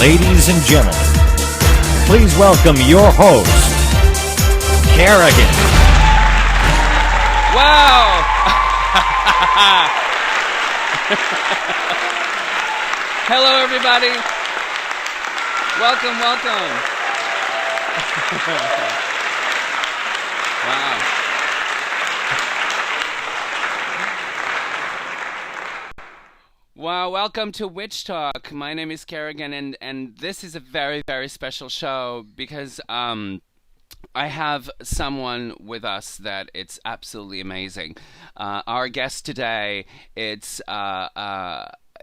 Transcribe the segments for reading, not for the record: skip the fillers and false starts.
Ladies and gentlemen, please welcome your host, Kerrigan. Wow! Hello, everybody. Welcome, welcome. Wow. Wow, welcome to Witch Talk. My name is Kerrigan, and this is a very, very special show because I have someone with us that it's absolutely amazing. Our guest today, it's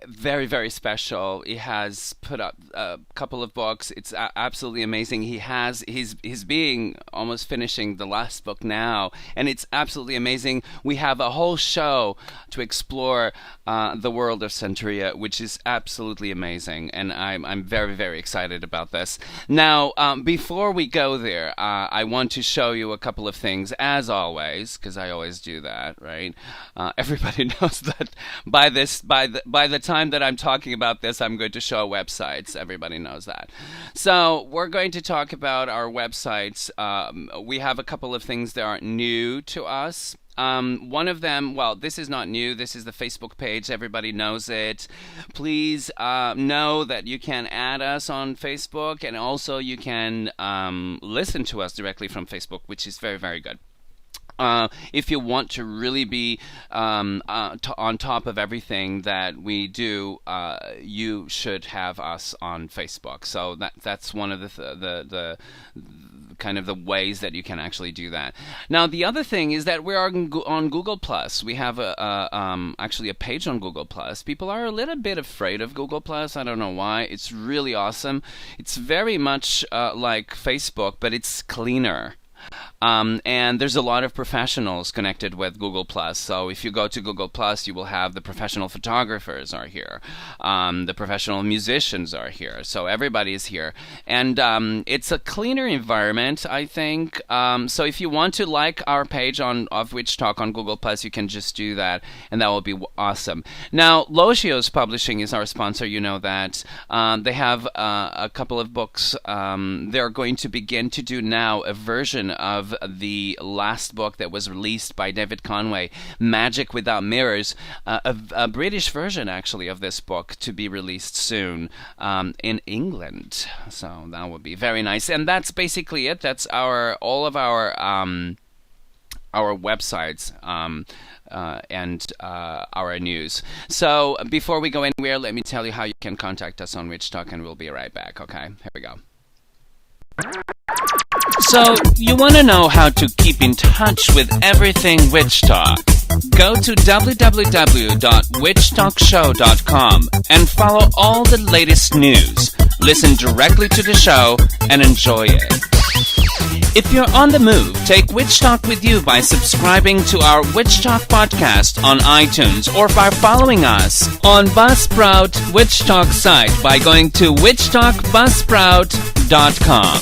very, very special. He has put up a couple of books. It's absolutely amazing. He's being almost finishing the last book now, and it's absolutely amazing. We have a whole show to explore the world of Santería, which is absolutely amazing, and I'm very, very excited about this. Now, before we go there, I want to show you a couple of things, as always, because I always do that, right? Everybody knows that by the time that I'm talking about this, I'm going to show websites. Everybody knows that. So we're going to talk about our websites. We have a couple of things that are new to us. One of them, well, this is not new. This is the Facebook page. Everybody knows it. Please know that you can add us on Facebook, and also you can listen to us directly from Facebook, which is very, very good. If you want to really be on top of everything that we do, you should have us on Facebook. So that's one of the kind of the ways that you can actually do that. Now, the other thing is that we're on Google Plus. We have actually a page on Google Plus. People are a little bit afraid of Google Plus. I don't know why. It's really awesome. It's very much like Facebook, but it's cleaner. And there's a lot of professionals connected with Google Plus. So if you go to Google Plus, you will have the professional photographers are here, the professional musicians are here. So everybody is here, and it's a cleaner environment, I think. So if you want to like our page of Witch Talk on Google Plus, you can just do that, and that will be awesome. Now, Logio's Publishing is our sponsor. You know that. They have a couple of books. They're going to begin to do now a version of the last book that was released by David Conway, Magic Without Mirrors, a British version actually of this book to be released soon in England. So that would be very nice. And that's basically it. That's all of our websites and our news. So before we go anywhere, let me tell you how you can contact us on Witch Talk, and we'll be right back. Okay, here we go. So, you want to know how to keep in touch with everything Witch Talk? Go to www.witchtalkshow.com and follow all the latest news. Listen directly to the show and enjoy it. If you're on the move, take Witch Talk with you by subscribing to our Witch Talk podcast on iTunes, or by following us on Buzzsprout Witch Talk site by going to witchtalkbuzzsprout.com.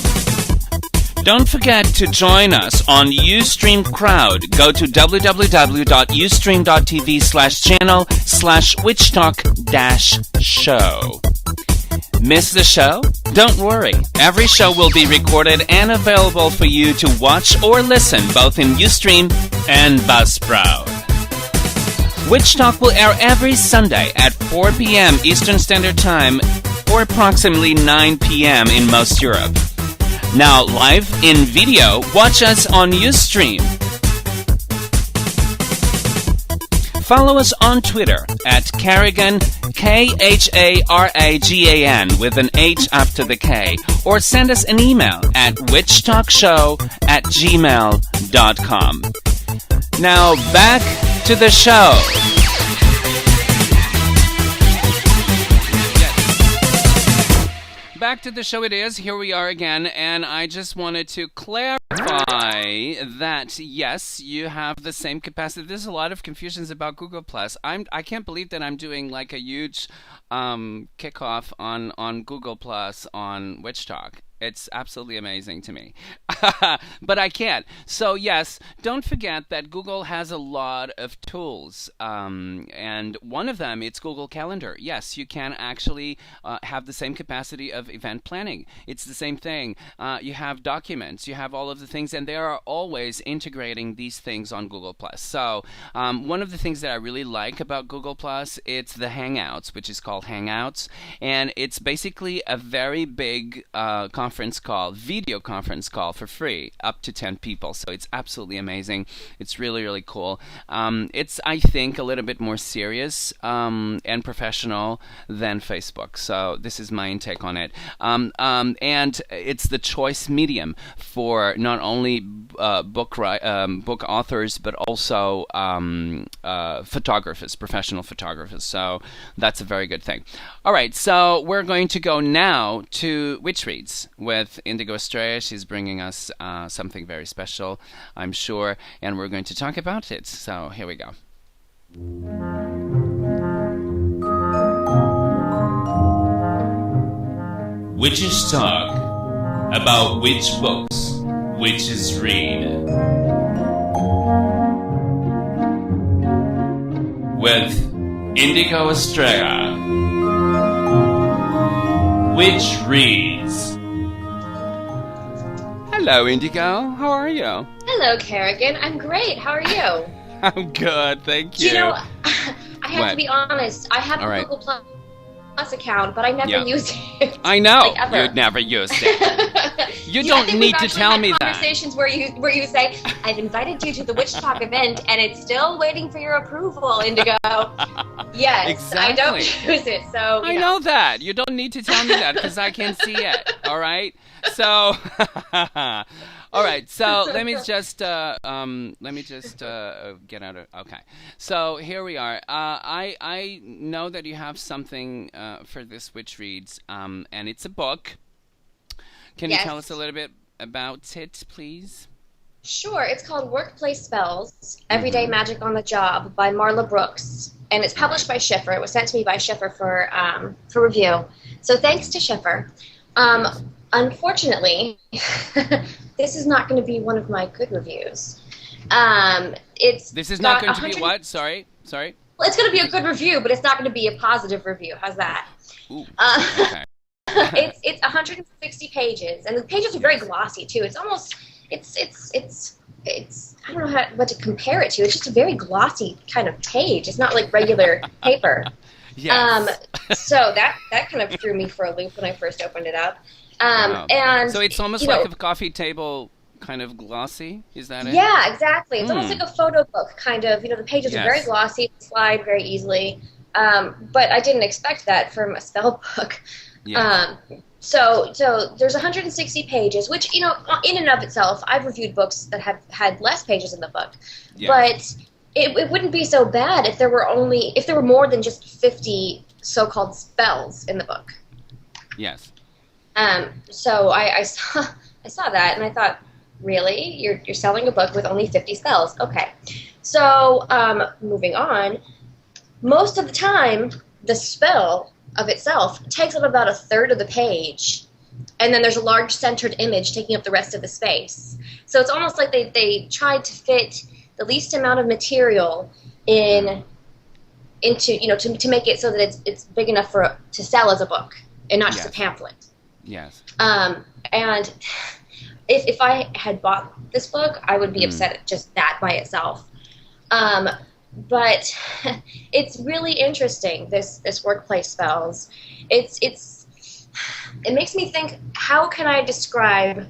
Don't forget to join us on Ustream Crowd. Go to www.ustream.tv/channel/witchtalk-show. Miss the show? Don't worry. Every show will be recorded and available for you to watch or listen both in Ustream and Buzzsprout. Witch Talk will air every Sunday at 4 p.m. Eastern Standard Time, or approximately 9 p.m. in most Europe. Now, live in video, watch us on Ustream. Follow us on Twitter at Kerrigan, Kharagan, with an H after the K, or send us an email at witchtalkshow@gmail.com. Now, back to the show. Back to the show it is. Here we are again, and I just wanted to clarify that, yes, you have the same capacity. There's a lot of confusions about Google+. I can't believe that I'm doing like a huge kickoff on Google+ on Witch Talk. It's absolutely amazing to me. But I can't. So, yes, don't forget that Google has a lot of tools. And one of them, it's Google Calendar. Yes, you can actually have the same capacity of event planning. It's the same thing. You have documents, you have all of the things, and they are always integrating these things on Google+. So, one of the things that I really like about Google+, it's the Hangouts, which is called Hangouts. And it's basically a very big video conference call for free, up to 10 people. So it's absolutely amazing. It's really, really cool. It's, I think, a little bit more serious and professional than Facebook. So this is my intake on it. And it's the choice medium for not only book authors, but also photographers, professional photographers. So that's a very good thing. All right, so we're going to go now to Witch Reads with Indigo Estrella. She's bringing us something very special, I'm sure, and we're going to talk about it. So here we go. Witches talk about which books witches read. With Indigo Estrella. Witch Reads. Hello, Indigo. How are you? Hello, Kerrigan. I'm great. How are you? I'm good, thank you. You know, I have to be honest. I have a Google Plus account, but I never use it. I know. Like, ever. You'd never used it. You don't need to tell me that. Conversations where you say, "I've invited you to the Witch Talk event, and it's still waiting for your approval, Indigo." Yes, exactly. I don't use it, so I know that. You don't need to tell me that because I can see it. All right. So, all right. So let me just get out of. Okay. So here we are. I know that you have something for this Witch Reads, and it's a book. Can you tell us a little bit about it, please? Sure. It's called Workplace Spells: Everyday Magic on the Job by Marla Brooks, and it's published by Schiffer. It was sent to me by Schiffer for review. So thanks to Schiffer. Unfortunately, this is not going to be one of my good reviews. This is not going to be what? Sorry. Well, it's going to be a good review, but it's not going to be a positive review. How's that? Ooh, okay. It's 160 pages, and the pages are very glossy too. It's almost it's I don't know what to compare it to. It's just a very glossy kind of page. It's not like regular paper. Yes. So that kind of threw me for a loop when I first opened it up. Wow. And so it's almost like a coffee table kind of glossy. Is that it? Yeah, exactly. It's almost like a photo book kind of. The pages are very glossy, slide very easily. But I didn't expect that from a spell book. Yes. So there's 160 pages, which, in and of itself, I've reviewed books that have had less pages in the book. Yes. But it wouldn't be so bad if there were more than just 50 so-called spells in the book. Yes. So I saw that, and I thought, really? You're selling a book with only 50 spells? Okay. So moving on, most of the time, the spell of itself takes up about a third of the page, and then there's a large centered image taking up the rest of the space. So it's almost like they tried to fit the least amount of material into to make it so that it's big enough to sell as a book and not just a pamphlet. Yes. And if I had bought this book, I would be upset at just that by itself. But it's really interesting, this workplace spells. It makes me think, how can I describe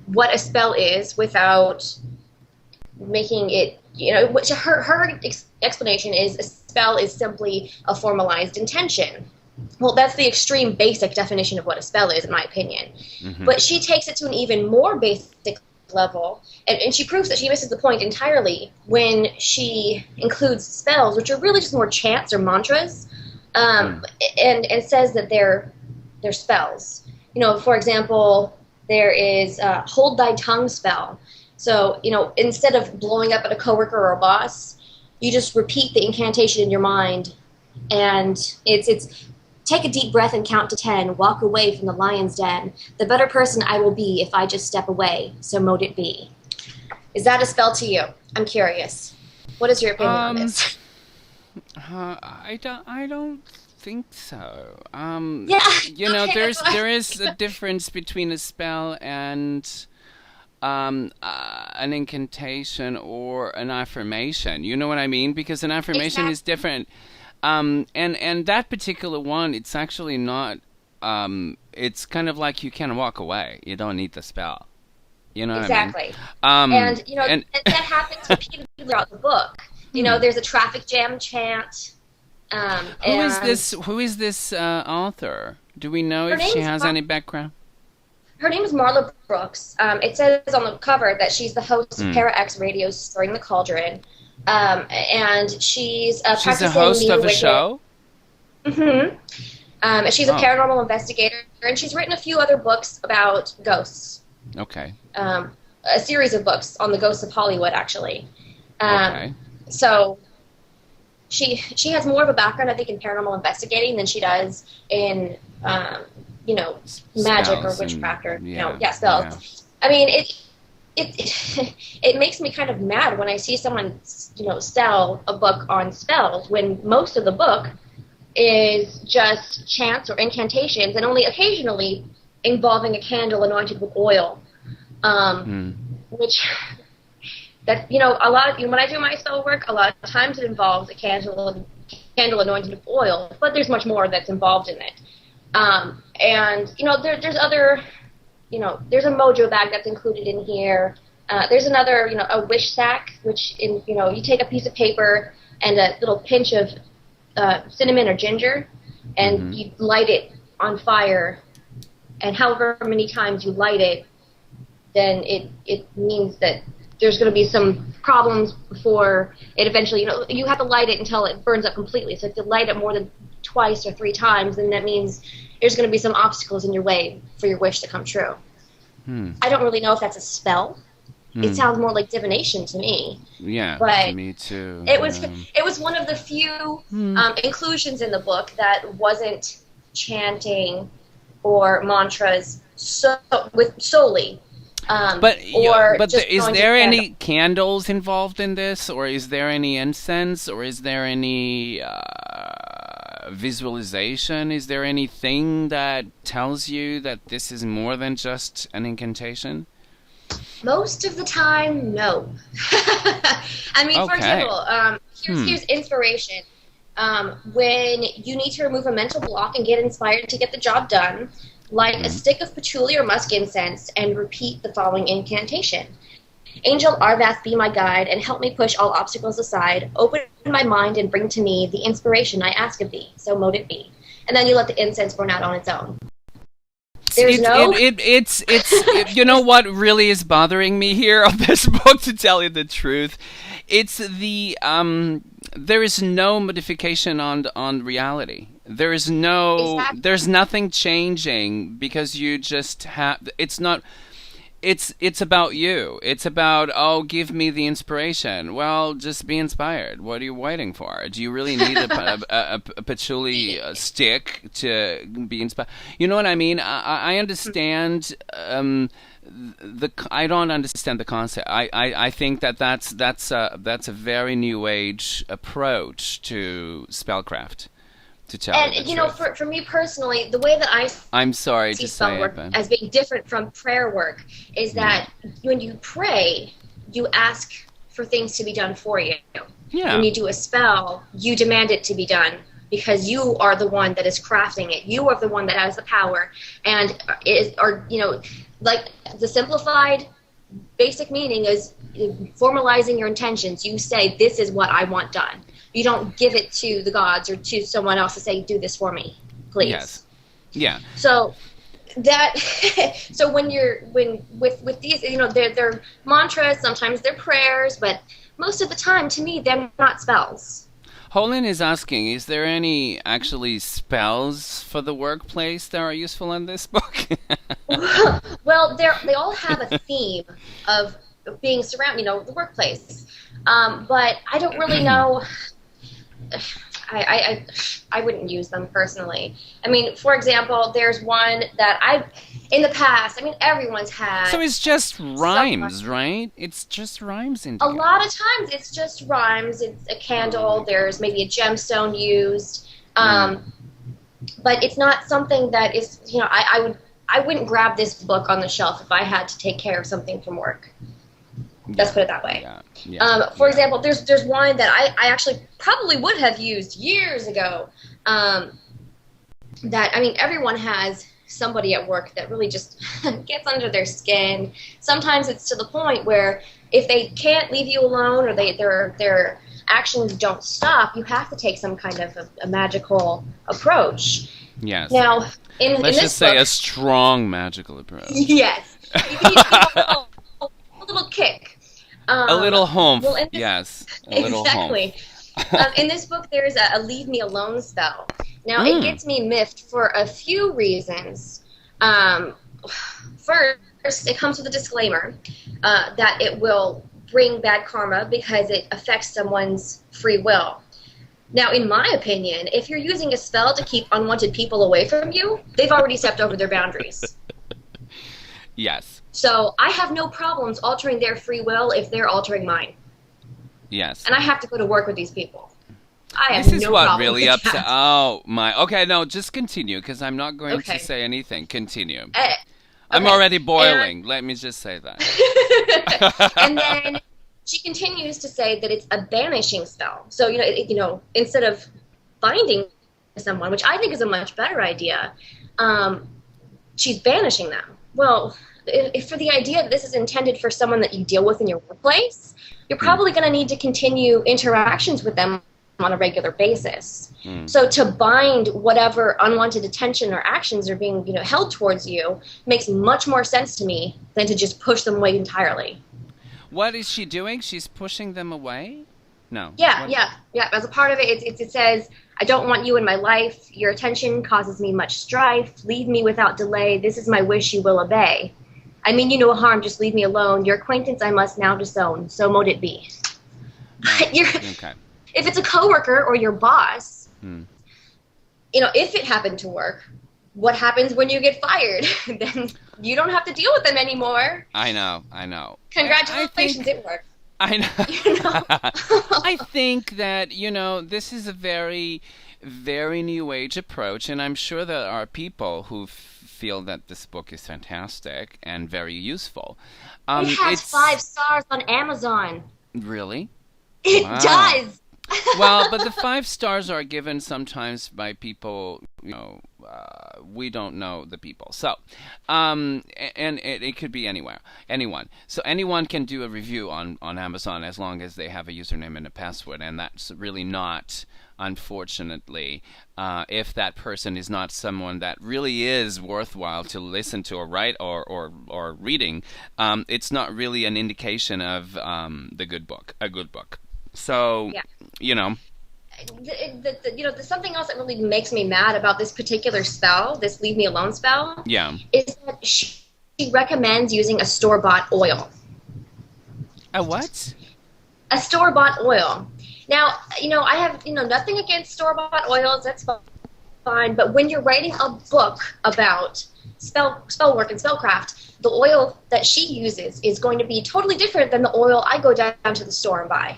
what a spell is without making it, which her explanation is a spell is simply a formalized intention. Well, that's the extreme basic definition of what a spell is, in my opinion. Mm-hmm. But she takes it to an even more basic level, and she proves that she misses the point entirely when she includes spells, which are really just more chants or mantras, and says that they're spells. For example, there is a hold thy tongue spell. So, instead of blowing up at a coworker or a boss, you just repeat the incantation in your mind, and it's Take a deep breath and count to 10. Walk away from the lion's den. The better person I will be if I just step away. So mote it be. Is that a spell to you? I'm curious. What is your opinion on this? I don't think so. Yeah. There is a difference between a spell and an incantation or an affirmation. You know what I mean? Because an affirmation is different. And that particular one, it's actually not. It's kind of like you can walk away. You don't need the spell. You know what exactly. I mean? And that happens repeatedly throughout the book. There's a traffic jam chant. Who is this author? Do we know if she has any background? Her name is Marla Brooks. It says on the cover that she's the host of Para X Radio's Stirring the Cauldron. And she's a host of a show? Mm-hmm. She's a paranormal investigator, and she's written a few other books about ghosts. Okay. A series of books on the ghosts of Hollywood, actually. Okay. So she has more of a background, I think, in paranormal investigating than she does in, magic or witchcraft or, spells. Yeah. I mean, it makes me kind of mad when I see someone, sell a book on spells when most of the book is just chants or incantations and only occasionally involving a candle anointed with oil. Which, that, a lot of, when I do my spell work, a lot of times it involves a candle anointed with oil, but there's much more that's involved in it. There's other, there's a mojo bag that's included in here. There's another, a wish sack, which, you take a piece of paper and a little pinch of cinnamon or ginger, and you light it on fire, and however many times you light it, then it means that there's going to be some problems before it eventually, you have to light it until it burns up completely. So if you light it more than twice or three times, then that means there's going to be some obstacles in your way for your wish to come true. I don't really know if that's a spell. It sounds more like divination to me. Yeah, but me too. It was one of the few inclusions in the book that wasn't chanting or mantras solely. Is there any candles involved in this, or is there any incense, or is there any visualization? Is there anything that tells you that this is more than just an incantation? Most of the time, no. I mean, for example, here's inspiration. When you need to remove a mental block and get inspired to get the job done, light a stick of patchouli or musk incense and repeat the following incantation. Angel Arvath, be my guide and help me push all obstacles aside. Open my mind and bring to me the inspiration I ask of thee. So mote it be. And then you let the incense burn out on its own. It's you know what really is bothering me here of this book, to tell you the truth? It's the there is no modification on reality. There's nothing changing because you just have. It's about you. It's about, give me the inspiration. Well, just be inspired. What are you waiting for? Do you really need a patchouli stick to be inspired? You know what I mean? I understand. I don't understand the concept. I think that's a very new age approach to spellcraft. And for me personally, the way that I'm sorry see to spell say work it, as being different from prayer work is that when you pray, you ask for things to be done for you. Yeah. When you do a spell, you demand it to be done because you are the one that is crafting it. You are the one that has the power, and like the simplified basic meaning is formalizing your intentions. You say, this is what I want done. You don't give it to the gods or to someone else to say, do this for me, please. Yes. Yeah. So with these, they're mantras, sometimes they're prayers, but most of the time, to me, they're not spells. Holin is asking, is there any actually spells for the workplace that are useful in this book? Well, they all have a theme of being surrounded, the workplace. But I don't really know. I wouldn't use them personally. I mean, for example, there's one that in the past, I mean, everyone's had. So it's just rhymes, right? It's just rhymes in A lot of times it's just rhymes. It's a candle. There's maybe a gemstone used. But it's not something that is, I wouldn't grab this book on the shelf if I had to take care of something from work. Let's put it that way. For example, there's one that I actually probably would have used years ago. That, I mean, everyone has somebody at work that really just gets under their skin. Sometimes it's to the point where if they can't leave you alone or their actions don't stop, you have to take some kind of a magical approach. Yes. Now, let's just say a strong magical approach. Yes. You can use a little kick. A little humph. Well, Yes. A little exactly. In this book, there's a leave me alone spell. Now, it gets me miffed for a few reasons. First, it comes with a disclaimer that it will bring bad karma because it affects someone's free will. Now, in my opinion, if you're using a spell to keep unwanted people away from you, they've already stepped over their boundaries. Yes. So I have no problems altering their free will if they're altering mine. Yes. And I have to go to work with these people. I have This is no what problem really with upset. that. Oh my. Okay, no, just continue because I'm not going to say anything. Continue. I'm Okay. already boiling. Let me just say that. And then she continues to say that it's a banishing spell. So instead of binding someone, which I think is a much better idea, she's banishing them. Well, if for the idea that this is intended for someone that you deal with in your workplace, you're probably going to need to continue interactions with them on a regular basis. So to bind whatever unwanted attention or actions are being held towards you makes much more sense to me than to just push them away entirely. What is she doing? She's pushing them away? No. Yeah. As a part of it, it says, I don't want you in my life. Your attention causes me much strife. Leave me without delay. This is my wish, you will obey. I mean you no harm, just leave me alone. Your acquaintance I must now disown. So mote it be. Okay. If it's a coworker or your boss, if it happened to work, what happens when you get fired? Then you don't have to deal with them anymore. I know. Congratulations, it worked. I know. I think that, this is a very, very new age approach, and I'm sure there are people who feel that this book is fantastic and very useful. It has 5 stars on Amazon. Really? It does. Well, but the 5 stars are given sometimes by people, we don't know the people. So, and it could be anyone. So anyone can do a review on Amazon as long as they have a username and a password, and that's really not, unfortunately, if that person is not someone that really is worthwhile to listen to or write or reading, it's not really an indication of a good book. So, there's something else that really makes me mad about this particular spell, this leave me alone spell, is that she recommends using a store-bought oil. A what? A store-bought oil. Now, I have, nothing against store-bought oils, that's fine, but when you're writing a book about spell work and spellcraft, the oil that she uses is going to be totally different than the oil I go down to the store and buy.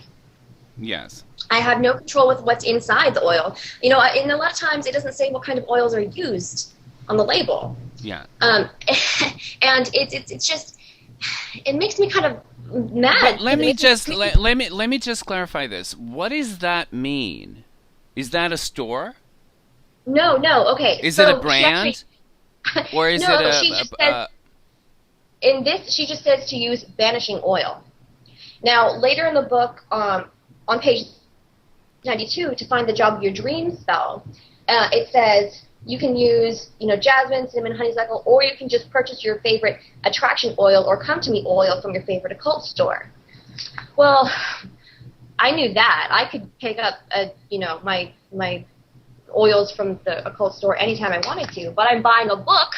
Yes. I have no control with what's inside the oil. And a lot of times it doesn't say what kind of oils are used on the label. Yeah. And it's just, it makes me kind of mad. But let me just clarify this. What does that mean? Is that a store? No. Okay. Is it a brand? Or is it in this, she just says to use banishing oil. Now, later in the book, on page 92, to find the job of your dreams spell, it says you can use, jasmine, cinnamon, honeysuckle, or you can just purchase your favorite attraction oil or come to me oil from your favorite occult store. Well, I knew that. I could pick up, my oils from the occult store anytime I wanted to, but I'm buying a book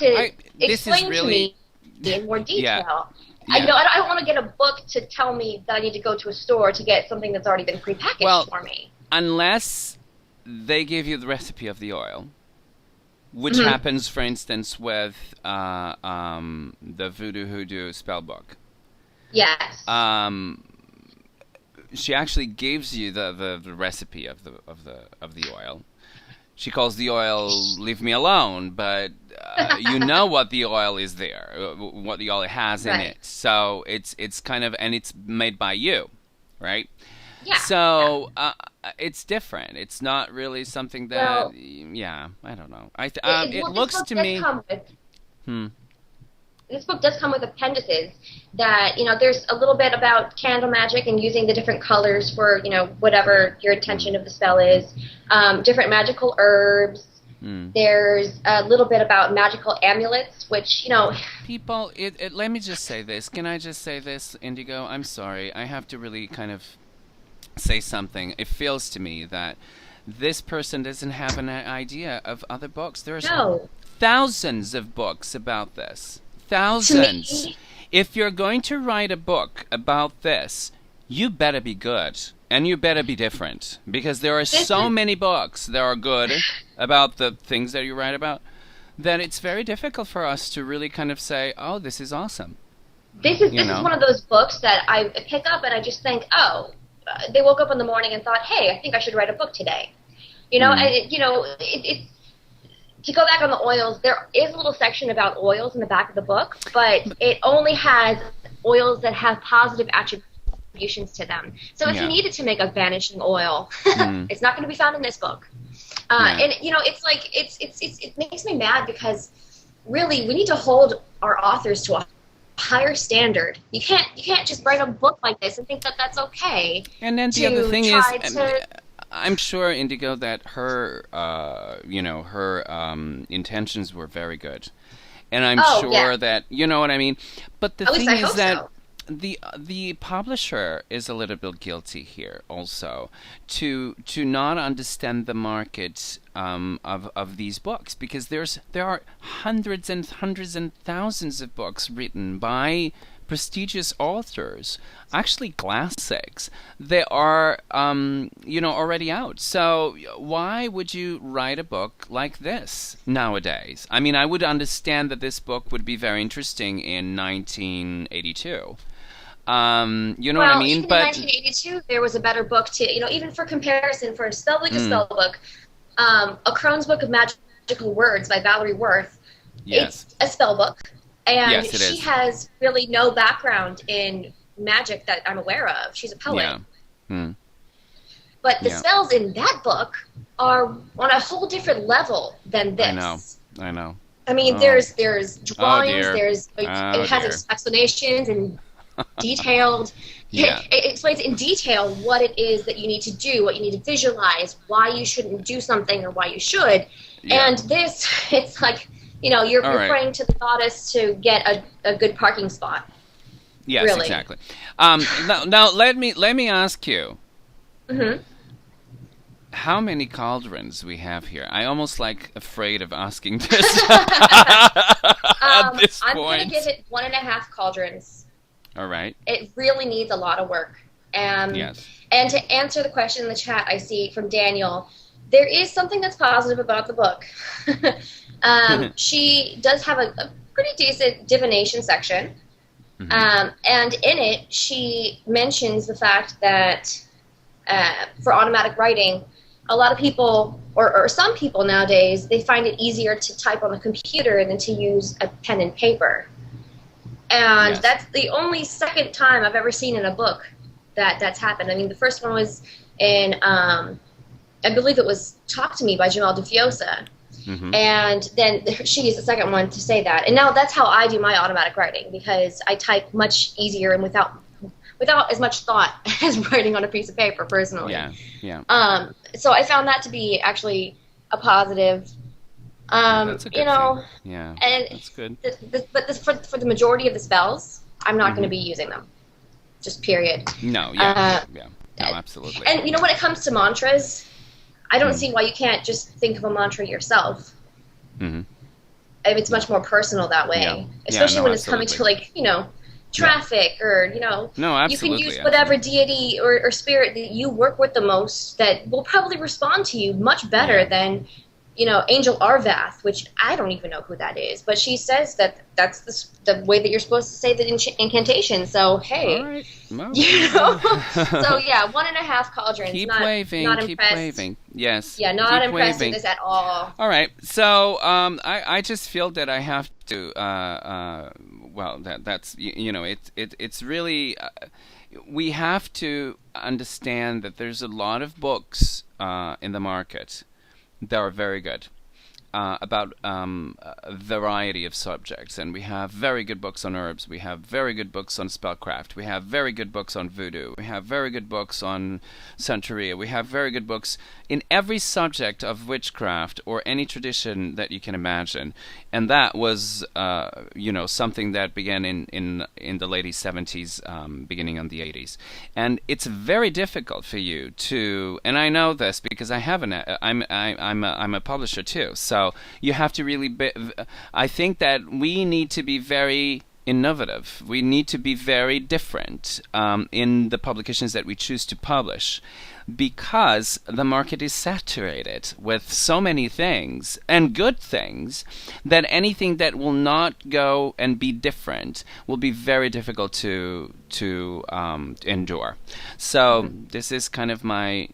to explain to me in more detail. I don't want to get a book to tell me that I need to go to a store to get something that's already been prepackaged for me. unless they give you the recipe of the oil, which Mm-hmm. happens, for instance, with the Voodoo Hoodoo spell book. Yes. She actually gives you the recipe of the oil. She calls the oil "Leave Me Alone," but you know what the oil is there, what the oil has in Right. it. So it's kind of, and it's made by you, right? Yeah. So it's different. It's not really something that. Well, yeah, I don't know. It well, this looks book to does me. come with- Hmm. This book does come with appendices that, there's a little bit about candle magic and using the different colors for, whatever your intention of the spell is, different magical herbs. There's a little bit about magical amulets, which, People, let me just say this. Can I just say this, Indigo? I'm sorry. I have to really kind of say something. It feels to me that this person doesn't have an idea of other books. There's no. thousands of books about this. To Thousands. me, If you're going to write a book about this, you better be good. And you better be different. Because there are so many books that are good about the things that you write about, that it's very difficult for us to really kind of say, oh, this is awesome. this is one of those books that I pick up and I just think, they woke up in the morning and thought, hey, I think I should write a book today. To go back on the oils, there is a little section about oils in the back of the book, but it only has oils that have positive attributions to them. So if you needed to make a vanishing oil, it's not going to be found in this book. And it's like it makes me mad because really we need to hold our authors to a higher standard. You can't just write a book like this and think that that's okay. And then the other thing is, to, I'm sure, Indigo, that her, intentions were very good, and I'm sure that you know what I mean. But the At thing least I is hope that so. the publisher is a little bit guilty here, also, to not understand the market of these books, because there are hundreds and hundreds and thousands of books written by prestigious authors, actually classics, they are already out. So why would you write a book like this nowadays? I mean, I would understand that this book would be very interesting in 1982. You know what I mean? Even in 1982, there was a better book to, even for comparison, for a spell book, A Crone's Book of Magical Words by Valerie Worth. Yes. It's a spell book. And yes, it she is. has really no background in magic that I'm aware of. She's a poet. Yeah. But the spells in that book are on a whole different level than this. I know. I mean, there's drawings, dear. It has explanations and detailed. It explains in detail what it is that you need to do, what you need to visualize, why you shouldn't do something or why you should. Yeah. And this, it's like, you're praying to the goddess to get a good parking spot. Yes, really. Exactly. Now let me ask you. Mm-hmm. How many cauldrons we have here? I almost afraid of asking this at this I'm point. going to give it 1.5 cauldrons. All right. It really needs a lot of work. Yes. And to answer the question in the chat I see from Daniel, there is something that's positive about the book. She does have a pretty decent divination section. Mm-hmm. And in it, she mentions the fact that for automatic writing, a lot of people, or some people nowadays, they find it easier to type on the computer than to use a pen and paper. And that's the only second time I've ever seen in a book that's happened. I mean, the first one was in, I believe it was Talk to Me by Jamal DeFiosa. Mm-hmm. And then she is the second one to say that. And now that's how I do my automatic writing, because I type much easier and without as much thought as writing on a piece of paper, personally. Yeah. So I found that to be actually a positive. That's a good thing. Yeah, and that's good. For the majority of the spells, I'm not going to be using them. Just period. No, no, absolutely. And when it comes to mantras, I don't see why you can't just think of a mantra yourself. Mm-hmm. It's much more personal that way, especially when it's coming to traffic, or No, absolutely, you can use whatever deity or spirit that you work with the most that will probably respond to you much better than Angel Arvath, which I don't even know who that is, but she says that that's the way that you're supposed to say the incantation. So hey, all right. Well, so yeah, 1.5 cauldrons. Keep not waving, impressed. keep waving. Yes. Yeah, not keep impressed waving. with this at all. All right, so I just feel that I have to. Well, that's it's really we have to understand that there's a lot of books in the market that are very good about a variety of subjects, and we have very good books on herbs, we have very good books on spellcraft, we have very good books on voodoo, we have very good books on Santería, we have very good books in every subject of witchcraft or any tradition that you can imagine. And that was something that began in the late 70s, beginning on the 80s. And it's very difficult for you to, and I know this because I'm a publisher too. So you have to really I think that we need to be very innovative. We need to be very different in the publications that we choose to publish, because the market is saturated with so many things and good things that anything that will not go and be different will be very difficult to endure. So this is kind of my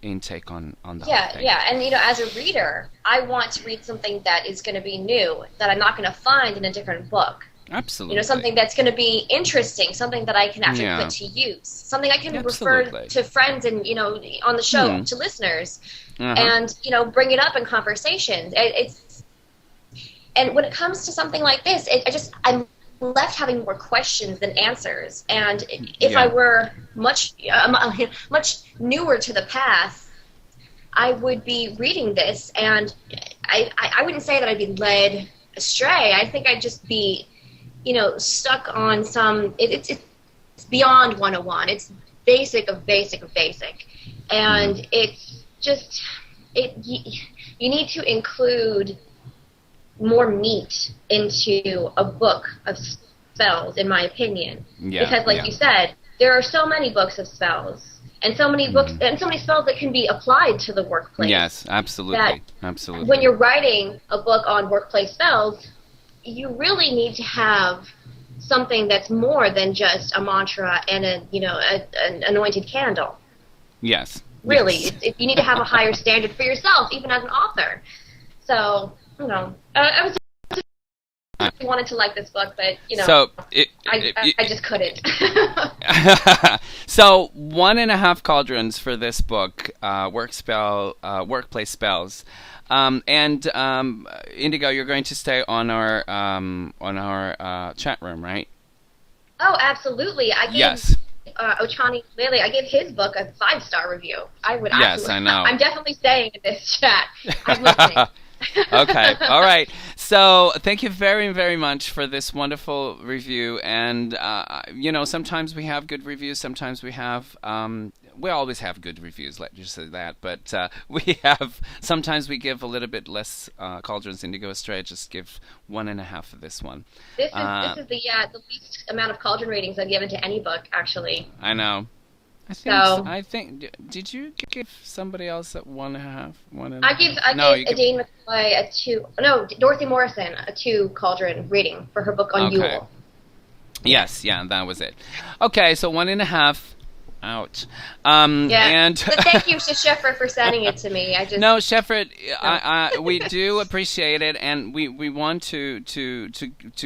intake on the whole thing. Yeah, and as a reader, I want to read something that is going to be new, that I'm not going to find in a different book. Absolutely. Something that's going to be interesting, something that I can actually put to use, something I can refer to friends and on the show to listeners, and bring it up in conversations. And when it comes to something like this, I'm left having more questions than answers. And if I were much newer to the path, I would be reading this, and I wouldn't say that I'd be led astray. I think I'd just be stuck on some. It's beyond 101. It's basic of basic of basic, and it's just you need to include more meat into a book of spells, in my opinion. Because, like you said, there are so many books of spells, and so many books and so many spells that can be applied to the workplace. Yes, absolutely, absolutely. When you're writing a book on workplace spells, you really need to have something that's more than just a mantra and an anointed candle. Yes. Really, yes. You need to have a higher standard for yourself, even as an author. So, I was wanted to like this book, but so I just couldn't. So 1.5 cauldrons for this book, workplace spells. And Indigo, you're going to stay on our chat room, right? Oh, absolutely. I gave Ochani Lele, I gave his book a 5-star review. I would. Yes, I know. I'm definitely staying in this chat. I'm listening. Okay, all right. So thank you very, very much for this wonderful review. And sometimes we have good reviews, sometimes we have. We always have good reviews, let's just say that. But sometimes we give a little bit less cauldrons Indigo Astray. Just give 1.5 for this one. This is the least amount of cauldron ratings I've given to any book, actually. I know. I think. Did you give somebody else at 1.5? 1.5? I gave Adine McCoy a 2. No, Dorothy Morrison a 2 cauldron rating for her book on Yule. Yes, that was it. Okay, so 1.5. Ouch. And but thank you to Sheffer for sending it to me. No, Sheffer, we do appreciate it, and we want to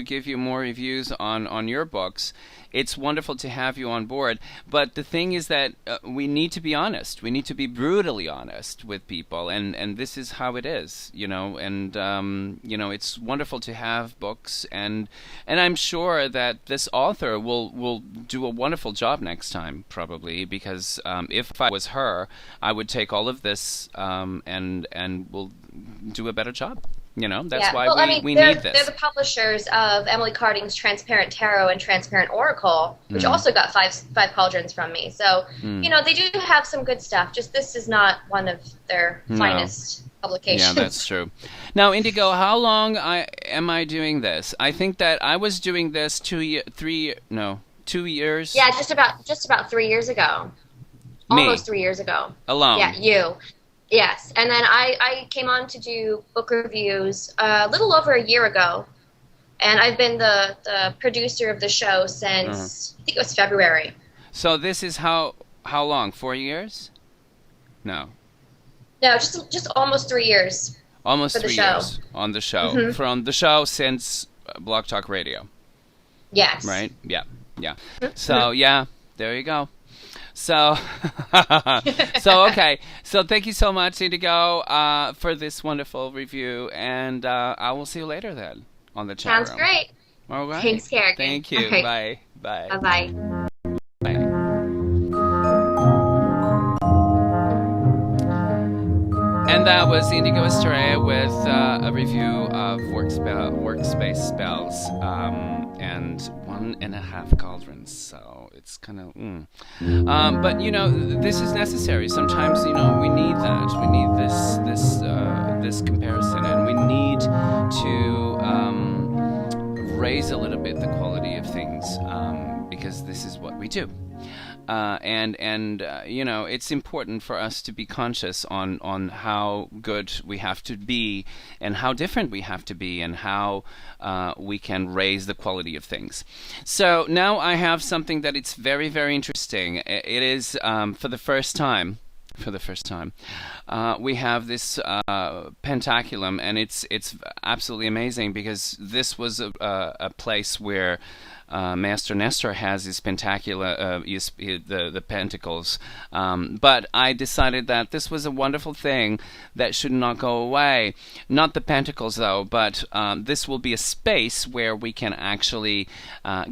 give you more reviews on your books. It's wonderful to have you on board, but the thing is that we need to be honest. We need to be brutally honest with people, and this is how it is, and it's wonderful to have books, and I'm sure that this author will do a wonderful job next time, probably, because if I was her, I would take all of this and will do a better job. That's why we need this. They're the publishers of Emily Carding's Transparent Tarot and Transparent Oracle, which also got five cauldrons from me. So, they do have some good stuff. Just this is not one of their finest publications. Yeah, that's true. Now, Indigo, how long am I doing this? I think that I was doing this 2 years. Yeah, just about 3 years ago. Me. Almost 3 years ago. Alone. Yeah, you. Yes, and then I came on to do book reviews a little over a year ago, and I've been the producer of the show since I think it was February. So this is how long? 4 years? No, just almost 3 years. almost For the 3 show. years on the show. From the show since Blog Talk Radio, Yes. right? Yeah. So yeah, there you go. So, okay. So thank you so much, Indigo, for this wonderful review, and I will see you later then on the chat Sounds room. great. All right. Thanks, Kerrigan. Thank you. Okay. Bye. Bye. Bye-bye. Bye. And that was Indigo Estrella with a review of workspace spells and 1.5 cauldrons. So it's kind of, but this is necessary. Sometimes we need that. We need this comparison, and we need to raise a little bit the quality of things because this is what we do. It's important for us to be conscious on how good we have to be and how different we have to be and how we can raise the quality of things. So now I have something that it's very, very interesting. It is for the first time, we have this pentaculum, and it's absolutely amazing because this was a place where Master Nestor has his pentacula, the pentacles, but I decided that this was a wonderful thing that should not go away. Not the pentacles, though, but this will be a space where we can actually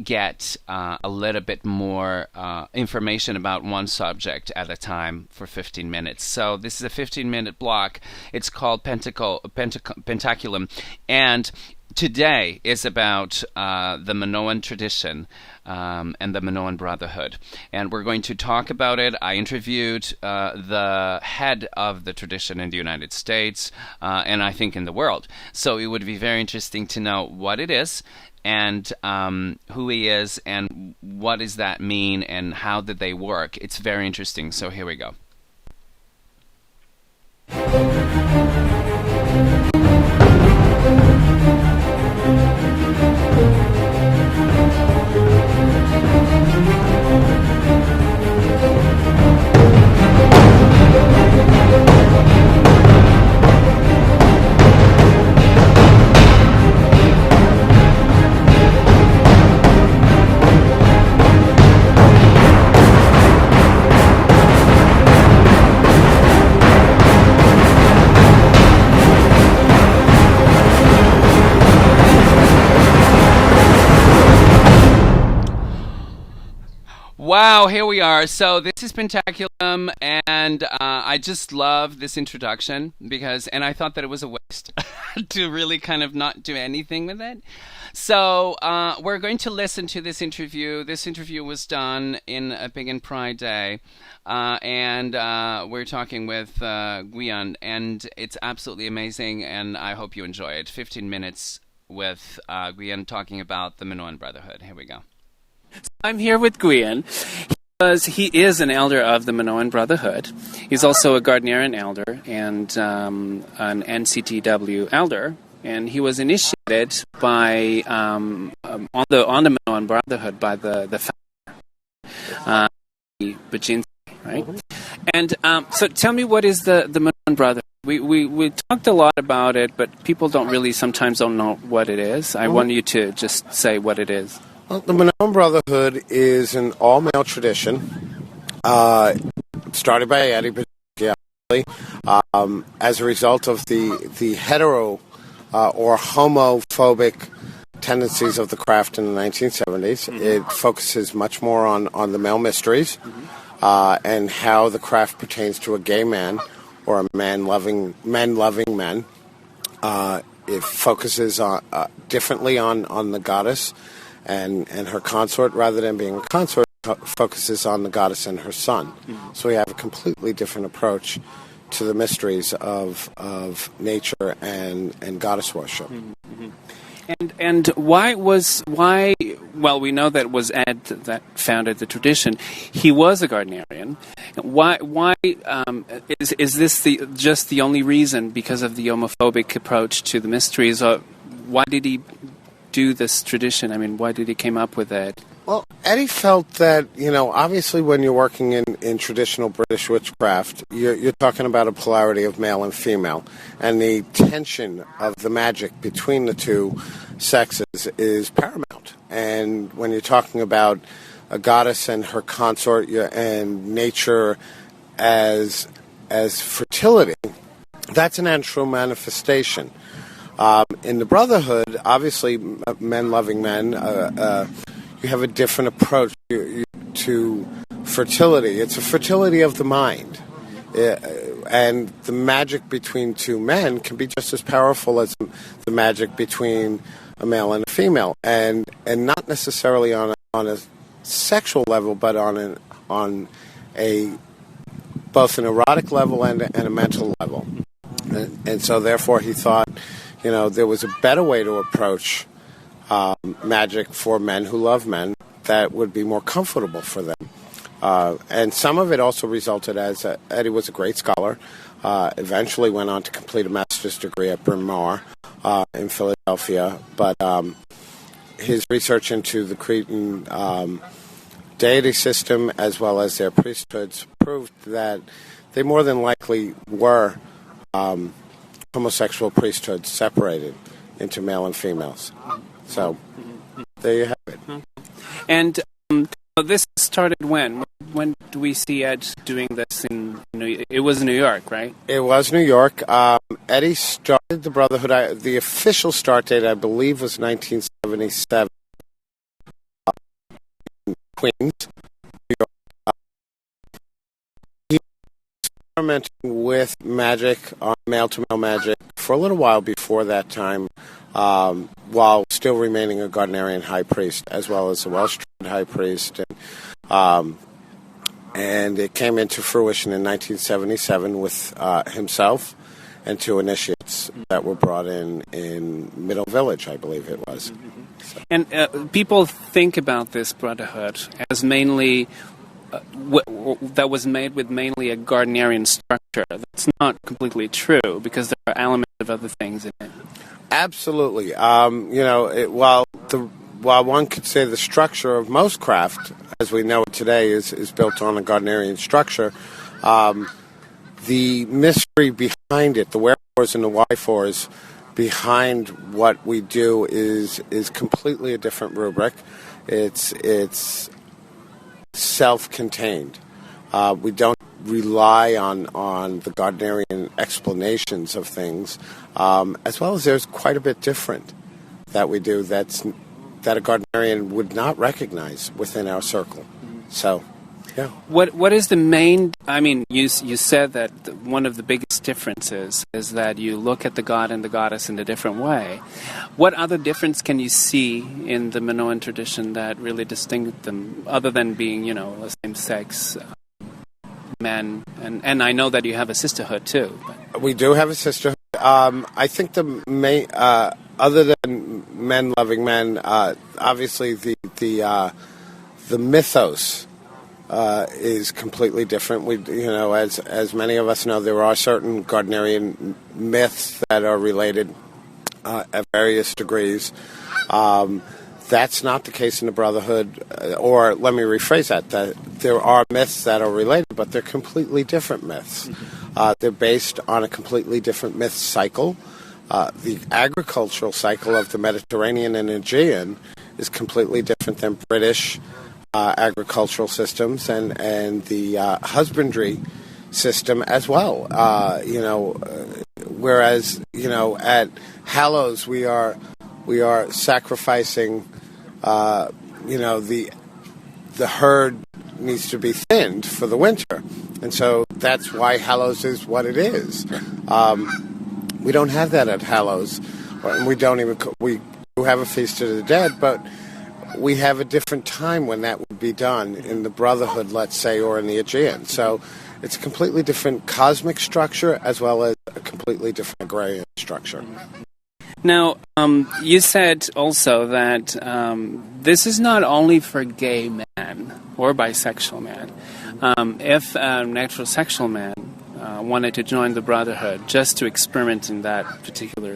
get a little bit more information about one subject at a time for 15 minutes. So this is a 15-minute block. It's called Pentaculum, and today is about the Minoan tradition and the Minoan Brotherhood. And we're going to talk about it. I interviewed the head of the tradition in the United States and I think in the world. So it would be very interesting to know what it is and who he is and what does that mean and how did they work. It's very interesting. So here we go. Wow, here we are. So this is Pentaculum, and I just love this introduction and I thought that it was a waste to really kind of not do anything with it. So we're going to listen to this interview. This interview was done in a Pagan Pride Day, and we're talking with Guian, and it's absolutely amazing, and I hope you enjoy it. 15 minutes with Guian talking about the Minoan Brotherhood. Here we go. I'm here with Guian. He is an elder of the Minoan Brotherhood. He's also a Gardnerian elder and an NCTW elder. And he was initiated by on the Minoan Brotherhood by the founder, Bajinsi, right? And so tell me, what is the Minoan Brotherhood? We talked a lot about it, but people sometimes don't know what it is. I want you to just say what it is. Well, the Minoan Brotherhood is an all-male tradition started by Eddie Bajinsi as a result of the hetero or homophobic tendencies of the craft in the 1970s. Mm-hmm. It focuses much more on the male mysteries and how the craft pertains to a gay man or a men-loving men. It focuses differently on the goddess and her consort, rather than being a consort, focuses on the goddess and her son. Mm-hmm. So we have a completely different approach to the mysteries of nature and goddess worship. Mm-hmm. And why? Well, we know that it was Ed that founded the tradition. He was a Gardnerian. Why? Is this just the only reason, because of the homophobic approach to the mysteries, or why did he do this tradition? I mean, why did he come up with it? Well, Eddie felt that, obviously when you're working in traditional British witchcraft, you're talking about a polarity of male and female, and the tension of the magic between the two sexes is paramount. And when you're talking about a goddess and her consort and nature as fertility, that's an natural manifestation. In the Brotherhood, obviously, men loving men, you have a different approach to fertility. It's a fertility of the mind. And the magic between two men can be just as powerful as the magic between a male and a female. And not necessarily on a sexual level, but on both an erotic level and a mental level. And so therefore he thought, there was a better way to approach magic for men who love men that would be more comfortable for them. And some of it also resulted as Eddie was a great scholar, eventually went on to complete a master's degree at Bryn Mawr in Philadelphia, but his research into the Cretan deity system as well as their priesthoods proved that they more than likely were homosexual priesthoods separated into male and females. So, there you have it. And this started when? When do we see Ed doing this it was New York, right? It was New York. Eddie started the Brotherhood. The official start date, I believe, was 1977. Queens, New York. He was experimenting with magic, male-to-male magic, for a little while before that time. While still remaining a Gardnerian high priest, as well as a Welsh high priest. And it came into fruition in 1977 with himself and two initiates that were brought in Middle Village, I believe it was. So. And people think about this brotherhood as mainly that was made with mainly a Gardnerian structure. That's not completely true, because there are elements of other things in it. Absolutely. While one could say the structure of most craft, as we know it today, is built on a Gardnerian structure, the mystery behind it, the wherefores and the whyfores behind what we do is completely a different rubric. It's self-contained. We don't rely on the Gardnerian explanations of things, as well as there's quite a bit different that we do that a Gardnerian would not recognize within our circle. So, yeah. What is the main? I mean, you said that one of the biggest differences is that you look at the god and the goddess in a different way. What other difference can you see in the Minoan tradition that really distinguish them, other than being, a same-sex men? And I know that you have a sisterhood too. But. We do have a sisterhood. I think the main, other than men loving men, obviously the mythos is completely different. We, as many of us know, there are certain Gardnerian myths that are related at various degrees. That's not the case in the Brotherhood, or let me rephrase that there are myths that are related, but they're completely different myths. They're based on a completely different myth cycle. The agricultural cycle of the Mediterranean and Aegean is completely different than British agricultural systems, and the husbandry system as well. Whereas at Hallows we are sacrificing. The herd needs to be thinned for the winter, and so that's why Hallows is what it is. We don't have that at Hallows, and we do have a Feast of the Dead, but we have a different time when that would be done in the Brotherhood, let's say, or in the Aegean. So it's a completely different cosmic structure as well as a completely different agrarian structure. Now, you said also that this is not only for gay men or bisexual men. If a heterosexual man wanted to join the Brotherhood just to experiment in that particular,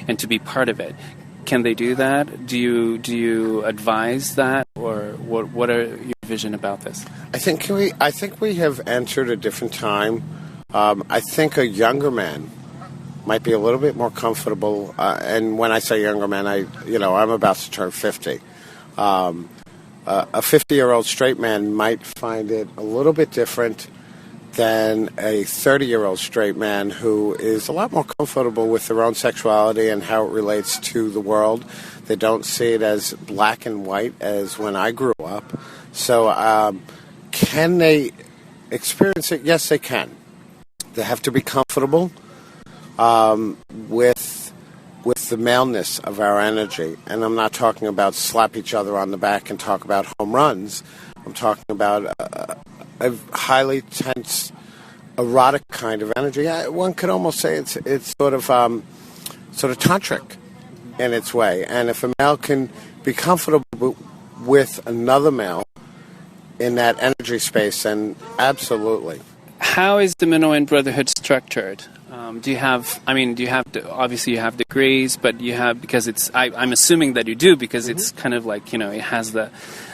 and to be part of it, can they do that? Do you advise that, or what are your vision about this? I think we have entered a different time. I think a younger man might be a little bit more comfortable, and when I say younger man, I'm about to turn 50. A 50-year-old straight man might find it a little bit different than a 30-year-old straight man who is a lot more comfortable with their own sexuality and how it relates to the world. They don't see it as black and white as when I grew up. So can they experience it? Yes, they can. They have to be comfortable with the maleness of our energy. And I'm not talking about slap each other on the back and talk about home runs. I'm talking about a highly tense, erotic kind of energy. One could almost say it's sort of tantric in its way. And if a male can be comfortable with another male in that energy space, then absolutely. How is the Minoan Brotherhood structured? Do you have obviously you have degrees, but you have, because I'm assuming that you do, because it's kind of like, it has the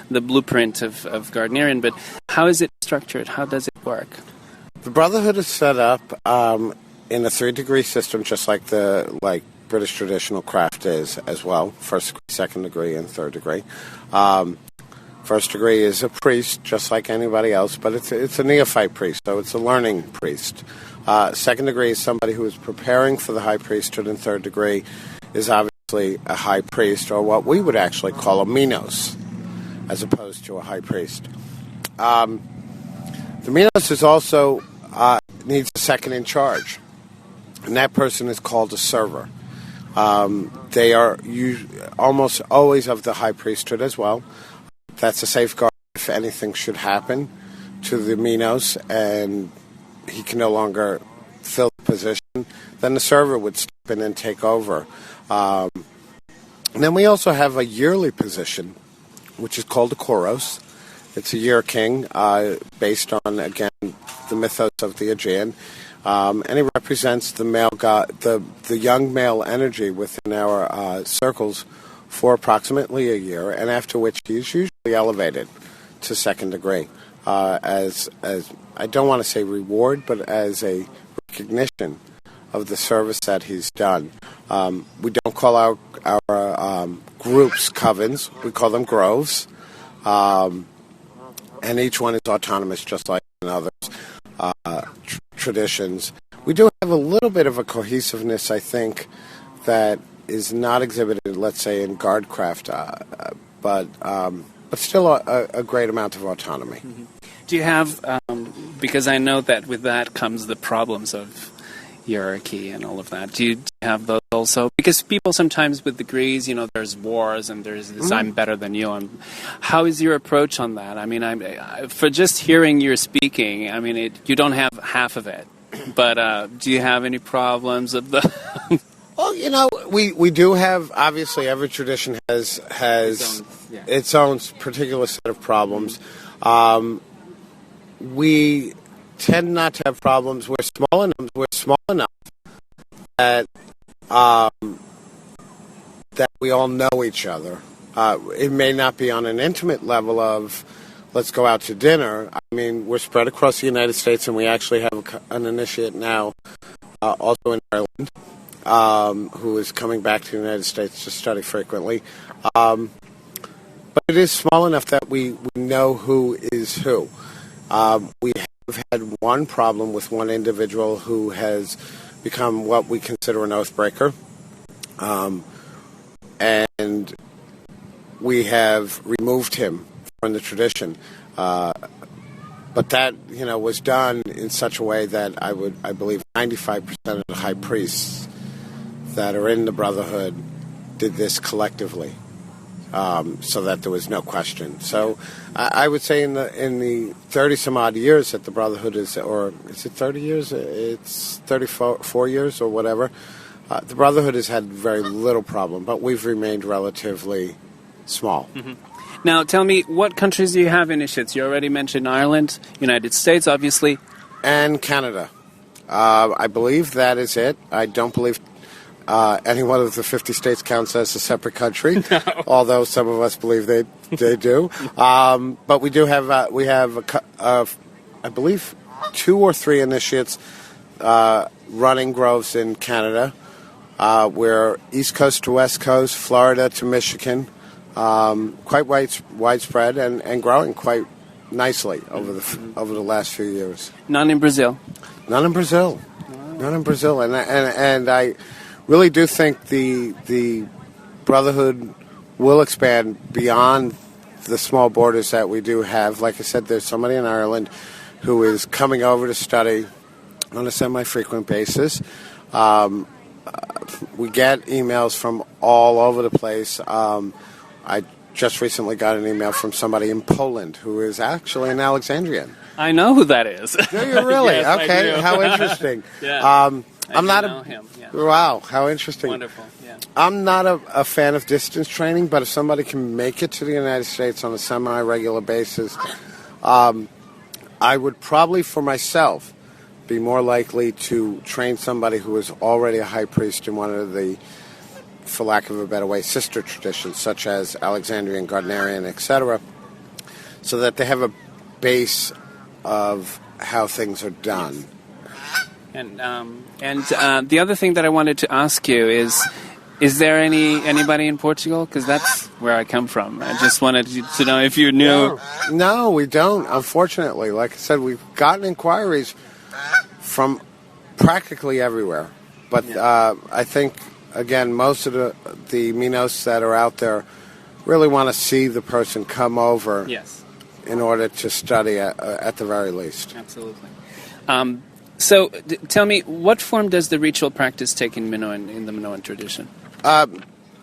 blueprint of Gardnerian, but how is it structured? How does it work? The Brotherhood is set up in a 3-degree system, just like British traditional craft is as well. First degree, second degree, and third degree. First degree is a priest, just like anybody else, but it's a neophyte priest, so it's a learning priest. Second degree is somebody who is preparing for the high priesthood, and third degree is obviously a high priest, or what we would actually call a minos, as opposed to a high priest. The minos is also needs a second in charge, and that person is called a server. They are almost always of the high priesthood as well. That's a safeguard if anything should happen to the minos and he can no longer fill the position, then the server would step in and take over. And then we also have a yearly position, which is called a koros. It's a year king, based on, again, the mythos of the Aegean. And he represents the male god, the young male energy within our circles for approximately a year, and after which he is usually elevated to second degree as I don't want to say reward, but as a recognition of the service that he's done. We don't call our groups covens; we call them groves, and each one is autonomous, just like in others. Traditions. We do have a little bit of a cohesiveness, I think, that is not exhibited, let's say, in guardcraft, but still a great amount of autonomy. Mm-hmm. Do you have, because I know that with that comes the problems of hierarchy and all of that, do you have those also? Because people sometimes with degrees, there's wars and there's this, I'm better than you. How is your approach on that? I mean, for just hearing you speaking, you don't have half of it, but do you have any problems of the... Well, we do have, obviously, every tradition has its own particular set of problems. We tend not to have problems. We're small enough that that we all know each other. It may not be on an intimate level of let's go out to dinner. I mean, we're spread across the United States, and we actually have an initiate now, also in Ireland, who is coming back to the United States to study frequently. But it is small enough that we know who is who. We have had one problem with one individual who has become what we consider an oath breaker. And we have removed him from the tradition. But that, was done in such a way that I believe 95% of the high priests that are in the Brotherhood did this collectively. so that there was no question. So I would say in the 30 some odd years that the Brotherhood is, or is it 30 years? It's 34 years or whatever. The Brotherhood has had very little problem, but we've remained relatively small. Mm-hmm. Now, tell me, what countries do you have initiates? You already mentioned Ireland, United States, obviously. And Canada. I believe that is it. I don't believe any one of the 50 states counts as a separate country, no. Although some of us believe they do. But we do have, I believe, 2 or 3 initiates running groves in Canada. We're East Coast to West Coast, Florida to Michigan, quite widespread and growing quite nicely over the last few years. None in Brazil. None in Brazil. None in Brazil, and I really do think the Brotherhood will expand beyond the small borders that we do have. Like I said, there's somebody in Ireland who is coming over to study on a semi-frequent basis. We get emails from all over the place. I just recently got an email from somebody in Poland who is actually an Alexandrian. I know who that is. Do you really? Yes, okay, I do. How interesting. Yeah. I'm not know him. Yeah. Wow, how interesting. Wonderful. Yeah. I'm not a fan of distance training, but if somebody can make it to the United States on a semi-regular basis, I would probably, for myself, be more likely to train somebody who is already a high priest in one of the, for lack of a better way, sister traditions, such as Alexandrian, Gardnerian, etc., so that they have a base of how things are done. And the other thing that I wanted to ask you is there anybody in Portugal? Because that's where I come from. I just wanted to know if you knew. No, we don't, unfortunately. Like I said, we've gotten inquiries from practically everywhere. But I think, again, most of the Minos that are out there really want to see the person come over in order to study at the very least. Absolutely. So tell me, what form does the ritual practice take in the Minoan tradition?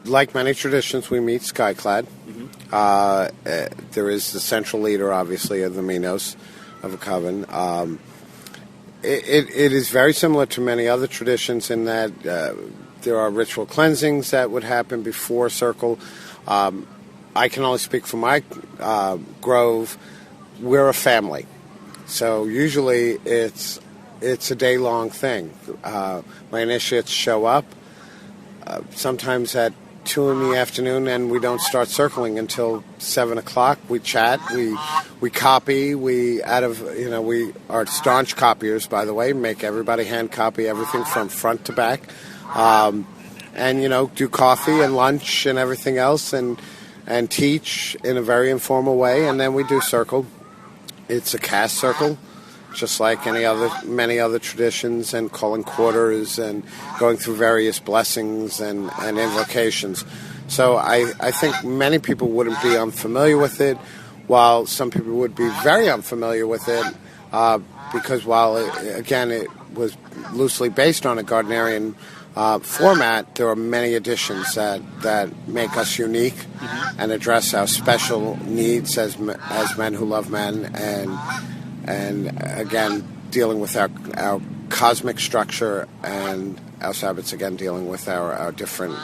Like many traditions, we meet skyclad. Mm-hmm. There is the central leader, obviously, of the Minos, of a coven. It is very similar to many other traditions in that there are ritual cleansings that would happen before circle. I can only speak for my grove. We're a family. So usually it's a day-long thing. My initiates show up sometimes at 2 in the afternoon, and we don't start circling until 7 o'clock. We chat, we copy, we are staunch copiers, by the way, make everybody hand copy everything from front to back, and do coffee and lunch and everything else, and teach in a very informal way, and then we do circle. It's a caste circle, just like many other traditions, and calling quarters and going through various blessings and invocations. So I think many people wouldn't be unfamiliar with it, while some people would be very unfamiliar with it, because while, it was loosely based on a Gardnerian format, there are many additions that make us unique and address our special needs as men who love men, and again, dealing with our cosmic structure, and our Sabbats, again, dealing with our different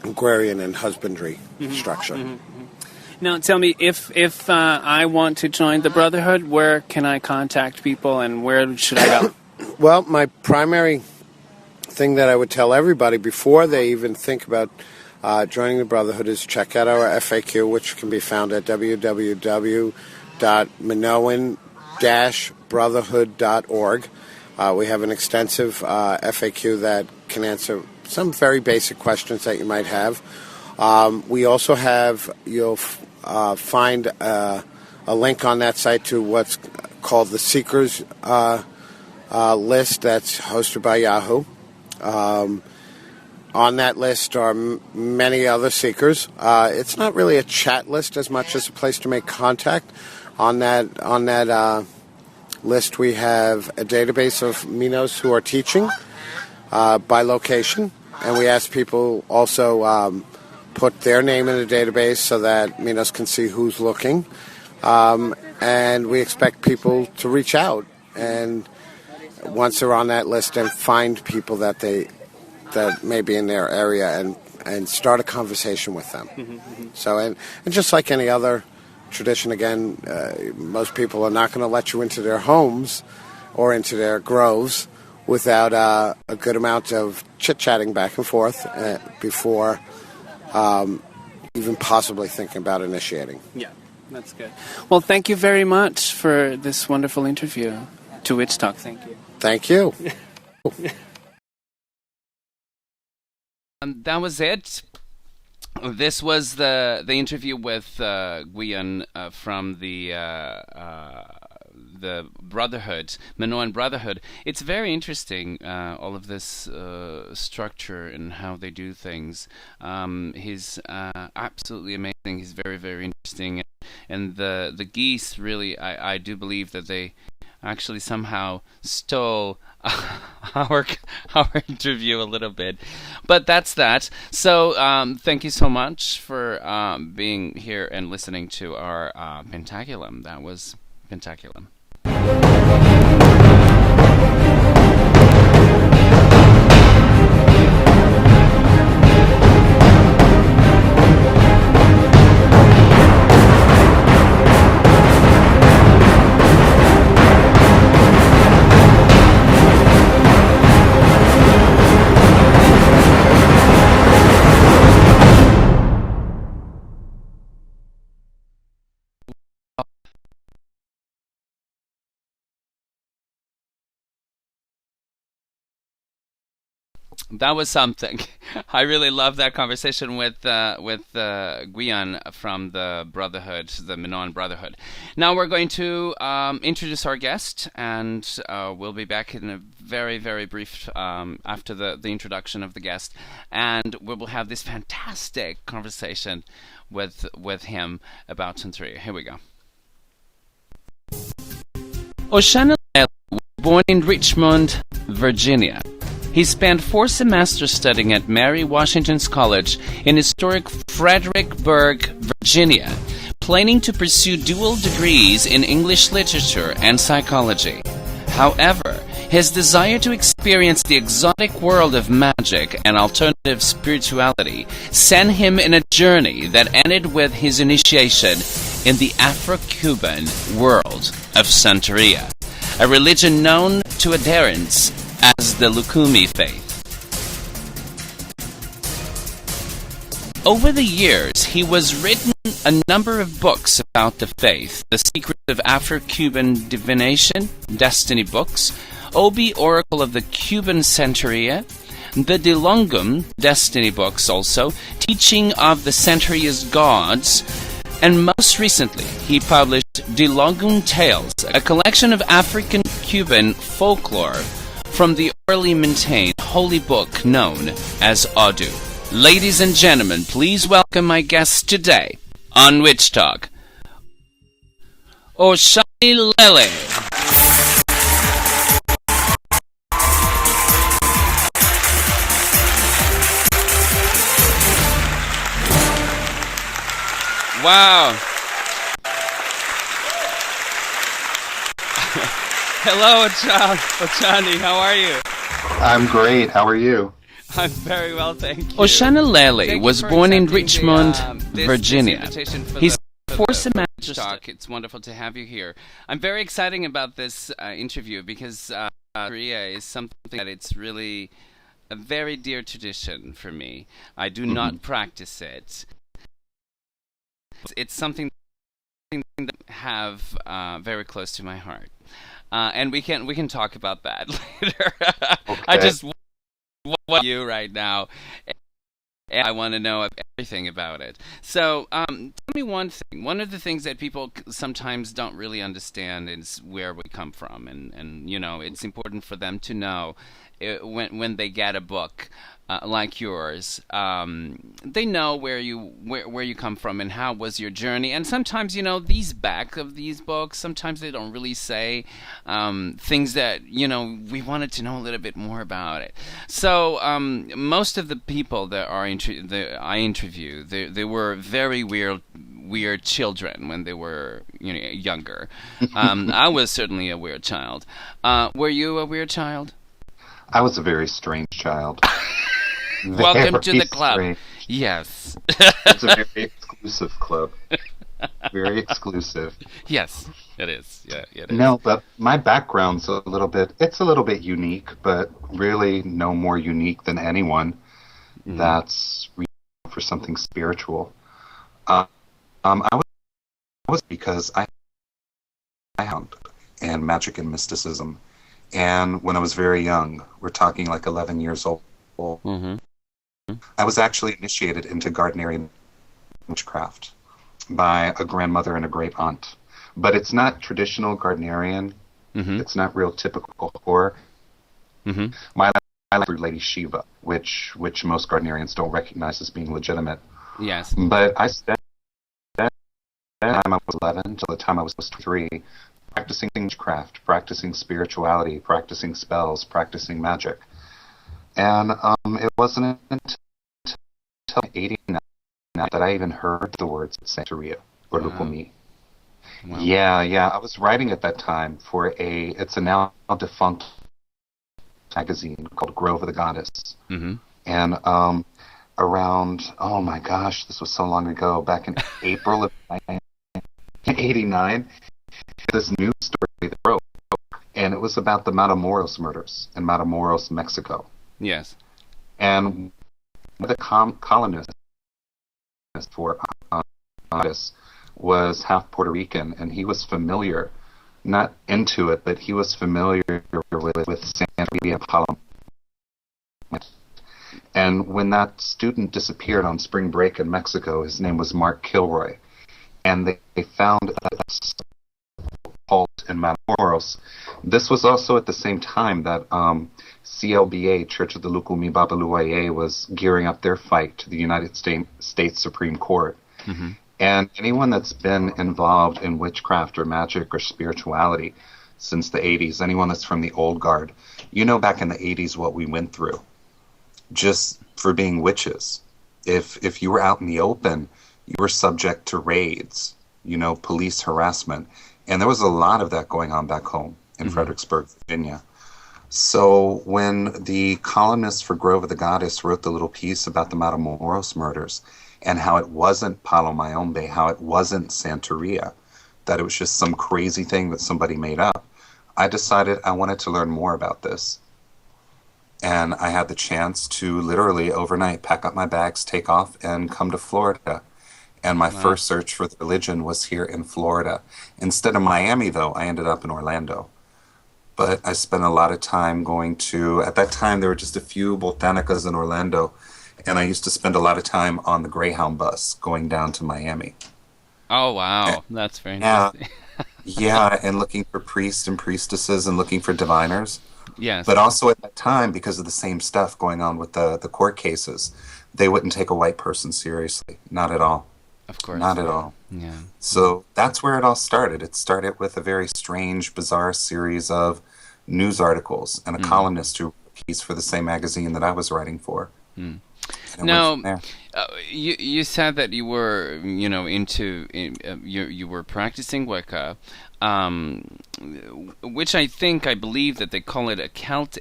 agrarian and husbandry structure. Mm-hmm. Now, tell me, if I want to join the Brotherhood, where can I contact people, and where should I go? Well, my primary thing that I would tell everybody before they even think about joining the Brotherhood is check out our FAQ, which can be found at www.minoan-brotherhood.org. We have an extensive FAQ that can answer some very basic questions that you might have. We also have, you'll find a link on that site to what's called the Seekers list that's hosted by Yahoo. On that list are many other seekers. It's not really a chat list as much as a place to make contact. On that list, we have a database of Minos who are teaching by location, and we ask people also put their name in a database so that Minos can see who's looking. And we expect people to reach out, and once they're on that list, and find people that may be in their area, and start a conversation with them. So, and just like any other tradition, again, most people are not going to let you into their homes or into their groves without a good amount of chit-chatting back and forth before even possibly thinking about initiating. Yeah, that's good. Well, thank you very much for this wonderful interview to Witch Talk. Thank you. Thank you. That was it. This was the interview with Guion from the Brotherhood, Minoan Brotherhood. It's very interesting, all of this structure and how they do things. He's absolutely amazing. He's very, very interesting. And the geese, really, I do believe that they actually somehow stole our interview a little bit. But that's that. So thank you so much for being here and listening to our Pentaculum. That was Pentaculum. That was something. I really love that conversation with Guion from the Brotherhood, the Minoan Brotherhood. Now we're going to introduce our guest, and we'll be back in a very, very brief after the introduction of the guest, and we will have this fantastic conversation with him about Santería. Here we go. Ochani Lele was born in Richmond, Virginia. He spent 4 semesters studying at Mary Washington's College in historic Fredericksburg, Virginia, planning to pursue dual degrees in English literature and psychology. However, his desire to experience the exotic world of magic and alternative spirituality sent him in a journey that ended with his initiation in the Afro-Cuban world of Santería, a religion known to adherents as the Lucumí faith. Over the years, he has written a number of books about the faith: The Secrets of Afro-Cuban Divination, Destiny Books, Obi Oracle of the Cuban Santería, the Diloggún Destiny Books also, Teaching of the Santería's Gods, and most recently, he published Diloggún Tales, a collection of African-Cuban folklore from the orally maintained holy book known as Odu. Ladies and gentlemen, please welcome my guest today on Witch Talk, Ochani Lele. Wow. Hello, Ochani. How are you? I'm great. How are you? I'm very well, thank you. Ochani Lele was born in Richmond, Virginia. He's 4 semesters. It's wonderful to have you here. I'm very excited about this interview because Korea is something that it's really a very dear tradition for me. I do not practice it. It's something that I have very close to my heart. And we can talk about that later. Okay. I just want you right now, and I want to know everything about it. So, tell me one thing. One of the things that people sometimes don't really understand is where we come from, and you know, it's important for them to know when they get a book like yours, they know where you come from and how was your journey. And sometimes, these back of these books, sometimes they don't really say things that we wanted to know a little bit more about it. So most of the people that I interview, they were very weird children when they were younger. I was certainly a weird child. Were you a weird child? I was a very strange child. Welcome to the club. Strange. Yes. It's a very exclusive club. Very exclusive. Yes, it is. Yeah, it is. No, but my background's a little bit unique, but really no more unique than anyone that's for something spiritual. I was because I found and magic and mysticism. And when I was very young, we're talking like 11 years old, I was actually initiated into Gardnerian witchcraft by a grandmother and a great aunt. But it's not traditional Gardnerian. It's not real typical horror. My life through Lady Shiva, which most Gardnerians don't recognize as being legitimate. Yes. But I spent the time I was 11 until the time I was 3 practicing witchcraft, practicing spirituality, practicing spells, practicing magic. And it wasn't until 89 that I even heard the words Santería or Lucumí. Wow. Yeah. I was writing at that time for it's a now defunct magazine called Grove of the Goddess. And around, oh my gosh, this was so long ago, back in April of 1989, this news story that broke, and it was about the Matamoros murders in Matamoros, Mexico. Yes. And the colonist for this was half Puerto Rican, and he was familiar, not into it, but he was familiar with Santería and Paloma. And when that student disappeared on spring break in Mexico, his name was Mark Kilroy, and they found a cult in Matamoros. This was also at the same time that CLBA, Church of the Lucumí Babaluaye, was gearing up their fight to the United States Supreme Court. And anyone that's been involved in witchcraft or magic or spirituality since the 80s, anyone that's from the old guard, back in the 80s what we went through just for being witches. If you were out in the open, you were subject to raids, police harassment. And there was a lot of that going on back home in Fredericksburg, Virginia. So when the columnist for Grove of the Goddess wrote the little piece about the Matamoros murders and how it wasn't Palo Mayombe, how it wasn't Santería, that it was just some crazy thing that somebody made up, I decided I wanted to learn more about this. And I had the chance to literally overnight pack up my bags, take off, and come to Florida. And my first search for the religion was here in Florida. Instead of Miami, though, I ended up in Orlando. But I spent a lot of time going to, at that time, there were just a few botanicas in Orlando. And I used to spend a lot of time on the Greyhound bus going down to Miami. Oh, wow. That's very interesting. Yeah, and looking for priests and priestesses and looking for diviners. Yes. But also at that time, because of the same stuff going on with the court cases, they wouldn't take a white person seriously. Not at all. Of course. Not at all. Yeah. So that's where it all started. It started with a very strange, bizarre series of news articles and a columnist who wrote a piece for the same magazine that I was writing for. Now, you said that you were, you were practicing Wicca, which I believe that they call it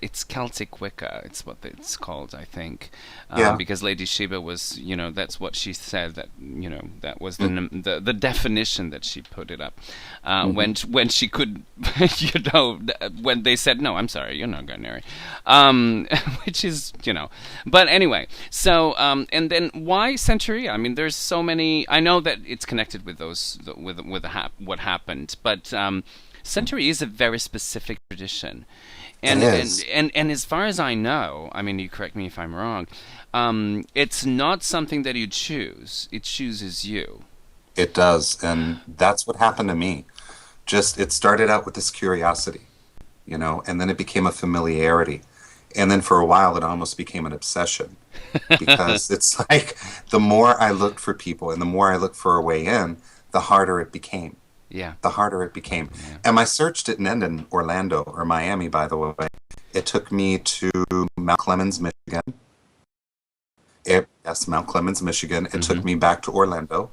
it's Celtic Wicca. It's what it's called, I think. Because Lady Shiva was, that's what she said, that, that was the definition that she put it up. When she could, when they said, no, I'm sorry, you're not Gardneri. Which is, but anyway, so, and then why Santería? I mean, there's so many, I know that it's connected with those, with what happened, but Santería is a very specific tradition. And as far as I know, I mean, you correct me if I'm wrong, it's not something that you choose. It chooses you. It does, and that's what happened to me. It started out with this curiosity, and then it became a familiarity. And then for a while, it almost became an obsession because it's like the more I looked for people and the more I looked for a way in, the harder it became. Yeah. The harder it became. Yeah. And my search didn't end in Orlando or Miami, by the way. It took me to Mount Clemens, Michigan. Yes, Mount Clemens, Michigan. It took me back to Orlando.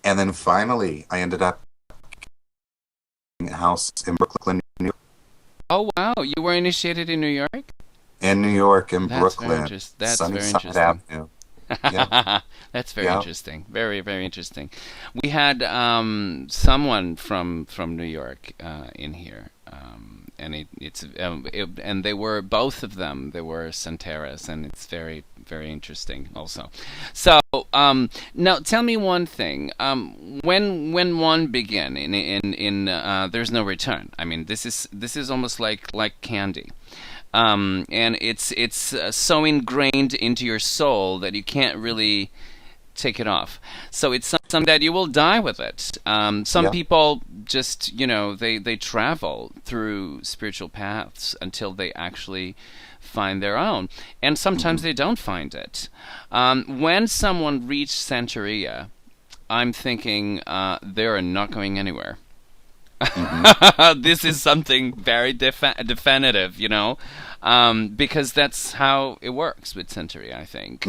And then finally, I ended up in a house in Brooklyn, New York. Oh, wow. You were initiated in New York? In New York, in That's Brooklyn. That's very Sunnyside interesting. Avenue. Yeah. That's very Yeah. interesting. Very, very interesting. We had someone from New York in here, and and they were both of them. They were Santeras, and it's very, very interesting also. So now tell me one thing. When one began in there's no return. I mean, this is almost like candy. And it's so ingrained into your soul that you can't really take it off. So it's something that you will die with it. Some people just, they travel through spiritual paths until they actually find their own. And sometimes they don't find it. When someone reached Santería, I'm thinking they're not going anywhere. This is something very definitive, because that's how it works with Santería, I think.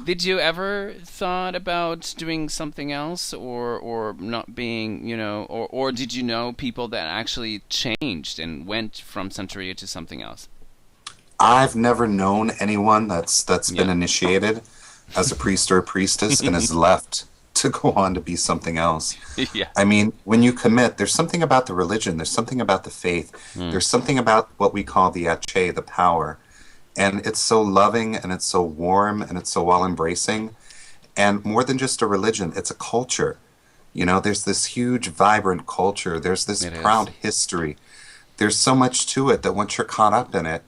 Did you ever thought about doing something else, or not being, or did you know people that actually changed and went from Santería to something else? I've never known anyone that's been initiated as a priest or a priestess and has left to go on to be something else. Yeah. I mean, when you commit, there's something about the religion, there's something about the faith, there's something about what we call the I Ching, the power. And it's so loving and it's so warm and it's so all-embracing. And more than just a religion, it's a culture. There's this huge, vibrant culture. There's this proud history. There's so much to it that once you're caught up in it,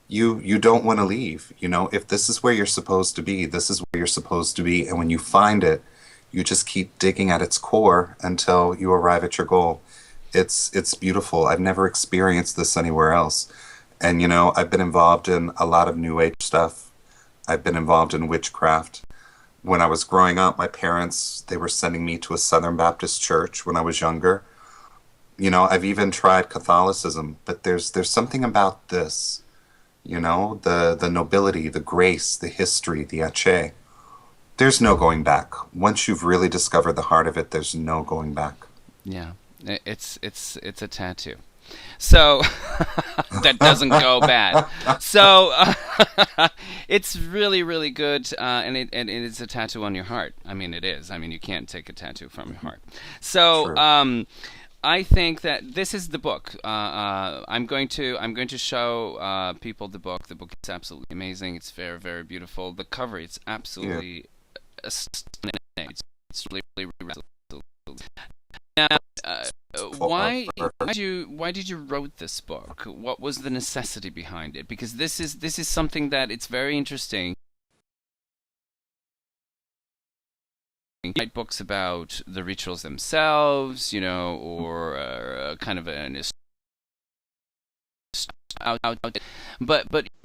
you don't want to leave. If this is where you're supposed to be, this is where you're supposed to be. And when you find it, you just keep digging at its core until you arrive at your goal. It's beautiful. I've never experienced this anywhere else. And, I've been involved in a lot of New Age stuff. I've been involved in witchcraft. When I was growing up, my parents, they were sending me to a Southern Baptist church when I was younger. I've even tried Catholicism, but there's something about this, the nobility, the grace, the history, the I Ching. There's no going back. Once you've really discovered the heart of it, there's no going back. Yeah, it's a tattoo. So that doesn't go bad. So it's really, really good, and it's a tattoo on your heart. I mean, it is. I mean, you can't take a tattoo from your heart. So I think that this is the book. I'm going to show people the book. The book is absolutely amazing. It's very, very beautiful. The cover is absolutely stunning. It's really, really, really. Now, why did you wrote this book? What was the necessity behind it? Because this is something that it's very interesting. Write books about the rituals themselves, or kind of an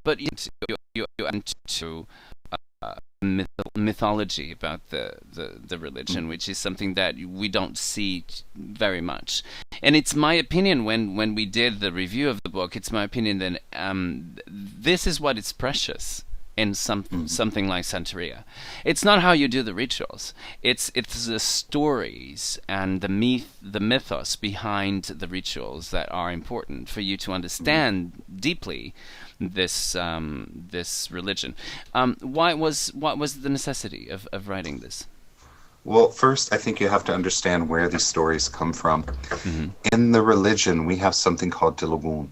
but you into mythology about the religion, which is something that we don't see very much. And it's my opinion, when we did the review of the book, it's my opinion that this is what is precious in something like Santería. It's not how you do the rituals. It's the stories and the mythos behind the rituals that are important for you to understand deeply this religion. What was the necessity of writing this? Well, first, I think you have to understand where these stories come from. In the religion, we have something called Diloggún.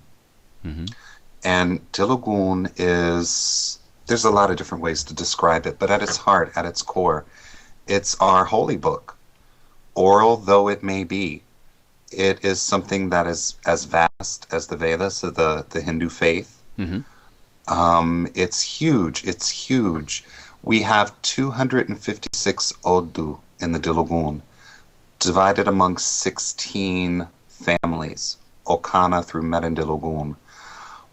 And Diloggún is... There's a lot of different ways to describe it, but at its heart, at its core, it's our holy book. Oral though it may be, it is something that is as vast as the Vedas, the Hindu faith. It's huge. It's huge. We have 256 Odu in the Diloggún, divided among 16 families, Okana through Diloggún.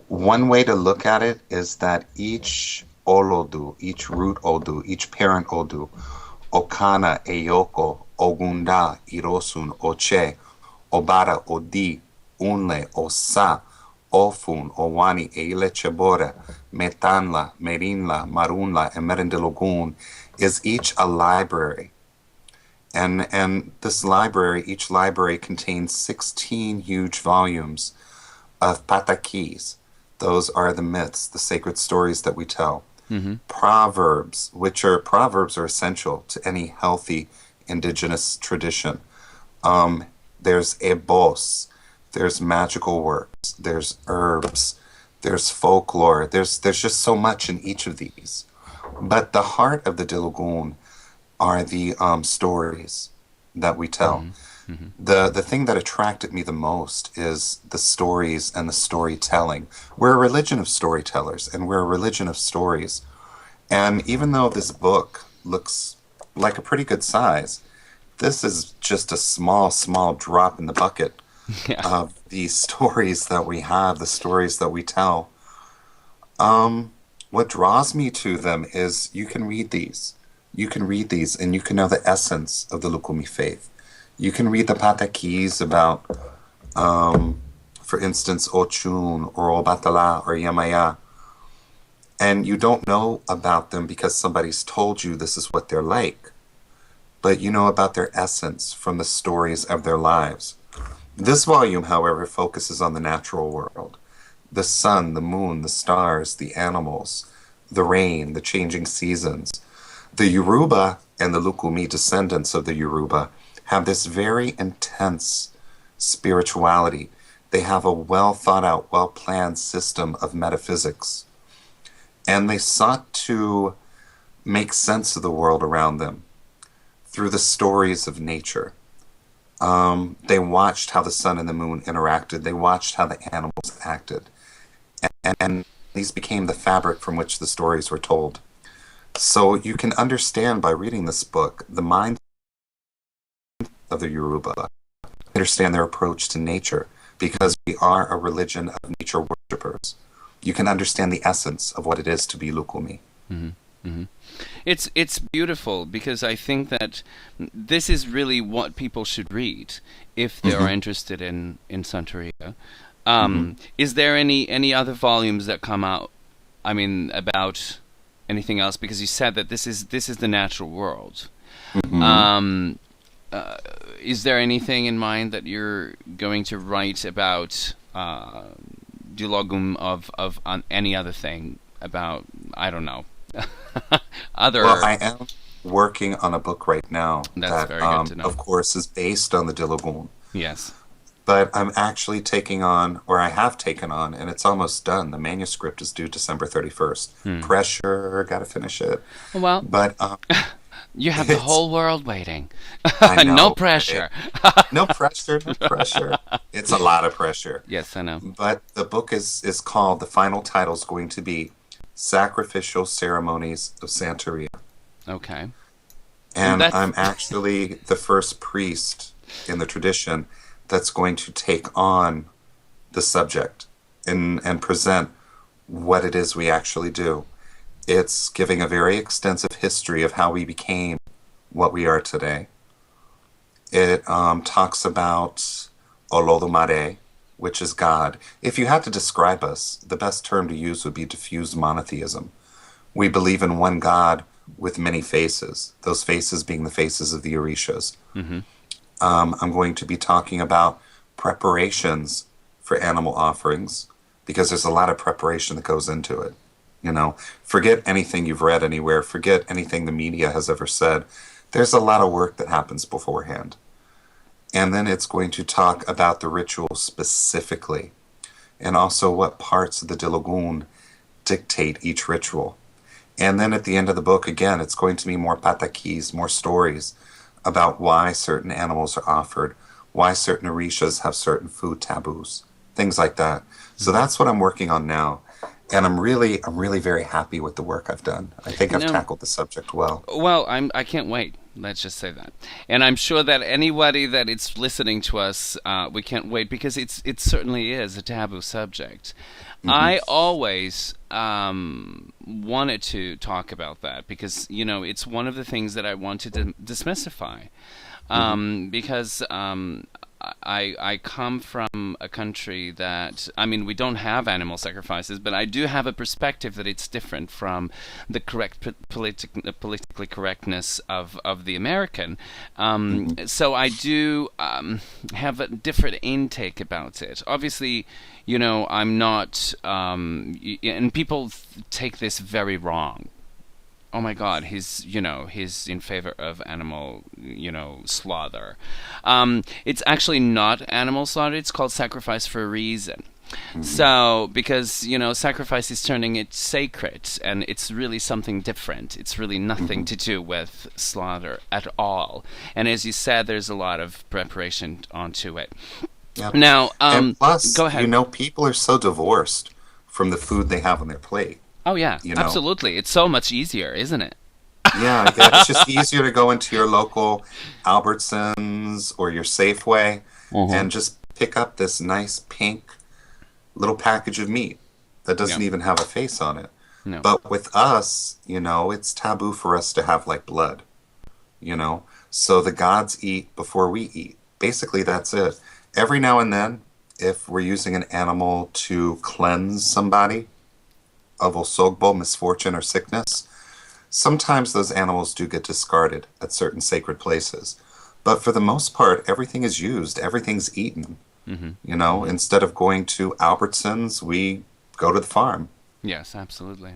One way to look at it is that each olodu, each root odu, each parent odu, Okana, Eyoko, Ogunda, Irosun, Oche, Obara, Odi, Unle, Osa, Ofun, Owani, Eile Chebora, Metanla, Merinla, Marunla, and Merendilogun is each a library. And this library, each library contains 16 huge volumes of patakís. Those are the myths, the sacred stories that we tell. Proverbs, proverbs are essential to any healthy indigenous tradition. There's ebos, there's magical works, there's herbs, there's folklore, there's just so much in each of these. But the heart of the Diloggún are the stories that we tell. The thing that attracted me the most is the stories and the storytelling. We're a religion of storytellers, and we're a religion of stories. And even though this book looks like a pretty good size, this is just a small, small drop in the bucket of the stories that we have, the stories that we tell. What draws me to them is you can read these. You can read these and you can know the essence of the Lucumí faith. You can read the patakís about, for instance, Ochun or Obatala or Yamaya, and you don't know about them because somebody's told you this is what they're like, but you know about their essence from the stories of their lives. This volume, however, focuses on the natural world. The sun, the moon, the stars, the animals, the rain, the changing seasons. The Yoruba and the Lucumí descendants of the Yoruba have this very intense spirituality. They have a well thought out, well planned system of metaphysics. And they sought to make sense of the world around them through the stories of nature. They watched how the sun and the moon interacted. They watched how the animals acted. And these became the fabric from which the stories were told. So you can understand by reading this book the mind of the Yoruba, understand their approach to nature, because we are a religion of nature worshippers. You can understand the essence of what it is to be Lucumí. It's beautiful because I think that this is really what people should read if they are interested in Santería. Is there any other volumes that come out? I mean, about anything else? Because you said that this is the natural world. Is there anything in mind that you're going to write about Diloggún of any other thing about, I don't know, other... Well, I am working on a book right now that, very good to know. Of course, is based on the Diloggún. Yes. But I'm actually taking on, or I have taken on, and it's almost done. The manuscript is due December 31st. Pressure, gotta finish it. Well, but you have the whole world waiting. I know, no pressure. No pressure, no pressure. It's a lot of pressure. Yes, I know. But the book is called, the final title is going to be Sacrificial Ceremonies of Santería. Okay. And I'm actually the first priest in the tradition that's going to take on the subject and present what it is we actually do. It's giving a very extensive history of how we became what we are today. It talks about Olodumare, which is God. If you had to describe us, the best term to use would be diffuse monotheism. We believe in one God with many faces, those faces being the faces of the Orishas. I'm going to be talking about preparations for animal offerings, because there's a lot of preparation that goes into it. You know, forget anything you've read anywhere, forget anything the media has ever said. There's a lot of work that happens beforehand. And then it's going to talk about the ritual specifically, and also what parts of the Diloggún dictate each ritual. And then at the end of the book, again, it's going to be more patakís, more stories about why certain animals are offered, why certain orishas have certain food taboos, things like that. So that's what I'm working on now. And I'm really very happy with the work I've done. I think I've tackled the subject well. Well, I can't wait. Let's just say that. And I'm sure that anybody that is listening to us, we can't wait, because it certainly is a taboo subject. I always wanted to talk about that because, it's one of the things that I wanted to demystify. Because I come from a country that, we don't have animal sacrifices, but I do have a perspective that it's different from the correct politically correctness of the American. So I do have a different intake about it. Obviously, I'm not, and people take this very wrong. Oh my God, he's in favor of animal, slaughter. It's actually not animal slaughter. It's called sacrifice for a reason. So, because, sacrifice is turning it sacred, and it's really something different. It's really nothing to do with slaughter at all. And as you said, there's a lot of preparation onto it. Yep. Now, and plus, go ahead. People are so divorced from the food they have on their plate. Oh, yeah, absolutely. It's so much easier, isn't it? Yeah, it's just easier to go into your local Albertsons or your Safeway and just pick up this nice pink little package of meat that doesn't even have a face on it. No. But with us, it's taboo for us to have blood, So the gods eat before we eat. Basically, that's it. Every now and then, if we're using an animal to cleanse somebody of osogbo, misfortune or sickness, sometimes those animals do get discarded at certain sacred places. But for the most part, everything is used, everything's eaten. Instead of going to Albertsons, we go to the farm. Yes, absolutely.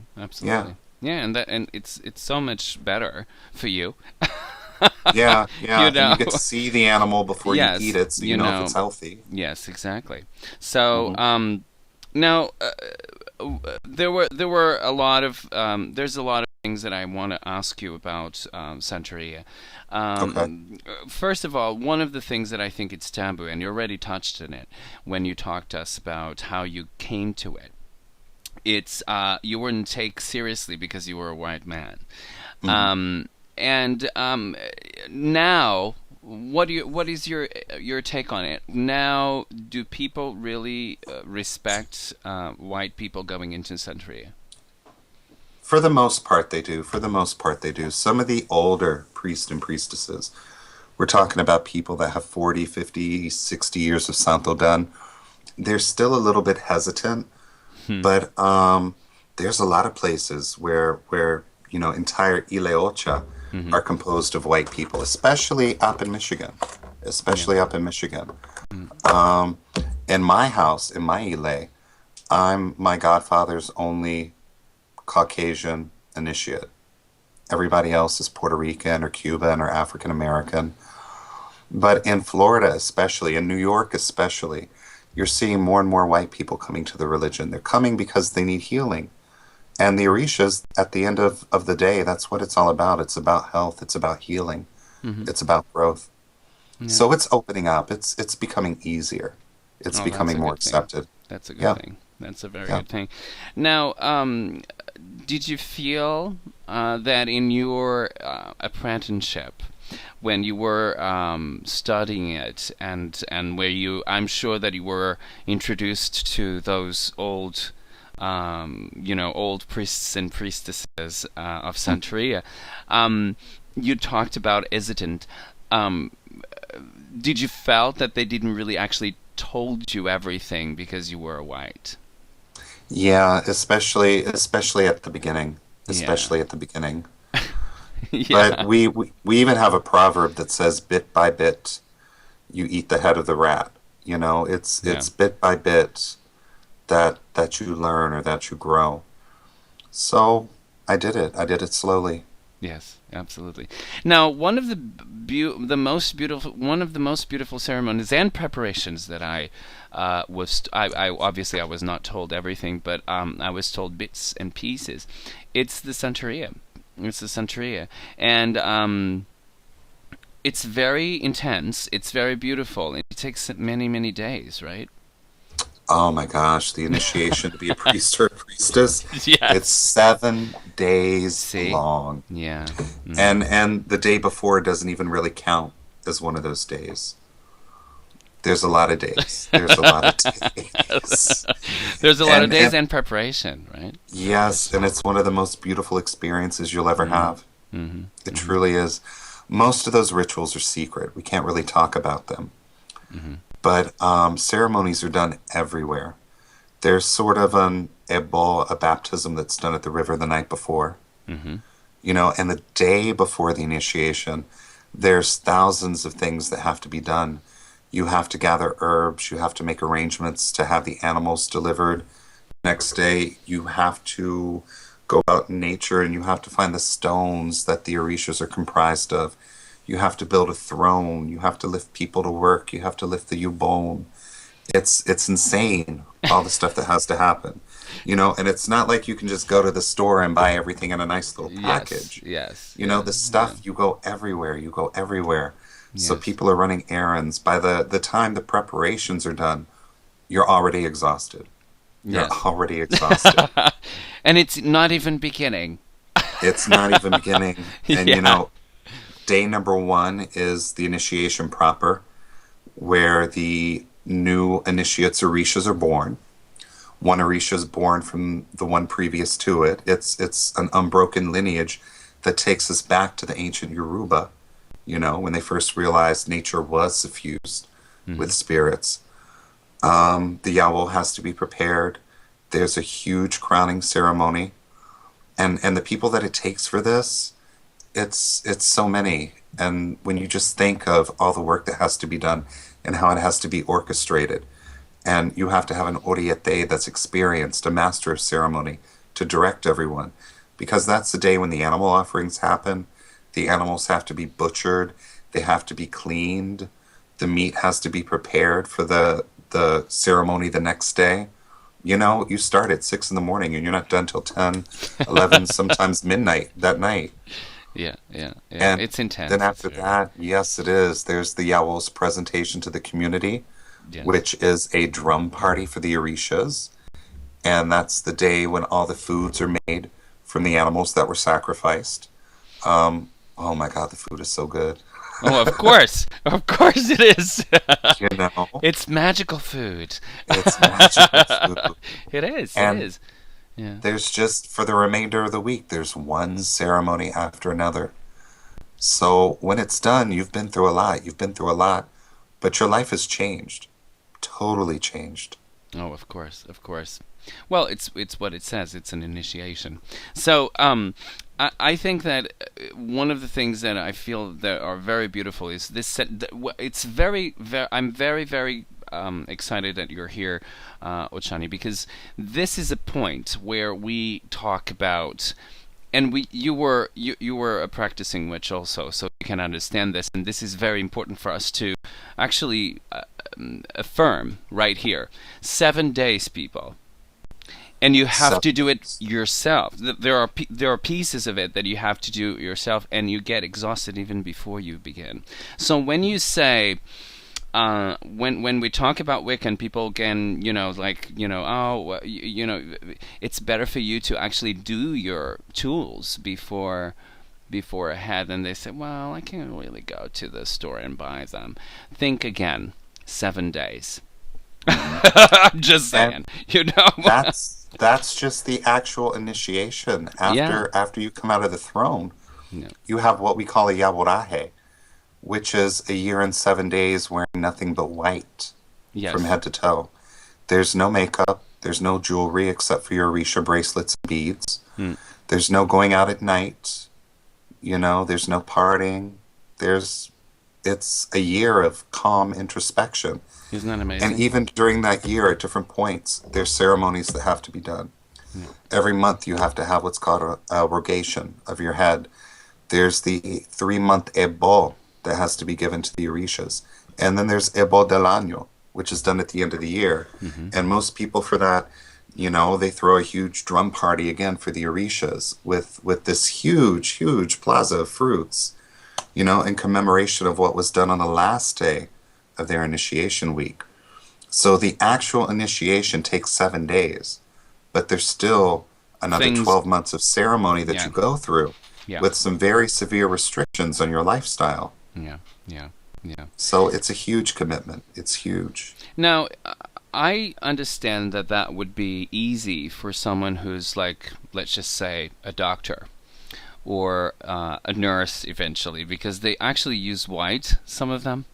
Yeah, and it's so much better for you. Yeah. And you get to see the animal before you eat it, so you know if it's healthy. Yes, exactly. So, now, there were a lot of there's a lot of things that I want to ask you about Santería. First of all, one of the things that I think it's taboo, and you already touched on it when you talked to us about how you came to it. It's you weren't taken seriously because you were a white man, and now. What is your take on it? Now, do people really respect white people going into Santería? For the most part, they do. Some of the older priests and priestesses, we're talking about people that have 40, 50, 60 years of Santo done, they're still a little bit hesitant. But there's a lot of places where entire Ileocha are composed of white people, especially up in Michigan. In my house, in my Ile, I'm my godfather's only Caucasian initiate. Everybody else is Puerto Rican or Cuban or African American. But in Florida especially, in New York especially, you're seeing more and more white people coming to the religion. They're coming because they need healing. And the Orishas, at the end of the day, that's what it's all about. It's about health. It's about healing. It's about growth. Yeah. So it's opening up. It's becoming easier. It's becoming more accepted. That's a good thing. That's a very good thing. Now, did you feel that in your apprenticeship, when you were studying it, and where I'm sure that you were introduced to those old priests and priestesses of Santería, you talked about hesitant. Did you felt that they didn't really actually told you everything because you were white? Yeah, especially at the beginning. But we even have a proverb that says, "Bit by bit, you eat the head of the rat." It's bit by bit that you learn or that you grow. So I did it slowly. Yes, absolutely. Now, one of the most beautiful ceremonies and preparations that I obviously I was not told everything, but I was told bits and pieces. It's the Santería. And it's very intense. It's very beautiful. It takes many days, right? Oh my gosh, the initiation to be a priest or a priestess solstice. Yes. It's 7 days See? long. Yeah. And the day before doesn't even really count as one of those days. There's a lot of days. There's a lot of days. There's a lot of days and preparation, right? Yes, and it's one of the most beautiful experiences you'll ever have. It truly is. Most of those rituals are secret. We can't really talk about them. But ceremonies are done everywhere. There's sort of a baptism that's done at the river the night before. You know, and the day before the initiation, there's thousands of things that have to be done. You have to gather herbs. You have to make arrangements to have the animals delivered. Next day, you have to go out in nature and you have to find the stones that the orishas are comprised of. You have to build a throne. You have to lift people to work. You have to lift the yubon. It's insane, all the stuff that has to happen. You know, and it's not like you can just go to the store and buy everything in a nice little package. Yes. You know, the stuff, you go everywhere. You go everywhere. So people are running errands. By the time the preparations are done, you're already exhausted. You're already exhausted. And it's not even beginning. It's not even beginning. And, you know, day number 1 is the initiation proper, where the new initiates orishas are born. One orisha is born from the one previous to it. It's an unbroken lineage that takes us back to the ancient Yoruba, you know, when they first realized nature was suffused with spirits. The yawo has to be prepared. There's a huge crowning ceremony. And the people that it takes for this, it's so many. And when you just think of all the work that has to be done and how it has to be orchestrated, and you have to have an oriete that's experienced, a master of ceremony, to direct everyone, because that's the day when the animal offerings happen. The animals have to be butchered. They have to be cleaned. The meat has to be prepared for the ceremony the next day. You know, you start at 6 in the morning and you're not done till 10, 11, sometimes midnight that night. Yeah. And it's intense. Then after that, yes, it is. There's the yawo's presentation to the community, which is a drum party for the orishas. And that's the day when all the foods are made from the animals that were sacrificed. Oh my God, the food is so good. Oh, of course it is. You know, it's magical food. It's magical food. It is. And it is. Yeah. There's just, for the remainder of the week, there's one ceremony after another. So when it's done, you've been through a lot, but your life has changed, totally changed. Oh, of course. Well, it's what it says. It's an initiation. So, I think that one of the things that I feel that are very beautiful is this. It's very. I'm very, very excited that you're here, Ochani, because this is a point where we talk about. And you were a practicing witch also, so you can understand this, and this is very important for us to actually affirm right here. 7 days, people, and you have to do it yourself. There are pieces of it that you have to do yourself, and you get exhausted even before you begin. So when you say, when we talk about Wiccan, people can, it's better for you to actually do your tools before ahead, and they say, well, I can't really go to the store and buy them. Think again. 7 days. I'm just saying, That's just the actual initiation. After you come out of the throne, you have what we call a yaboraje, which is a year and 7 days wearing nothing but white from head to toe. There's no makeup. There's no jewelry except for your orisha bracelets and beads. There's no going out at night. You know, there's no partying. It's a year of calm introspection. Isn't that amazing? And even during that year, at different points, there's ceremonies that have to be done. Every month you have to have what's called a rogation of your head. There's the 3-month ebo that has to be given to the orishas. And then there's ebo del año, which is done at the end of the year. And most people for that, you know, they throw a huge drum party again for the orishas with this huge plaza of fruits, you know, in commemoration of what was done on the last day of their initiation week. So the actual initiation takes 7 days, but there's still another Things- 12 months of ceremony that Yeah. you go through Yeah. with some very severe restrictions on your lifestyle. Yeah. Yeah. Yeah. So it's a huge commitment. It's huge. Now, I understand that that would be easy for someone who's like, let's just say, a doctor or a nurse eventually, because they actually use white, some of them.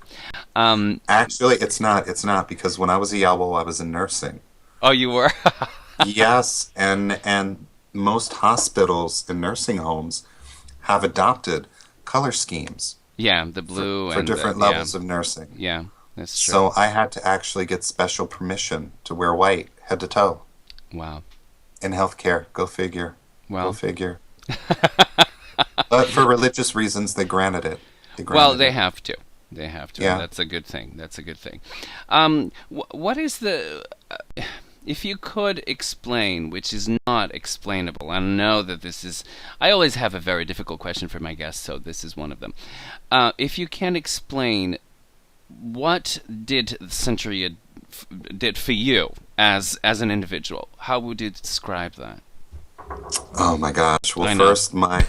Actually, it's not. It's not, because when I was a Yawo, I was in nursing. Oh, you were? Yes, and most hospitals and nursing homes have adopted color schemes Yeah, the blue for and different the, levels of nursing. Yeah, that's true. So I had to actually get special permission to wear white head to toe Wow. in healthcare. Go figure. Well. Go figure. But for religious reasons, they granted it. Well, they have to. They have to. Yeah. That's a good thing. That's a good thing. What is the... if you could explain, which is not explainable, I know that this is... I always have a very difficult question for my guests, so this is one of them. If you can explain, what did Santería did for you as an individual? How would you describe that? Oh my gosh. Well, first, my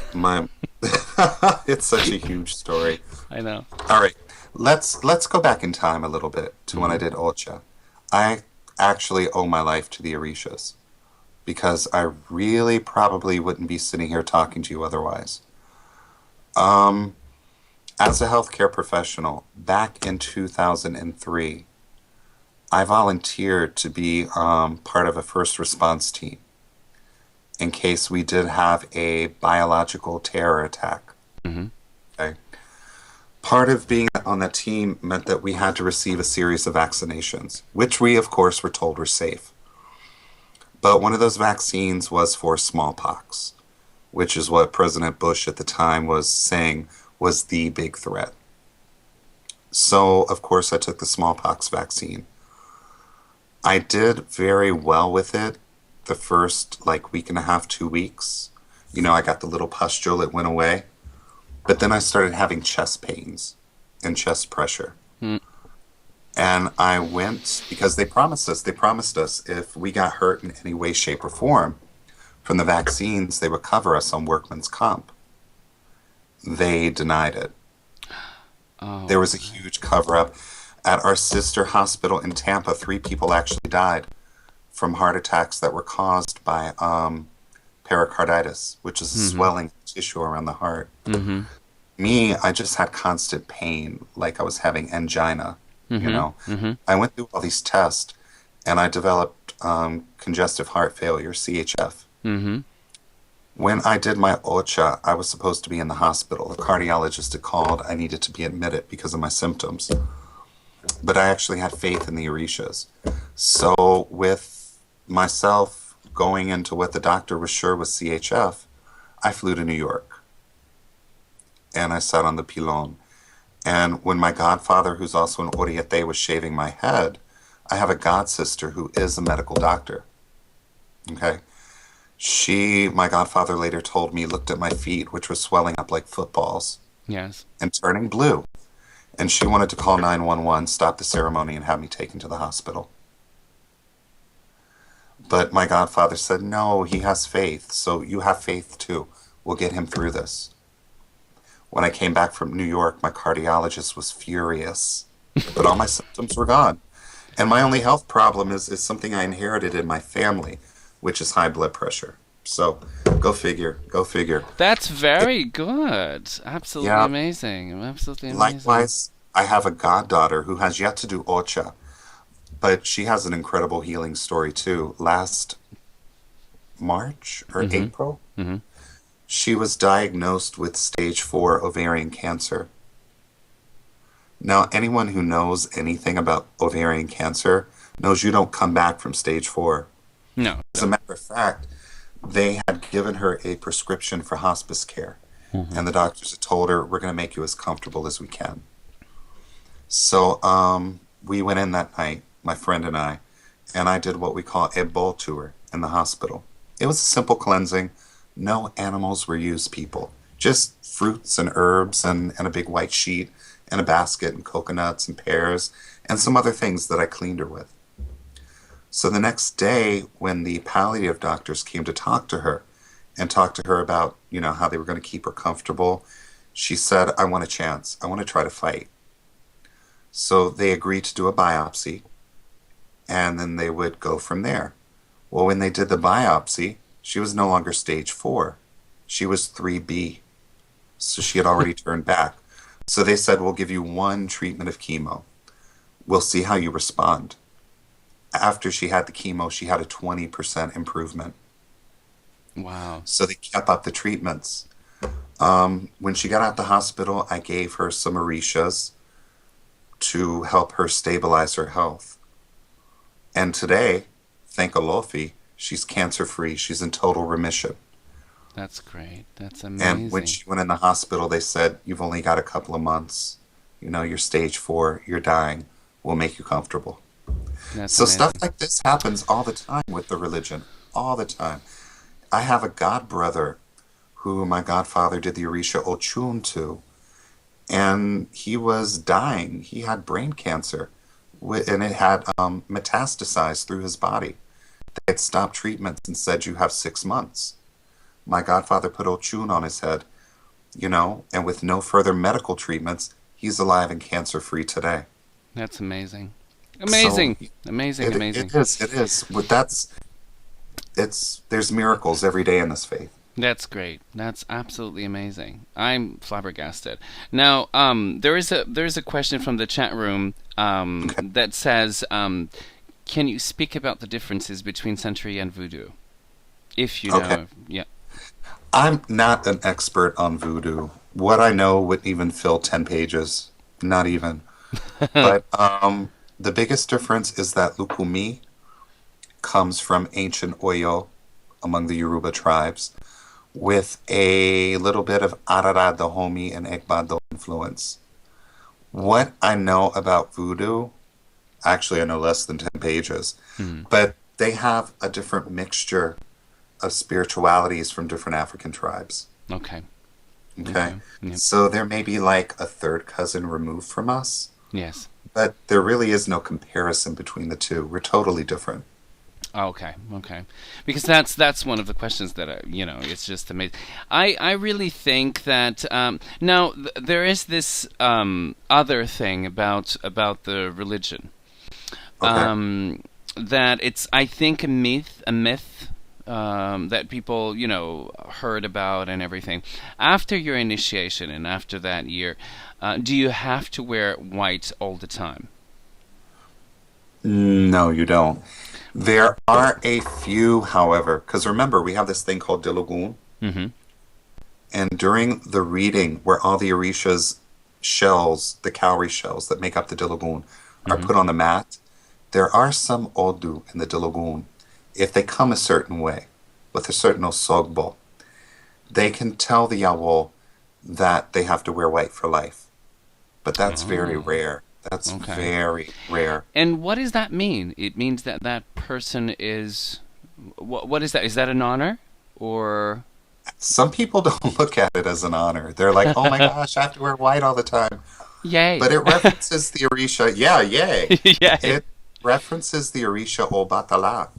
it's such a huge story. I know. All right. Let's go back in time a little bit to when I did Ocha. I actually owe my life to the Orishas, because I really probably wouldn't be sitting here talking to you otherwise. As a healthcare professional, back in 2003, I volunteered to be part of a first response team in case we did have a biological terror attack. Mm-hmm. Okay. Part of being on that team meant that we had to receive a series of vaccinations, which we, of course, were told were safe. But one of those vaccines was for smallpox, which is what President Bush at the time was saying was the big threat. So, of course, I took the smallpox vaccine. I did very well with it the first, week and a half, 2 weeks. You know, I got the little pustule, it went away. But then I started having chest pains and chest pressure. Mm. And I went, because they promised us if we got hurt in any way, shape, or form from the vaccines, they would cover us on workman's comp. They denied it. Oh. There was a huge cover-up. At our sister hospital in Tampa, 3 people actually died from heart attacks that were caused by pericarditis, which is a swelling tissue around the heart. Mm-hmm. Me, I just had constant pain, like I was having angina, you know. Mm-hmm. I went through all these tests, and I developed congestive heart failure, CHF. Mm-hmm. When I did my OCHA, I was supposed to be in the hospital. The cardiologist had called. I needed to be admitted because of my symptoms. But I actually had faith in the Orishas. So with myself going into what the doctor was sure was CHF, I flew to New York. And I sat on the pilon. And when my godfather, who's also an Oriete, was shaving my head, I have a god sister who is a medical doctor. Okay? My godfather later told me, looked at my feet, which were swelling up like footballs. Yes. And turning blue. And she wanted to call 911, stop the ceremony, and have me taken to the hospital. But my godfather said, no, he has faith, so you have faith too. We'll get him through this. When I came back from New York, my cardiologist was furious, but all my symptoms were gone. And my only health problem is something I inherited in my family, which is high blood pressure. So, go figure. That's very good. Absolutely amazing. Absolutely amazing. Likewise, I have a goddaughter who has yet to do Ocha, but she has an incredible healing story too. Last March or April, she was diagnosed with stage 4 ovarian cancer. Now, anyone who knows anything about ovarian cancer knows you don't come back from stage 4. No. As a matter of fact, they had given her a prescription for hospice care, and the doctors had told her, we're going to make you as comfortable as we can. So we went in that night, my friend and I did what we call a bowl tour in the hospital. It was a simple cleansing. No animals were used, people. Just fruits and herbs and a big white sheet and a basket and coconuts and pears and some other things that I cleaned her with. So the next day, when the palliative doctors came to talk to her and talk to her about, how they were going to keep her comfortable, she said, I want a chance. I want to try to fight. So they agreed to do a biopsy, and then they would go from there. Well, when they did the biopsy, she was no longer stage 4. She was 3B. So she had already turned back. So they said, we'll give you 1 treatment of chemo. We'll see how you respond. After she had the chemo, she had a 20% improvement. Wow. So they kept up the treatments. When she got out the hospital, I gave her some orishas to help her stabilize her health. And today, thank Olofi, she's cancer-free. She's in total remission. That's great. That's amazing. And when she went in the hospital, they said, you've only got a couple of months. You're stage 4. You're dying. We'll make you comfortable. That's So amazing. stuff like this happens all the time with the religion. All the time. I have a godbrother who my godfather did the Orisha Ochun to. And he was dying. He had brain cancer. And it had metastasized through his body. They had stopped treatments and said, you have 6 months. My godfather put Ochun on his head, and with no further medical treatments, he's alive and cancer-free today. That's amazing. Amazing. So amazing. It is. But there's miracles every day in this faith. That's great. That's absolutely amazing. I'm flabbergasted. Now, there is a question from the chat room that says, can you speak about the differences between Santería and voodoo? If you know. Yeah. I'm not an expert on voodoo. What I know wouldn't even fill 10 pages. Not even. But the biggest difference is that Lucumí comes from ancient Oyo among the Yoruba tribes with a little bit of Arara Dahomey and Egbado influence. What I know about voodoo, actually I know less than 10 pages, but they have a different mixture of spiritualities from different African tribes. Okay. Okay. Yep. So there may be like a third cousin removed from us. Yes. But there really is no comparison between the two. We're totally different. Okay. Because that's one of the questions that it's just amazing. I really think that now there is this other thing about the religion, that it's, I think, a myth that people heard about and everything. After your initiation and after that year, do you have to wear white all the time? No, you don't. There are a few, however, because remember, we have this thing called Diloggún. Mm-hmm. And during the reading, where all the Orisha's shells, the cowrie shells that make up the Diloggún, are put on the mat, there are some Odu in the Diloggún. If they come a certain way, with a certain Osogbo, they can tell the Yawo that they have to wear white for life. But that's very rare. That's very rare. And what does that mean? It means that that person is... What is that? Is that an honor? Or... Some people don't look at it as an honor. They're like, oh my gosh, I have to wear white all the time. Yay. But it references the Orisha. Yeah, yay. Yay. It references the Orisha Obatala,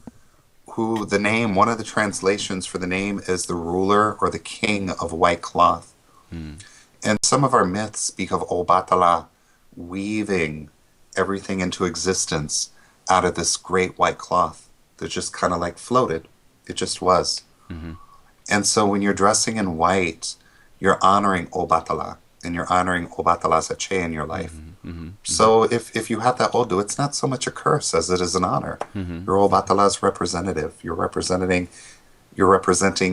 who the name, one of the translations for the name is the ruler or the king of white cloth. And some of our myths speak of Obatala weaving everything into existence out of this great white cloth that just kind of like floated. It just was. And so when you're dressing in white, you're honoring Obatala, and you're honoring Obatala's Ache in your life. So if you have that Odu, it's not so much a curse as it is an honor. You're Obatala's representative. You're representing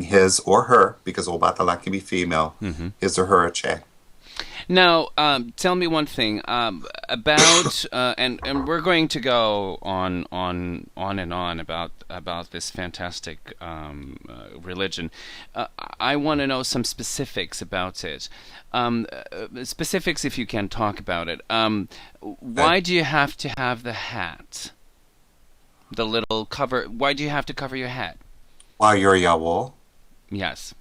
his or her, because Obatala can be female, his or her Ache. Now, tell me one thing about, and we're going to go on and on about this fantastic religion. I want to know some specifics about it. Specifics, if you can talk about it. Why do you have to have the hat? The little cover. Why do you have to cover your head? While you're Yawo? Yes.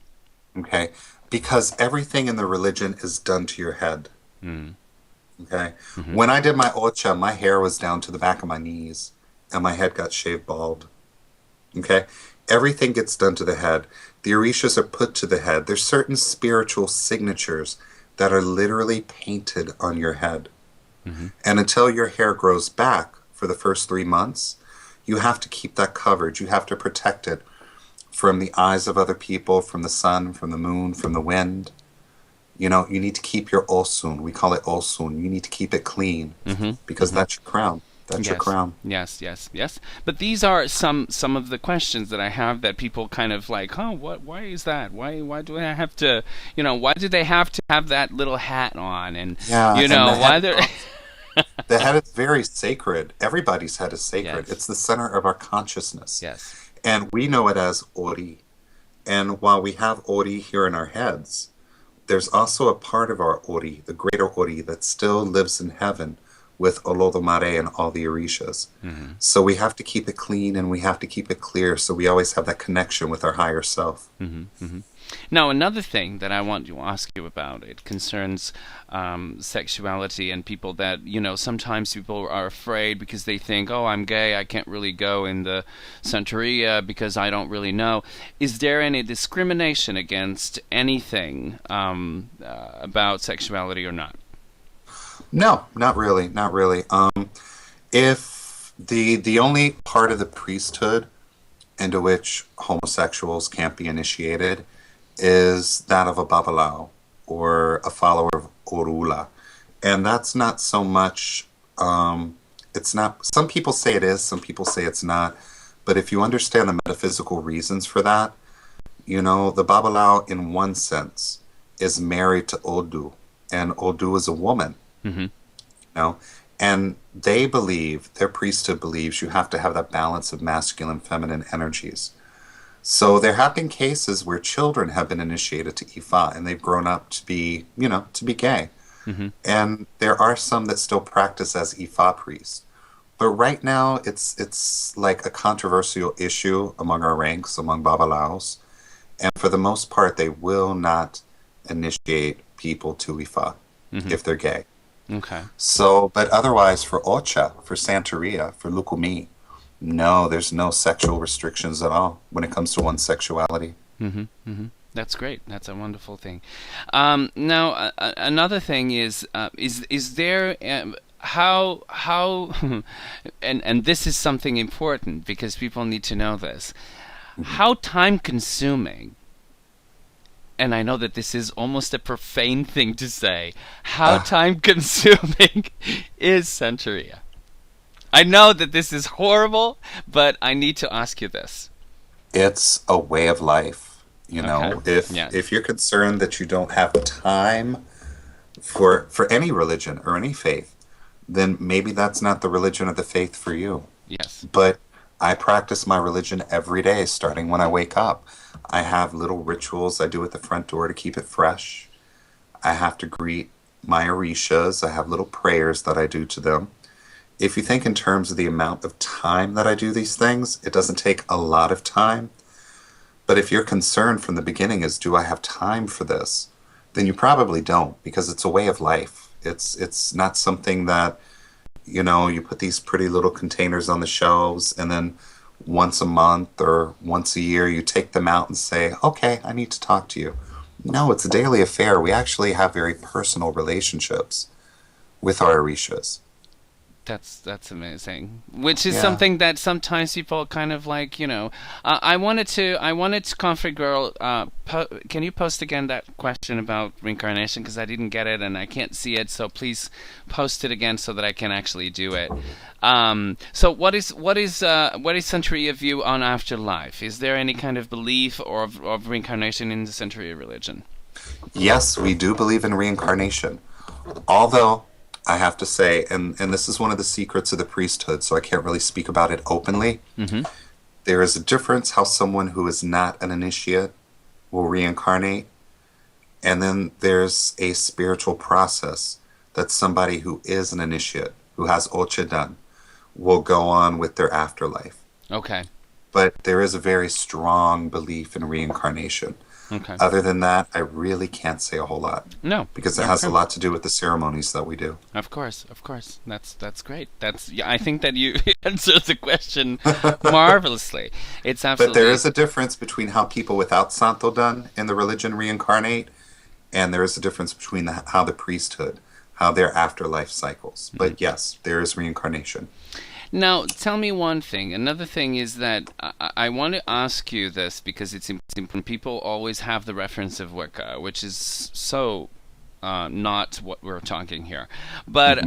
Okay. Because everything in the religion is done to your head. Okay? When I did my Ocha, my hair was down to the back of my knees. and my head got shaved bald. Okay? Everything gets done to the head. The orishas are put to the head. There's certain spiritual signatures that are literally painted on your head. Mm-hmm. And until your hair grows back for the first 3 months, you have to keep that covered. You have to protect it from the eyes of other people, from the sun, from the moon, from the wind. You know, you need to keep your osun. We call it osun. You need to keep it clean because that's your crown. That's your crown. Yes, yes, yes. But these are some of the questions that I have that people kind of like, oh, why is that? Why do I have to, why do they have to have that little hat on? And, why they're... The head is very sacred. Everybody's head is sacred. Yes. It's the center of our consciousness. Yes. And we know it as Ori. And while we have Ori here in our heads, there's also a part of our Ori, the greater Ori, that still lives in heaven with Olodumare and all the Orishas. Mm-hmm. So we have to keep it clean and we have to keep it clear so we always have that connection with our higher self. Mm-hmm. Mm-hmm. Now, another thing that I want to ask you about, it concerns sexuality and people that, sometimes people are afraid because they think, oh, I'm gay, I can't really go in the Santería because I don't really know. Is there any discrimination against anything about sexuality or not? No, not really, not really. If the only part of the priesthood into which homosexuals can't be initiated is that of a babalao or a follower of Orula. And that's not so much, it's not, some people say it is, some people say it's not. But if you understand the metaphysical reasons for that, the babalao in one sense is married to Odu, and Odu is a woman. Mm-hmm. And they believe, their priesthood believes, you have to have that balance of masculine and feminine energies. So there have been cases where children have been initiated to Ifa and they've grown up to be, to be gay. Mm-hmm. And there are some that still practice as Ifa priests. But right now it's like a controversial issue among our ranks, among babalaos. And for the most part, they will not initiate people to Ifa if they're gay. Okay. So, but otherwise for Ocha, for Santería, for Lucumí, no, there's no sexual restrictions at all when it comes to one's sexuality. Mm-hmm. Mm-hmm. That's great. That's a wonderful thing. Now, another thing is there how and this is something important because people need to know this. How time consuming, and I know that this is almost a profane thing to say, how time consuming is Santería? I know that this is horrible, but I need to ask you this. It's a way of life. If you're concerned that you don't have time for any religion or any faith, then maybe that's not the religion or the faith for you. Yes. But I practice my religion every day, starting when I wake up. I have little rituals I do at the front door to keep it fresh. I have to greet my orishas. I have little prayers that I do to them. If you think in terms of the amount of time that I do these things, it doesn't take a lot of time. But if your concern from the beginning is, do I have time for this? Then you probably don't, because it's a way of life. It's not something that, you put these pretty little containers on the shelves and then once a month or once a year you take them out and say, okay, I need to talk to you. No, it's a daily affair. We actually have very personal relationships with our orishas. That's amazing. Which is something that sometimes people kind of like, I wanted to Comfort Girl, can you post again that question about reincarnation, because I didn't get it and I can't see it, so please post it again so that I can actually do it. So what is Santería view on afterlife? Is there any kind of belief or of reincarnation in the Santería religion? Yes, we do believe in reincarnation. Although I have to say, and this is one of the secrets of the priesthood, so I can't really speak about it openly. Mm-hmm. There is a difference how someone who is not an initiate will reincarnate, and then there's a spiritual process that somebody who is an initiate, who has Ocha done, will go on with their afterlife. Okay. But there is a very strong belief in reincarnation. Okay. Other than that, I really can't say a whole lot. No. Because it has a lot to do with the ceremonies that we do. Of course. That's great. I think that you answered the question marvelously. It's absolutely. But there is a difference between how people without Santo done in the religion reincarnate, and there is a difference between how the priesthood, how their afterlife cycles. But yes, there is reincarnation. Now, tell me one thing. Another thing is that I want to ask you this because it's important. People always have the reference of Wicca, which is so not what we're talking here. But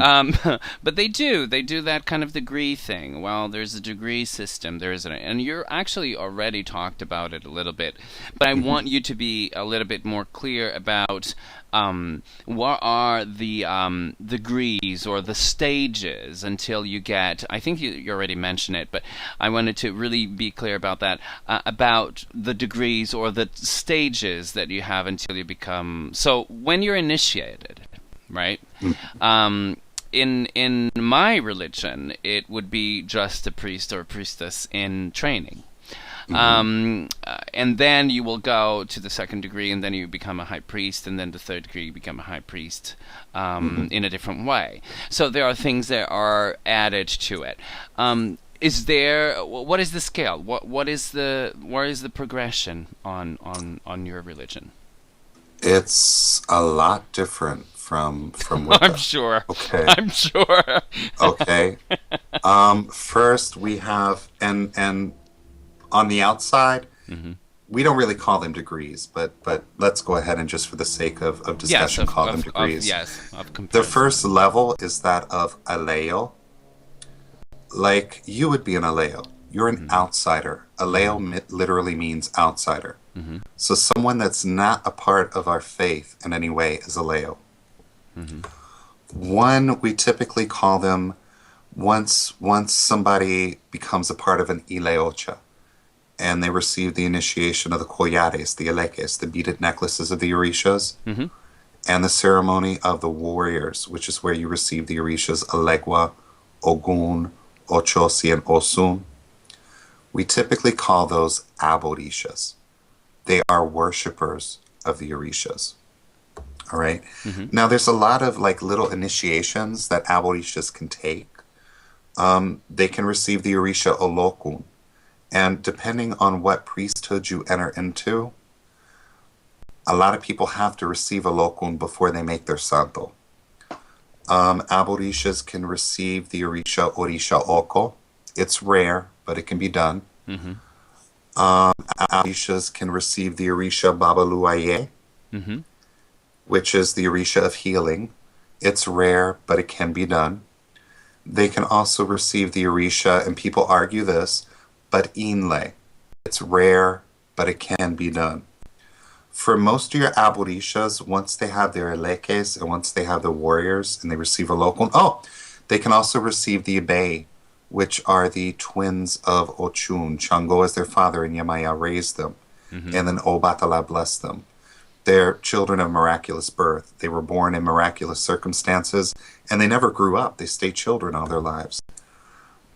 but they do that kind of degree thing. Well, there's a degree system. And you're actually already talked about it a little bit. But I want you to be a little bit more clear about what are the degrees or the stages until you get, I think you already mentioned it, but I wanted to really be clear about that, about the degrees or the stages that you have until you become, so when you're initiated, right? In my religion, it would be just a priest or a priestess in training. And then you will go to the second degree, and then you become a high priest, and then the third degree you become a high priest in a different way. So there are things that are added to it. What is the scale? Where is the progression on your religion? It's a lot different from Wicca. I'm sure. Okay. I'm sure. Okay. First we have and on the outside, we don't really call them degrees, but let's go ahead and just for the sake of discussion, call them degrees. The first level is that of aleo. Like, you would be an aleo. You're an outsider. Aleo literally means outsider. So someone that's not a part of our faith in any way is aleo. One, we typically call them, once somebody becomes a part of an ileocha, and they receive the initiation of the collares, the eleques, the beaded necklaces of the orishas, and the ceremony of the warriors, which is where you receive the orishas Alegua, Ogun, Ochosi, and Osun. We typically call those aborishas. They are worshippers of the orishas. All right? Now, there's a lot of like little initiations that aborishas can take. They can receive the orisha Olokun. And depending on what priesthood you enter into, a lot of people have to receive a lokun before they make their santo. Aborishas can receive the orisha oko. It's rare, but it can be done. Aborishas can receive the orisha babaluaye, which is the orisha of healing. It's rare, but it can be done. They can also receive the orisha, and people argue this, but inle. It's rare, but it can be done. For most of your aborishas, once they have their eleques and once they have the warriors and they receive a lokun, they can also receive the ibe, which are the twins of Ochun. Chango is their father, and Yamaya raised them. And then Obatala blessed them. They're children of miraculous birth. They were born in miraculous circumstances, and they never grew up. They stayed children all their lives.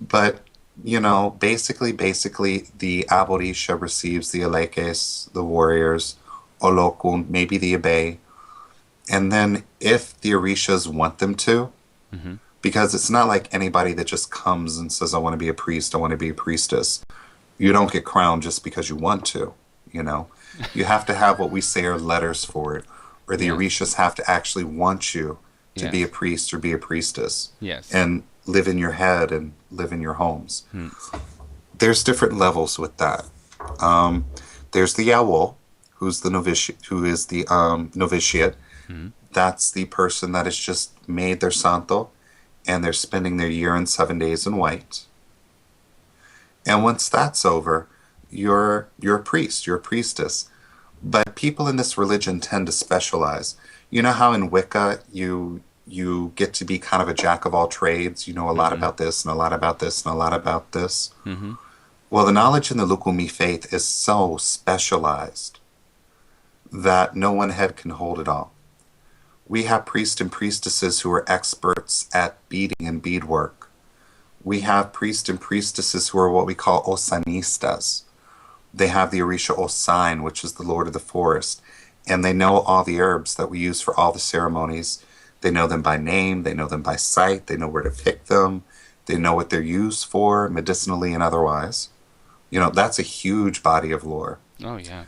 But basically, the aborisha receives the eleques, the warriors, olokun, maybe the abe, and then if the orishas want them to, because it's not like anybody that just comes and says, I want to be a priest, I want to be a priestess. You don't get crowned just because you want to, You have to have what we say are letters for it, or the orishas have to actually want you to be a priest or be a priestess. And live in your head and live in your homes. There's different levels with that. There's the yawo, who is the novitiate. That's the person that has just made their santo, and they're spending their year and 7 days in white. And once that's over, you're a priest, you're a priestess. But people in this religion tend to specialize. You know how in Wicca you get to be kind of a jack of all trades. You know a lot about this and a lot about this and a lot about this. Well, the knowledge in the Lucumí faith is so specialized that no one head can hold it all. We have priests and priestesses who are experts at beading and beadwork. We have priests and priestesses who are what we call osanistas, They have the Orisha Osain, which is the Lord of the Forest, and they know all the herbs that we use for all the ceremonies. They know them by name, they know them by sight, they know where to pick them, they know what they're used for, medicinally and otherwise. That's a huge body of lore. Oh, yeah.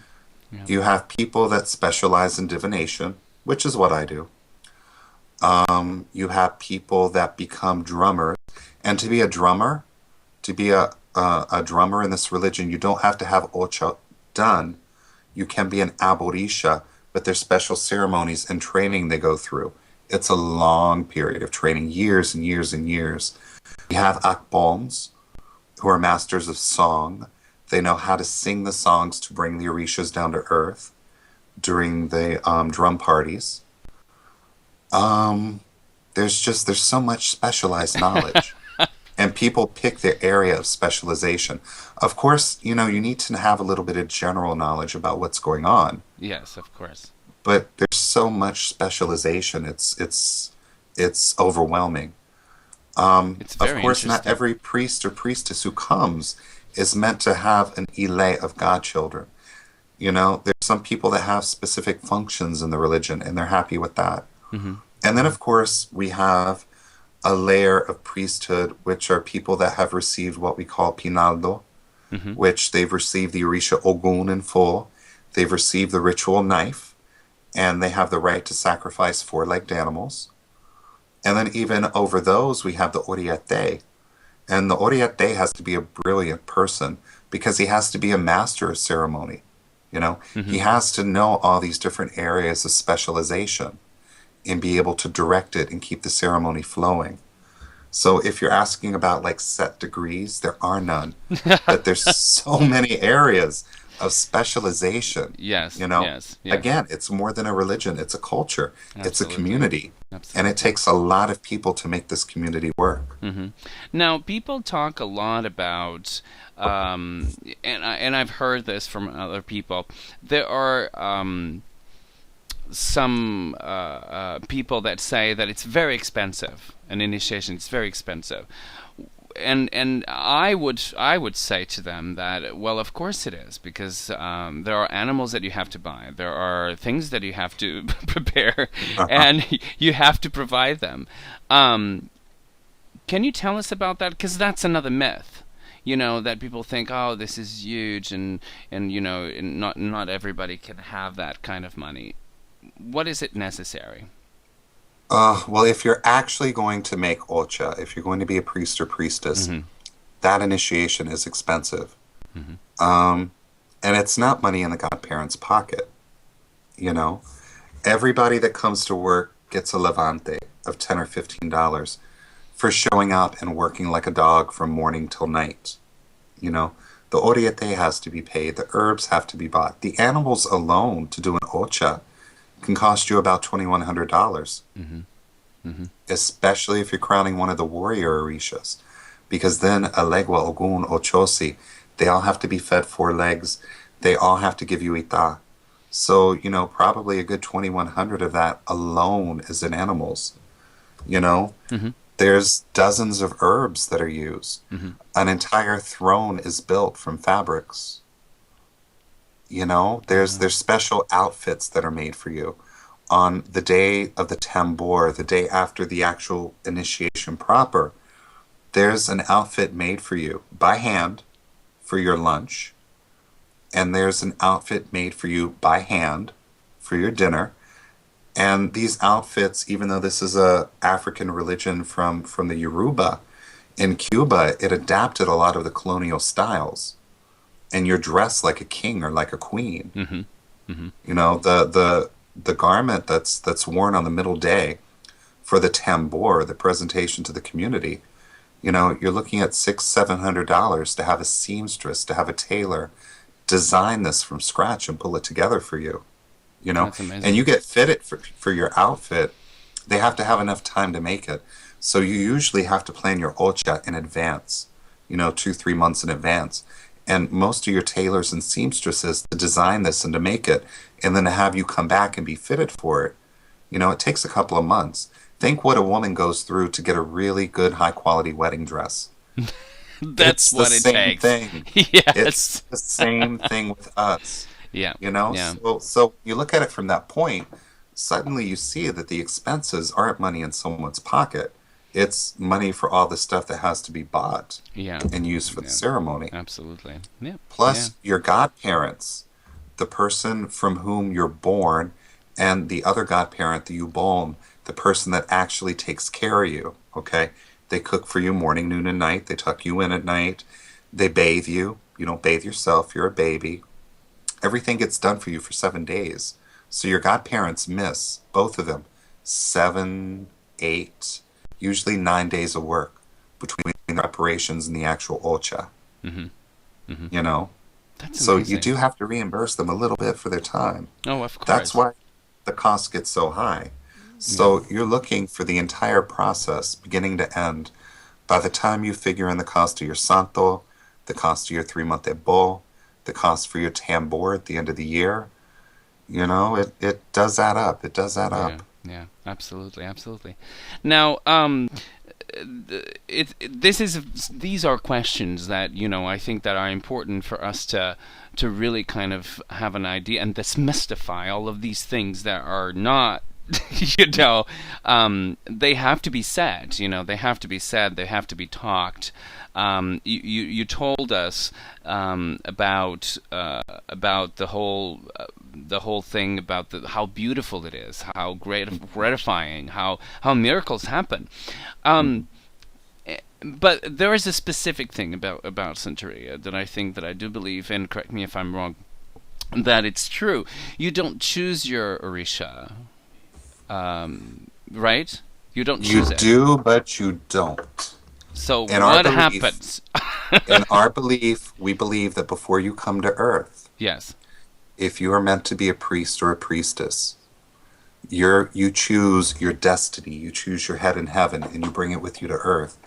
Yeah. You have people that specialize in divination, which is what I do. You have people that become drummers. And to be a drummer, to be a drummer in this religion, you don't have to have ocha done. You can be an aborisha, but there's special ceremonies and training they go through. It's a long period of training, years and years and years. We have akboms, who are masters of song. They know how to sing the songs to bring the orishas down to earth during the drum parties. There's so much specialized knowledge. And people pick their area of specialization. Of course, you need to have a little bit of general knowledge about what's going on. Yes, of course. But there's so much specialization. It's overwhelming. It's very of course, not interesting. every priest or priestess who comes is meant to have an ile of godchildren. There's some people that have specific functions in the religion, and they're happy with that. Mm-hmm. And then, of course, we have a layer of priesthood, which are people that have received what we call pinaldo, Mm-hmm. which they've received the Orisha Ogun in full. They've received the ritual knife, and they have the right to sacrifice four-legged animals. And then even over those, we have the Oriate. And the Oriate has to be a brilliant person because he has to be a master of ceremony. Mm-hmm. He has to know all these different areas of specialization and be able to direct it and keep the ceremony flowing. So if you're asking about like set degrees, there are none. But there's so many areas of specialization. Yes, yes. Again, it's more than a religion. It's a culture. Absolutely. It's a community. Absolutely. And it takes a lot of people to make this community work. Mm-hmm. Now, people talk a lot about, and I've heard this from other people, there are some people that say that it's very expensive. An initiation, it's very expensive. And I would say to them that, well, of course it is, because there are animals that you have to buy, there are things that you have to prepare, and you have to provide them. Can you tell us about that? Because that's another myth, that people think, oh, this is huge, and not everybody can have that kind of money. What is it necessary? Well, if you're actually going to make ocha, if you're going to be a priest or priestess, Mm-hmm. that initiation is expensive. Mm-hmm. And it's not money in the godparent's pocket. Everybody that comes to work gets a levante of $10 or $15 for showing up and working like a dog from morning till night. The oriete has to be paid. The herbs have to be bought. The animals alone to do an ocha can cost you about $2,100. Mm-hmm. Mm-hmm. Especially if you're crowning one of the warrior orishas, because then Alegua, Ogun, Ochosi, they all have to be fed 4 legs. They all have to give you ita. So, probably a good 2,100 of that alone is in animals. Mm-hmm. There's dozens of herbs that are used. Mm-hmm. An entire throne is built from fabrics. There's special outfits that are made for you. On the day of the tambor, the day after the actual initiation proper, there's an outfit made for you by hand for your lunch, and there's an outfit made for you by hand for your dinner. And these outfits, even though this is a African religion from the Yoruba, in Cuba, it adapted a lot of the colonial styles. And you're dressed like a king or like a queen. Mm-hmm. Mm-hmm. The garment that's worn on the middle day for the tambor, the presentation to the community, you're looking at $600-700 to have a seamstress, to have a tailor design this from scratch and pull it together for you. That's amazing. And you get fitted for your outfit. They have to have enough time to make it. So you usually have to plan your ocha in advance, 2-3 months in advance. And most of your tailors and seamstresses to design this and to make it, and then to have you come back and be fitted for it, it takes a couple of months. Think what a woman goes through to get a really good, high-quality wedding dress. That's it's what the it same takes. thing. Yes. It's the same thing with us. Yeah. You know, Yeah. so you look at it from that point, suddenly you see that the expenses aren't money in someone's pocket. It's money for all the stuff that has to be bought Yeah. and used for the Yeah. ceremony. Absolutely. Yeah. Plus your godparents, the person from whom you're born, and the other godparent that you born, the person that actually takes care of you, okay? They cook for you morning, noon, and night. They tuck you in at night. They bathe you. You don't bathe yourself. You're a baby. Everything gets done for you for 7 days. So your godparents miss, both of them, 7, 8, usually 9 days of work between the preparations and the actual ocha. Mm-hmm. Mm-hmm. You know? That's So amazing. you do have to reimburse them a little bit for their time. Oh, of course. That's why the cost gets so high. So you're looking for the entire process, beginning to end. By the time you figure in the cost of your santo, the cost of your 3-month ebo, the cost for your tambor at the end of the year, you know, it does add up. It does add up. Yeah, absolutely, absolutely. Now, these are questions that, you know, I think that are important for us to really kind of have an idea and demystify all of these things that are not, you know, they have to be said. You know, they have to be said. They have to be talked. You told us about the whole thing about how beautiful it is, how gratifying, how miracles happen. But there is a specific thing about Santería that I think that I do believe, and correct me if I'm wrong, that it's true. You don't choose your Orisha, right? You don't choose it. You do, but you don't. So In what our belief, happens? In our belief, we believe that before you come to Earth, Yes. if you are meant to be a priest or a priestess, you choose your destiny, you choose your head in heaven, and you bring it with you to Earth.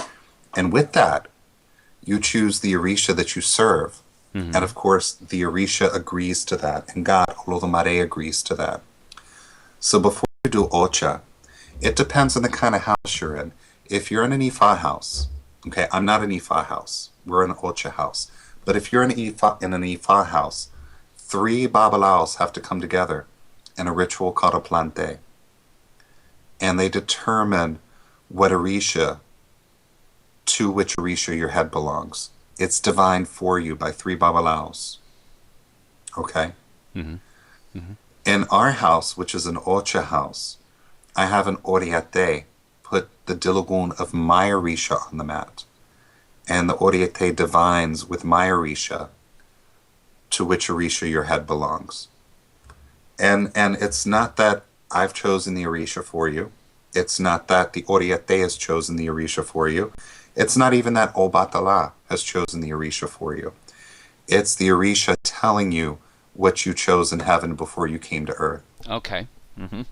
And with that, you choose the Orisha that you serve. Mm-hmm. And of course, the Orisha agrees to that, and God, Olodumare, agrees to that. So before you do Ocha, it depends on the kind of house you're in. If you're in an Ifa house, okay, I'm not an Ifa house, we're an Ocha house. But if you're in an Ifa house, 3 babalaos have to come together in a ritual called a plante. And they determine what Orisha, to which Orisha your head belongs. It's divined for you by 3 babalaos. Okay? Mm-hmm. Mm-hmm. In our house, which is an Ocha house, I have an Oriate put the Diloggún of my Orisha on the mat. And the Oriate divines with my Orisha to which Orisha your head belongs. And it's not that I've chosen the Orisha for you. It's not that the Oriate has chosen the Orisha for you. It's not even that Obatala has chosen the Orisha for you. It's the Orisha telling you what you chose in heaven before you came to Earth. Okay. Mm-hmm.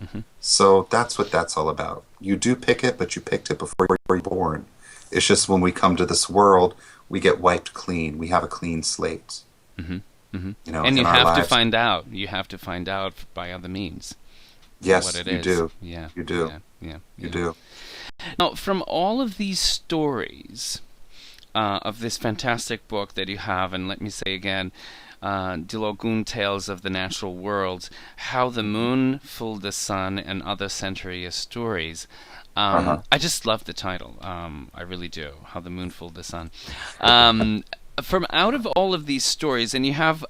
Mm-hmm. So that's what that's all about. You do pick it, but you picked it before you were born. It's just when we come to this world, we get wiped clean. We have a clean slate. Mm-hmm. Mm-hmm. You know, and you in our have to lives. find out. You have to find out by other means. Yes, what it you is. do. Yeah. You do. Yeah. You do. Now, from all of these stories of this fantastic book that you have, and let me say again, Diloggún Tales of the Natural World, How the Moon Fooled the Sun, and Other Santería Stories. I just love the title. I really do. How the Moon Fooled the Sun. From out of all of these stories, and you have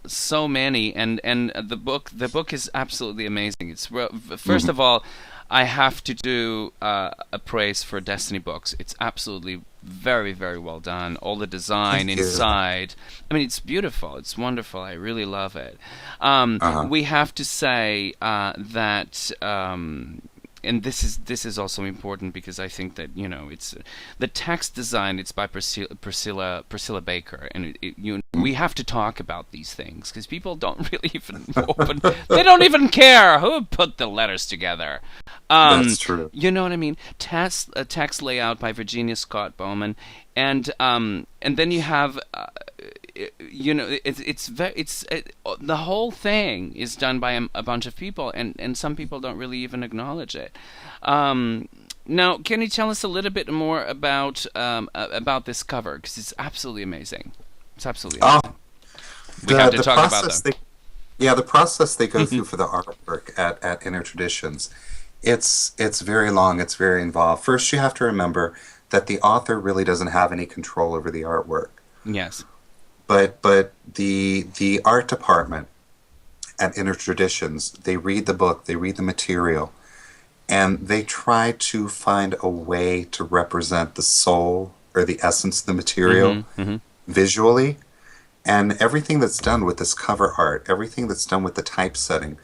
so many, and the book is absolutely amazing. It's first of all, I have to do a praise for Destiny Books. It's absolutely very, very well done. All the design inside. I mean, it's beautiful. It's wonderful. I really love it. We have to say that. And this is also important because I think that, you know, it's the text design. It's by Priscilla Baker, and we have to talk about these things because people don't really even open. They don't even care who put the letters together. That's true. You know what I mean? Text layout by Virginia Scott Bowman, and then you have. You know, the whole thing is done by a bunch of people, and some people don't really even acknowledge it. Now, can you tell us a little bit more about this cover? Because it's absolutely amazing. It's absolutely amazing. We have to talk about them. The process they go through for the artwork at Inner Traditions, it's very long, it's very involved. First, you have to remember that the author really doesn't have any control over the artwork. Yes. But the art department at Inner Traditions, they read the book, they read the material, and they try to find a way to represent the soul or the essence of the material visually. And everything that's done with this cover art, everything that's done with the typesetting,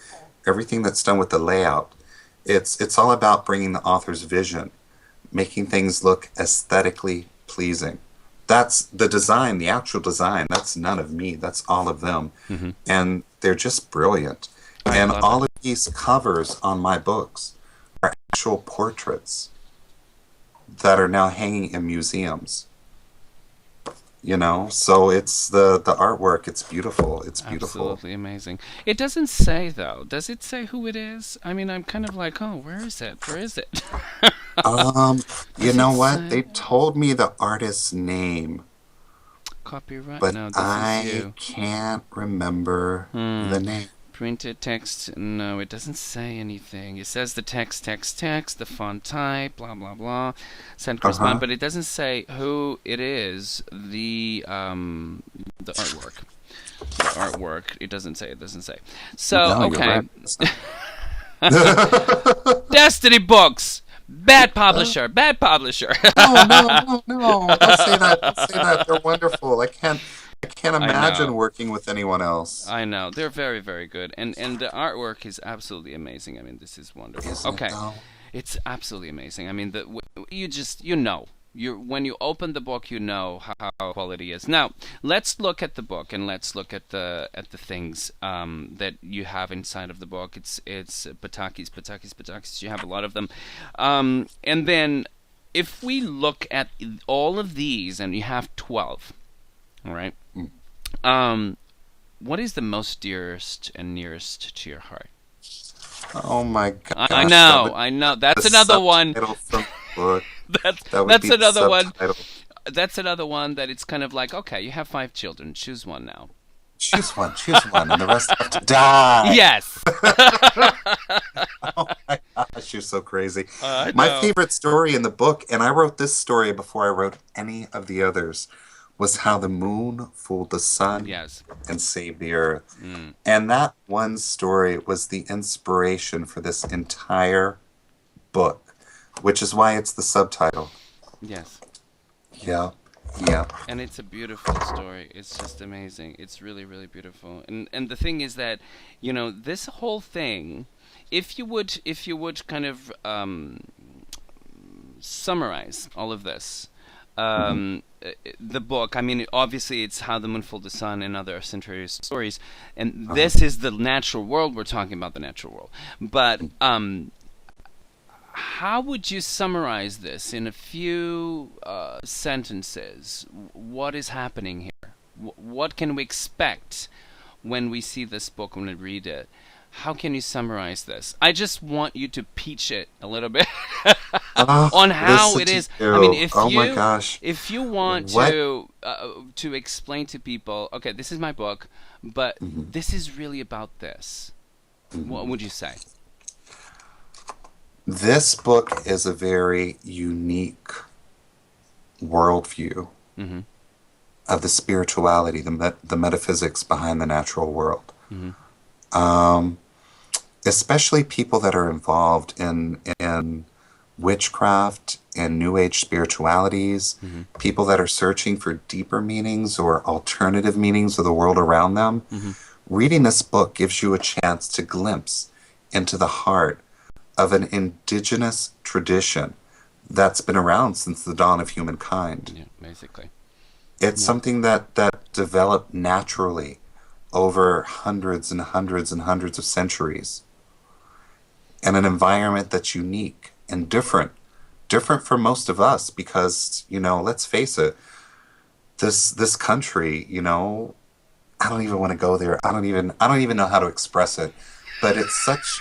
everything that's done with the layout, it's all about bringing the author's vision, making things look aesthetically pleasing. That's the design, the actual design. That's none of me. That's all of them. And they're just brilliant. And all of these covers on my books are actual portraits that are now hanging in museums. You know, so it's the artwork. It's beautiful. It's beautiful. Absolutely amazing. It doesn't say, though. Does it say who it is? I mean, I'm kind of like, oh, where is it? Where is it? You know what? They told me the artist's name. Copyright? But No, this I is you. can't remember the name. Printed text? No, it doesn't say anything. It says the text, the font type, blah, blah, blah. Send correspond, but it doesn't say who it is, the artwork. The artwork, it doesn't say. So, No, okay. Right. Destiny Books! Bad publisher! No. Don't say that. They're wonderful. I can't imagine working with anyone else. I know. They're very, very good. And the artwork is absolutely amazing. I mean, this is wonderful. Isn't it, though? It's absolutely amazing. I mean, you know. When you open the book, you know how quality is. Now, let's look at the book and let's look at the things that you have inside of the book. It's patakís. You have a lot of them, and then if we look at all of these, and you have 12, all right. What is the most dearest and nearest to your heart? Oh my God! I know. That's another one. That's another one. That's another one that it's kind of like, okay, you have 5 children. Choose one now. Choose one, and the rest have to die. Yes. Oh my gosh, you're so crazy. I know. My favorite story in the book, and I wrote this story before I wrote any of the others, was how the moon fooled the sun and saved the earth. And that one story was the inspiration for this entire book, which is why it's the subtitle. Yes. Yeah. And it's a beautiful story. It's just amazing. It's really, really beautiful. And the thing is that, you know, this whole thing, if you would kind of summarize all of this, the book, I mean, obviously it's How the Moon Fooled the Sun and other century stories, and this is the natural world. We're talking about the natural world. But how would you summarize this in a few sentences? What is happening here? What can we expect when we see this book, when we read it? How can you summarize this? I just want you to pitch it a little bit on how it is. I mean, if you want to explain to people, okay, this is my book, but this is really about this. What would you say? This book is a very unique worldview of the spirituality, the metaphysics behind the natural world. Especially people that are involved in witchcraft and New Age spiritualities, people that are searching for deeper meanings or alternative meanings of the world around them. Reading this book gives you a chance to glimpse into the heart of an indigenous tradition that's been around since the dawn of humankind. Yeah, basically. It's something that developed naturally over hundreds and hundreds and hundreds of centuries, in an environment that's unique and different for most of us, because, you know, let's face it, this country, you know, I don't even want to go there. I don't even know how to express it, but it's such.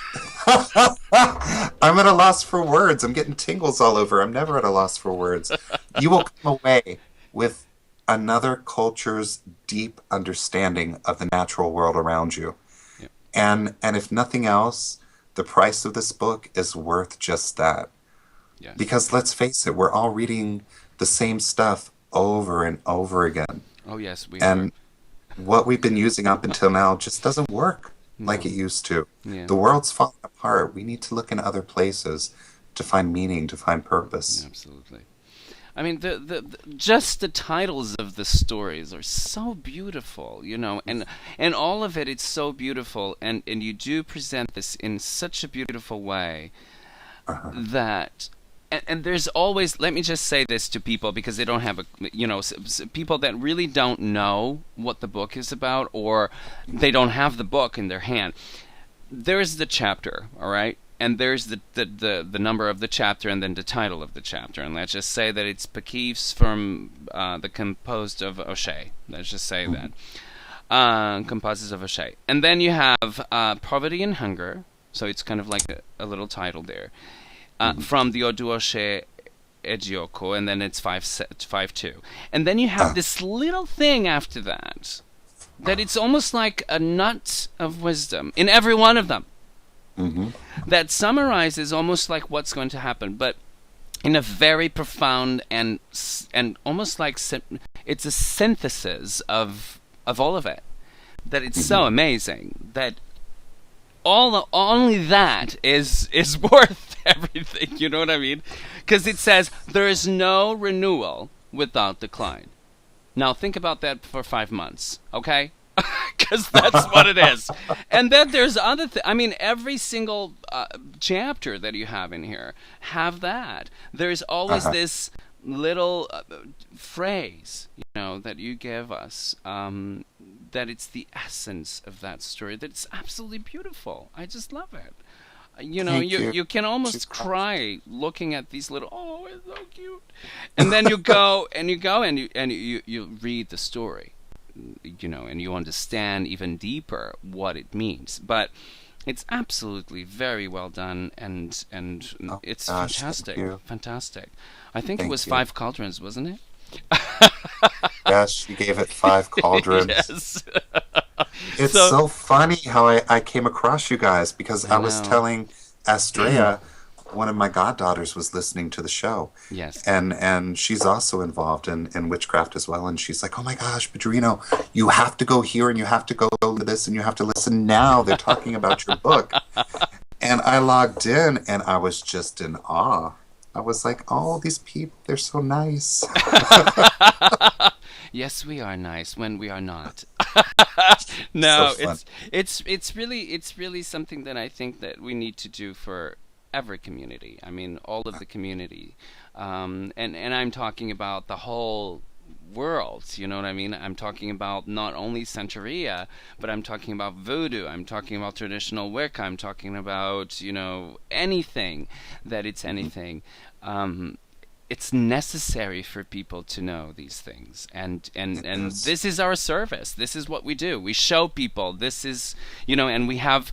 I'm at a loss for words. I'm getting tingles all over. I'm never at a loss for words. You will come away with another culture's deep understanding of the natural world around you. Yeah. And if nothing else, the price of this book is worth just that. Yes. Because let's face it, we're all reading the same stuff over and over again. Oh yes, we And what we've been using up until now just doesn't work like it used to. Yeah. The world's falling apart. We need to look in other places to find meaning, to find purpose. Absolutely. I mean, the just the titles of the stories are so beautiful, you know, and all of it, it's so beautiful, and you do present this in such a beautiful way that. And there's always, let me just say this to people because they don't have people that really don't know what the book is about, or they don't have the book in their hand. There's the chapter, all right? And there's the number of the chapter and then the title of the chapter. And let's just say that it's patakís from the composed of Ochani. Let's just say that. Composed of Ochani. And then you have poverty and hunger. So it's kind of like a little title there. From the Oduoshe Ejioko, and then it's 5.2. And then you have this little thing after that it's almost like a nut of wisdom in every one of them. That summarizes almost like what's going to happen, but in a very profound and almost like it's a synthesis of all of it. That it's so amazing that only that is worth everything, you know what I mean? Because it says there is no renewal without decline. Now think about that for 5 months, okay? Because that's what it is. And then there's other things. I mean, every single chapter that you have in here have that. There's always this little phrase, you know, that you give us, that it's the essence of that story. That's absolutely beautiful. I just love it. You know, you can almost cry looking at these little, oh, it's so cute. And then you go and you read the story, you know, and you understand even deeper what it means. But it's absolutely very well done, and it's fantastic. Fantastic. I think it was 5 cauldrons, wasn't it? Yes, you gave it 5 cauldrons. Yes. It's so funny how I came across you guys, because I was telling Astrea, one of my goddaughters was listening to the show. Yes. And she's also involved in witchcraft as well. And she's like, oh my gosh, Padrino, you have to go here and you have to go to this and you have to listen now. They're talking about your book. And I logged in and I was just in awe. I was like, oh, these people, they're so nice. Yes, we are nice when we are not. No, So it's really something that I think that we need to do for every community. I mean, all of the community, and I'm talking about the whole world. You know what I mean? I'm talking about not only Santería, but I'm talking about voodoo. I'm talking about traditional Wicca. I'm talking about, you know, anything that it's anything. It's necessary for people to know these things, and this is our service. This is what we do. We show people. This is, you know, and we have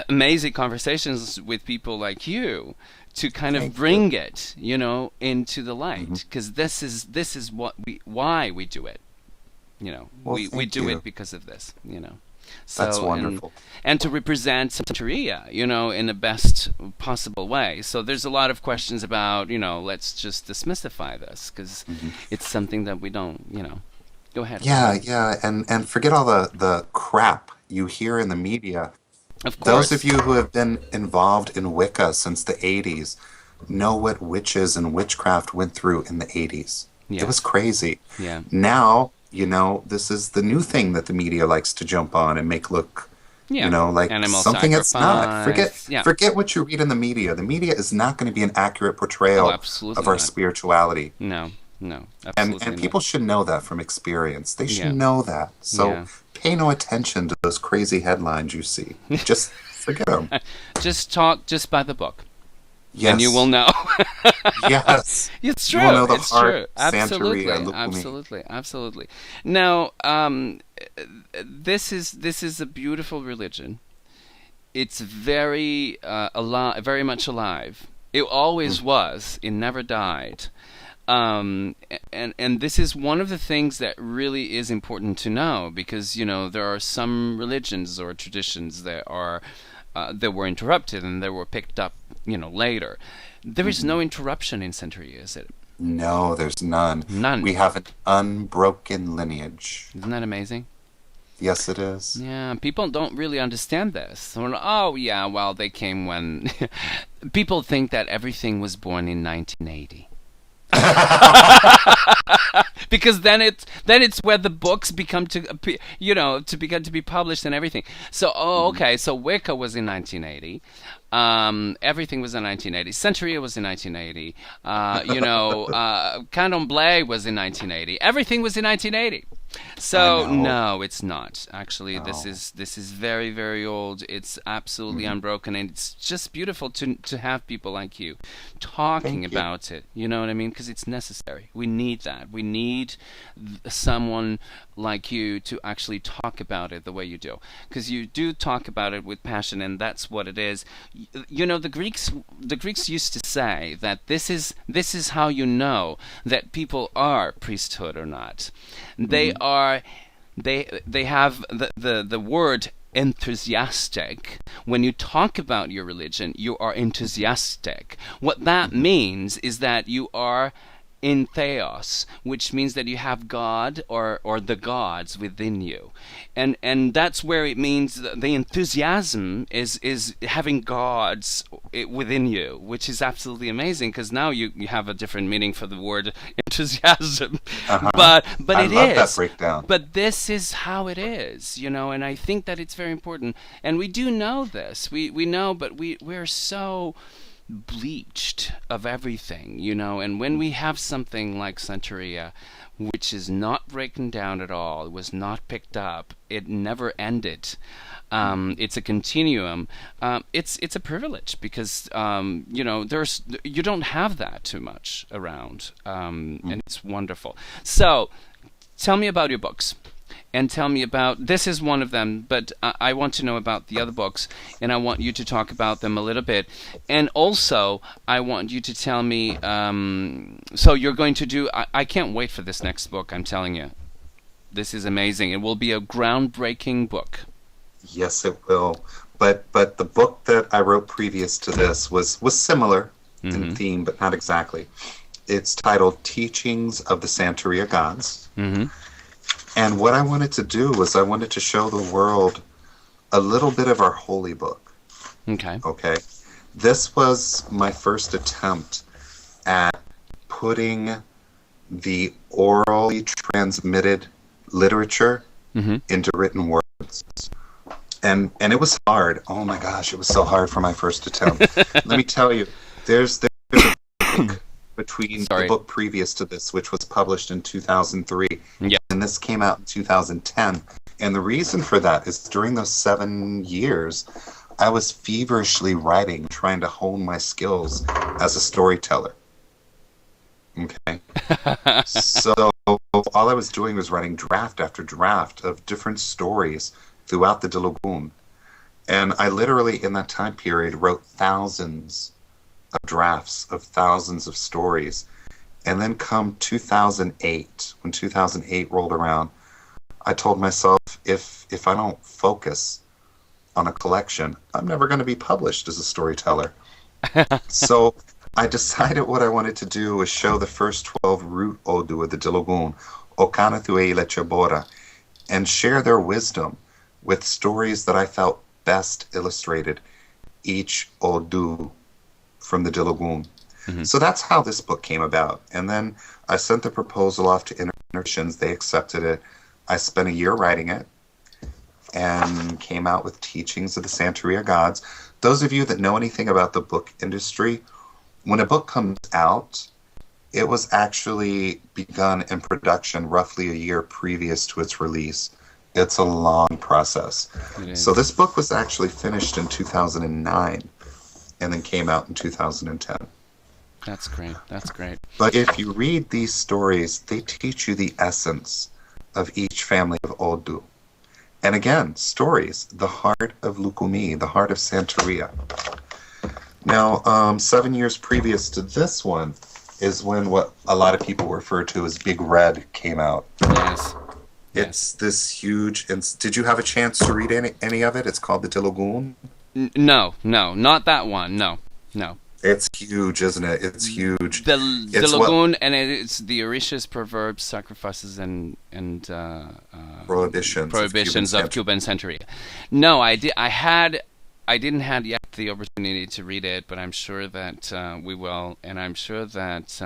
amazing conversations with people like you to kind of bring it, you know, into the light, because this is why we do it. You know, we do it because of this. You know. So, that's wonderful. And to represent Santería, you know, in the best possible way. So there's a lot of questions about, you know, let's just dismissify this, because it's something that we don't, you know. Go ahead. Yeah, and forget all the crap you hear in the media. Of course. Those of you who have been involved in Wicca since the 80s know what witches and witchcraft went through in the 80s. Yes. It was crazy. Yeah. Now, you know, this is the new thing that the media likes to jump on and make look, you know, like animal something it's not. sacrifice. Forget what you read in the media. The media is not going to be an accurate portrayal of our spirituality. No, absolutely and people should know that from experience. They should know that. So pay no attention to those crazy headlines you see. Just forget them. Just buy the book. Yes. And you will know. Yes. It's true. You will know the it's heart, true. Absolutely. Santería, Absolutely. Now, this is a beautiful religion. it's very alive, very much alive. It always was. It never died. And this is one of the things that really is important to know, because there are some religions or traditions that are that were interrupted and they were picked up later. There is no interruption in Santería, is it? No, there's none. None. We have an unbroken lineage. Isn't that amazing? Yes, it is. Yeah, people don't really understand this. Oh, yeah, well, they came when... People think that everything was born in 1980. Because then it's where the books become to begin to be published and everything. So okay, so Wicca was in 1980. Everything was in 1980. Santería was in 1980. Candomblé was in 1980. Everything was in 1980. So no, it's not. Actually, No. this is very, very old. It's absolutely unbroken, and it's just beautiful to have people like you talking Thank you. about it. You know what I mean? Because it's necessary. We need that. We need someone like you to actually talk about it the way you do, because you do talk about it with passion, and that's what it is. The Greeks used to say that this is how you know that people are priesthood or not. They have the word enthusiastic. When you talk about your religion, you are enthusiastic. What that means is that you are in theos, which means that you have God or the gods within you, and that's where it means the enthusiasm is having gods within you, which is absolutely amazing, because now you have a different meaning for the word enthusiasm. But I it love is that breakdown. But this is how it is, and I think that it's very important, and we do know this. We know, but we're so bleached of everything, and when we have something like Santería, which is not breaking down at all, it was not picked up, it never ended, it's a continuum, it's a privilege, because you don't have that too much around, and it's wonderful. So tell me about your books. And tell me about, this is one of them, but I want to know about the other books, and I want you to talk about them a little bit. And also, I want you to tell me, so you're going to do, I can't wait for this next book, I'm telling you. This is amazing. It will be a groundbreaking book. Yes, it will. But the book that I wrote previous to this was similar in theme, but not exactly. It's titled Teachings of the Santería Gods. And what I wanted to do was I wanted to show the world a little bit of our holy book. Okay. This was my first attempt at putting the orally transmitted literature into written words. And it was hard. Oh my gosh, it was so hard for my first attempt. Let me tell you, there's a book between the book previous to this, which was published in 2003, and this came out in 2010. And the reason for that is during those 7 years, I was feverishly writing, trying to hone my skills as a storyteller. Okay? So all I was doing was writing draft after draft of different stories throughout the Diloggún. And I literally, in that time period, wrote thousands of drafts of thousands of stories. And then come 2008, when 2008 rolled around, I told myself, if I don't focus on a collection, I'm never going to be published as a storyteller. So I decided what I wanted to do was show the first 12 root Odu of the Diloggún, Ochani Lele, and share their wisdom with stories that I felt best illustrated each Odu from the Diloggún. So that's how this book came about. And then I sent the proposal off to Internations. They accepted it. I spent a year writing it and came out with Teachings of the Santería Gods. Those of you that know anything about the book industry, when a book comes out, it was actually begun in production roughly a year previous to its release. It's a long process. So this book was actually finished in 2009 and then came out in 2010. That's great. That's great. But if you read these stories, they teach you the essence of each family of Odu. And again, stories, the heart of Lucumí, the heart of Santería. Now, 7 years previous to this one is when what a lot of people refer to as Big Red came out. Yes. It's this huge... Did you have a chance to read any of it? It's called the Diloggún. No, not that one. No. It's huge, isn't it? It's huge. The Diloggún, and it's the Orishas, proverbs, sacrifices, and prohibitions of Cuban Santería. No, I didn't have yet the opportunity to read it, but I'm sure that we will, and I'm sure that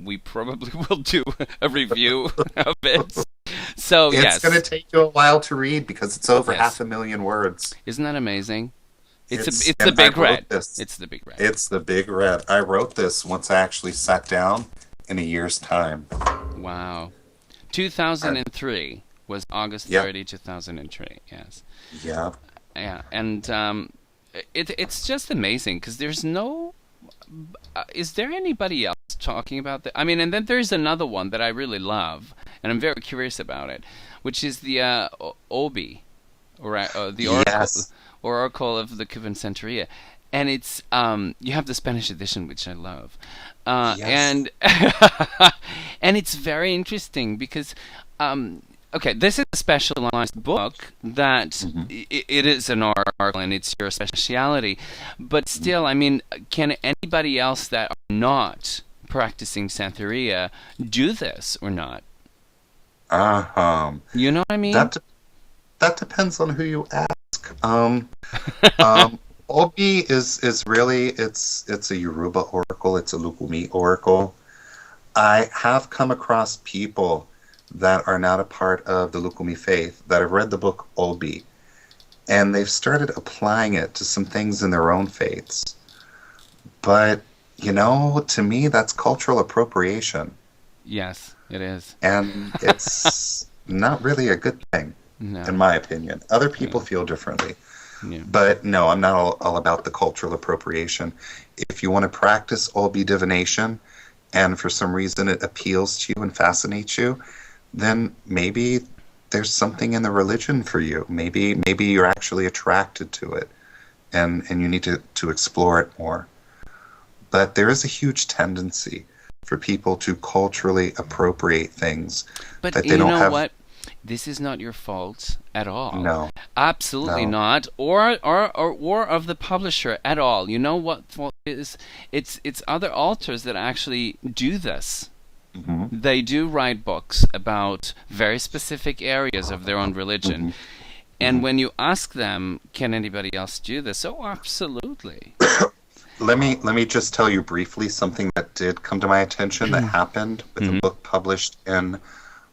we probably will do a review of it. So it's going to take you a while to read because it's over 500,000 words. Isn't that amazing? It's the Big Red. It's the Big Red. It's the Big Red. I wrote this once I actually sat down in a year's time. Wow. 2003 was August 30, 2003. Yes. Yeah. Yeah, and it's just amazing because there's no. Is there anybody else talking about that? I mean, and then there's another one that I really love, and I'm very curious about it, which is the Obi, or the Oracle, Oracle of the Cuban Santería, and it's you have the Spanish edition, which I love, and and it's very interesting because. Okay, this is a specialized book that it is an oracle and it's your speciality. But still, I mean, can anybody else that are not practicing Santería do this or not? You know what I mean? That depends on who you ask. Obi is really, it's a Yoruba oracle, it's a Lucumí oracle. I have come across people that are not a part of the Lucumí faith that have read the book Obi, and they've started applying it to some things in their own faiths. But, to me, that's cultural appropriation. Yes, it is. And it's not really a good thing, in my opinion. Other people feel differently. Yeah. But no, I'm not all about the cultural appropriation. If you want to practice Obi divination, and for some reason it appeals to you and fascinates you, then maybe there's something in the religion for you. Maybe you're actually attracted to it, and you need to explore it more. But there is a huge tendency for people to culturally appropriate things that they don't have. But you know what? This is not your fault at all. No, absolutely not. Or of the publisher at all. You know what fault is? It's other authors that actually do this. Mm-hmm. They do write books about very specific areas of their own religion. Mm-hmm. And when you ask them, can anybody else do this? Oh, absolutely. Let me just tell you briefly something that did come to my attention that happened with a book published in,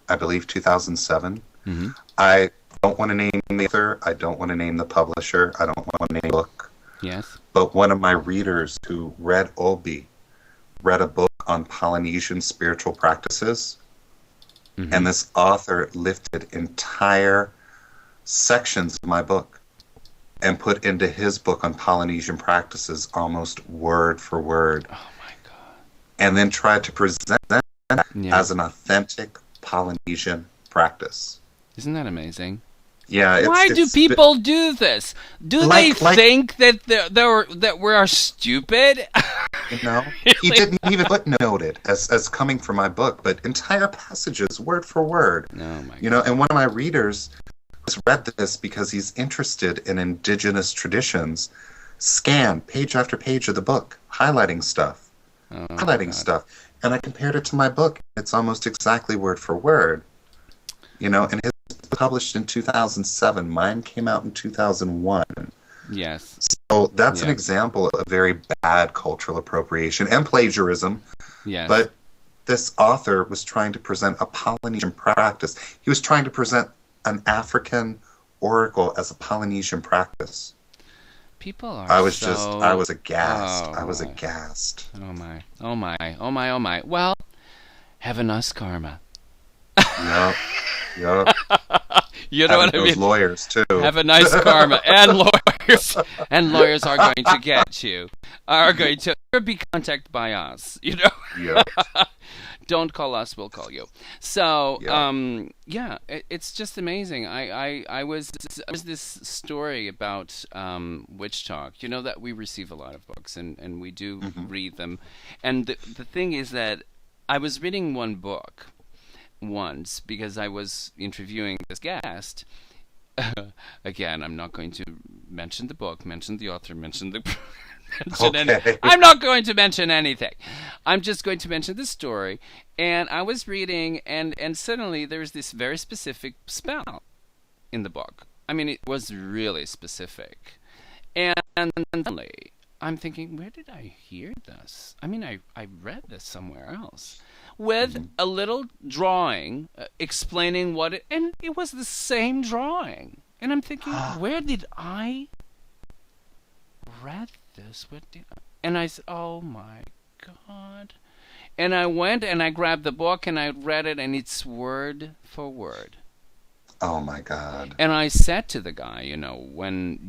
I believe, 2007. Mm-hmm. I don't want to name the author. I don't want to name the publisher. I don't want to name the book. Yes. But one of my readers who read Obi read a book on Polynesian spiritual practices, and this author lifted entire sections of my book and put into his book on Polynesian practices almost word for word. Oh my God. And then tried to present that as an authentic Polynesian practice. Isn't that amazing? Yeah. Why do people do this? Do they think that that we are stupid? Really? He didn't even footnote it as coming from my book, but entire passages, word for word. Oh my God. And one of my readers has read this because he's interested in indigenous traditions, scanned page after page of the book, highlighting stuff. And I compared it to my book. It's almost exactly word for word. And his was published in 2007. Mine came out in 2001. Yes. So that's an example of very bad cultural appropriation and plagiarism. Yes. But this author was trying to present a Polynesian practice. He was trying to present an African oracle as a Polynesian practice. People are I was aghast. I was aghast. Oh my. Well, have a nice karma. Yep. You know what I mean? Those lawyers too. Have a nice karma, and lawyers are going to get you. You'll be contacted by us. Yep. Don't call us, we'll call you. So, Yeah. it's just amazing. I was this story about witch talk. You know that we receive a lot of books, and we do read them. And the thing is that I was reading one book once because I was interviewing this guest. Again, I'm not going to mention the book, mention the author, mention the I'm not going to mention anything. I'm just going to mention the story. And I was reading, and suddenly there's this very specific spell in the book. I mean, it was really specific. And suddenly I'm thinking, where did I hear this? I mean, I read this somewhere else. With a little drawing explaining what it... And it was the same drawing. And I'm thinking, where did I read this? And I said, oh my God. And I went and I grabbed the book and I read it, and it's word for word. Oh my God. And I said to the guy, when,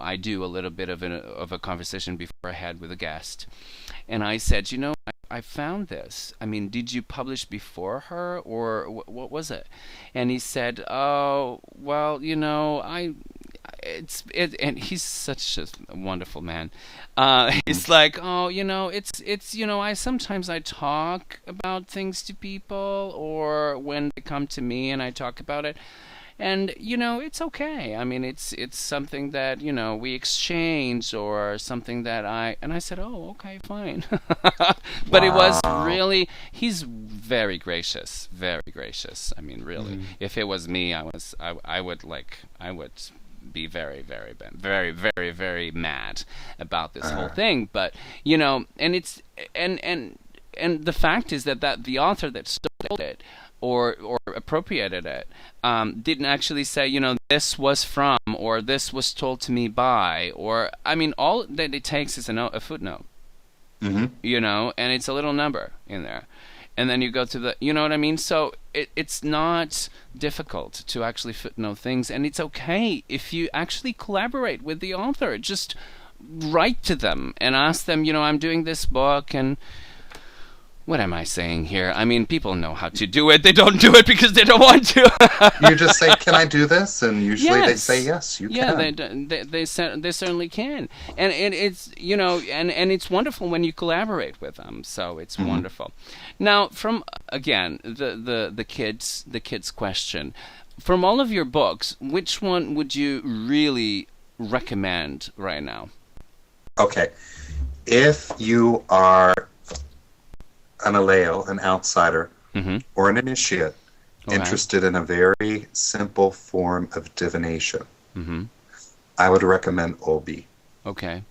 I do a little bit of a conversation before I had with a guest. And I said, I found this. I mean, did you publish before her, or what was it? And he said, oh, well, and he's such a wonderful man. It's like, oh, I sometimes I talk about things to people, or when they come to me and I talk about it. And, it's okay. I mean, it's something that, we exchange, or something that and I said, oh, okay, fine. But it was really, he's very gracious, very gracious. I mean, really, if it was me, I would be very, very, very, very, very mad about this whole thing. But, and it's, and the fact is that the author that stole it, or appropriated it, didn't actually say, this was from, or this was told to me by, or, I mean, all that it takes is a footnote, and it's a little number in there. And then you go to the, you know what I mean? So it's not difficult to actually footnote things, and it's okay if you actually collaborate with the author. Just write to them and ask them, I'm doing this book, and what am I saying here? I mean, people know how to do it. They don't do it because they don't want to. You just say, can I do this? And usually they say, yes, you can. Yeah, they certainly can. And it's, and it's wonderful when you collaborate with them. So it's wonderful. Now, from, again, the kids question, from all of your books, which one would you really recommend right now? Okay. If you are an aleo, an outsider, or an initiate, interested in a very simple form of divination, I would recommend Obi. Okay.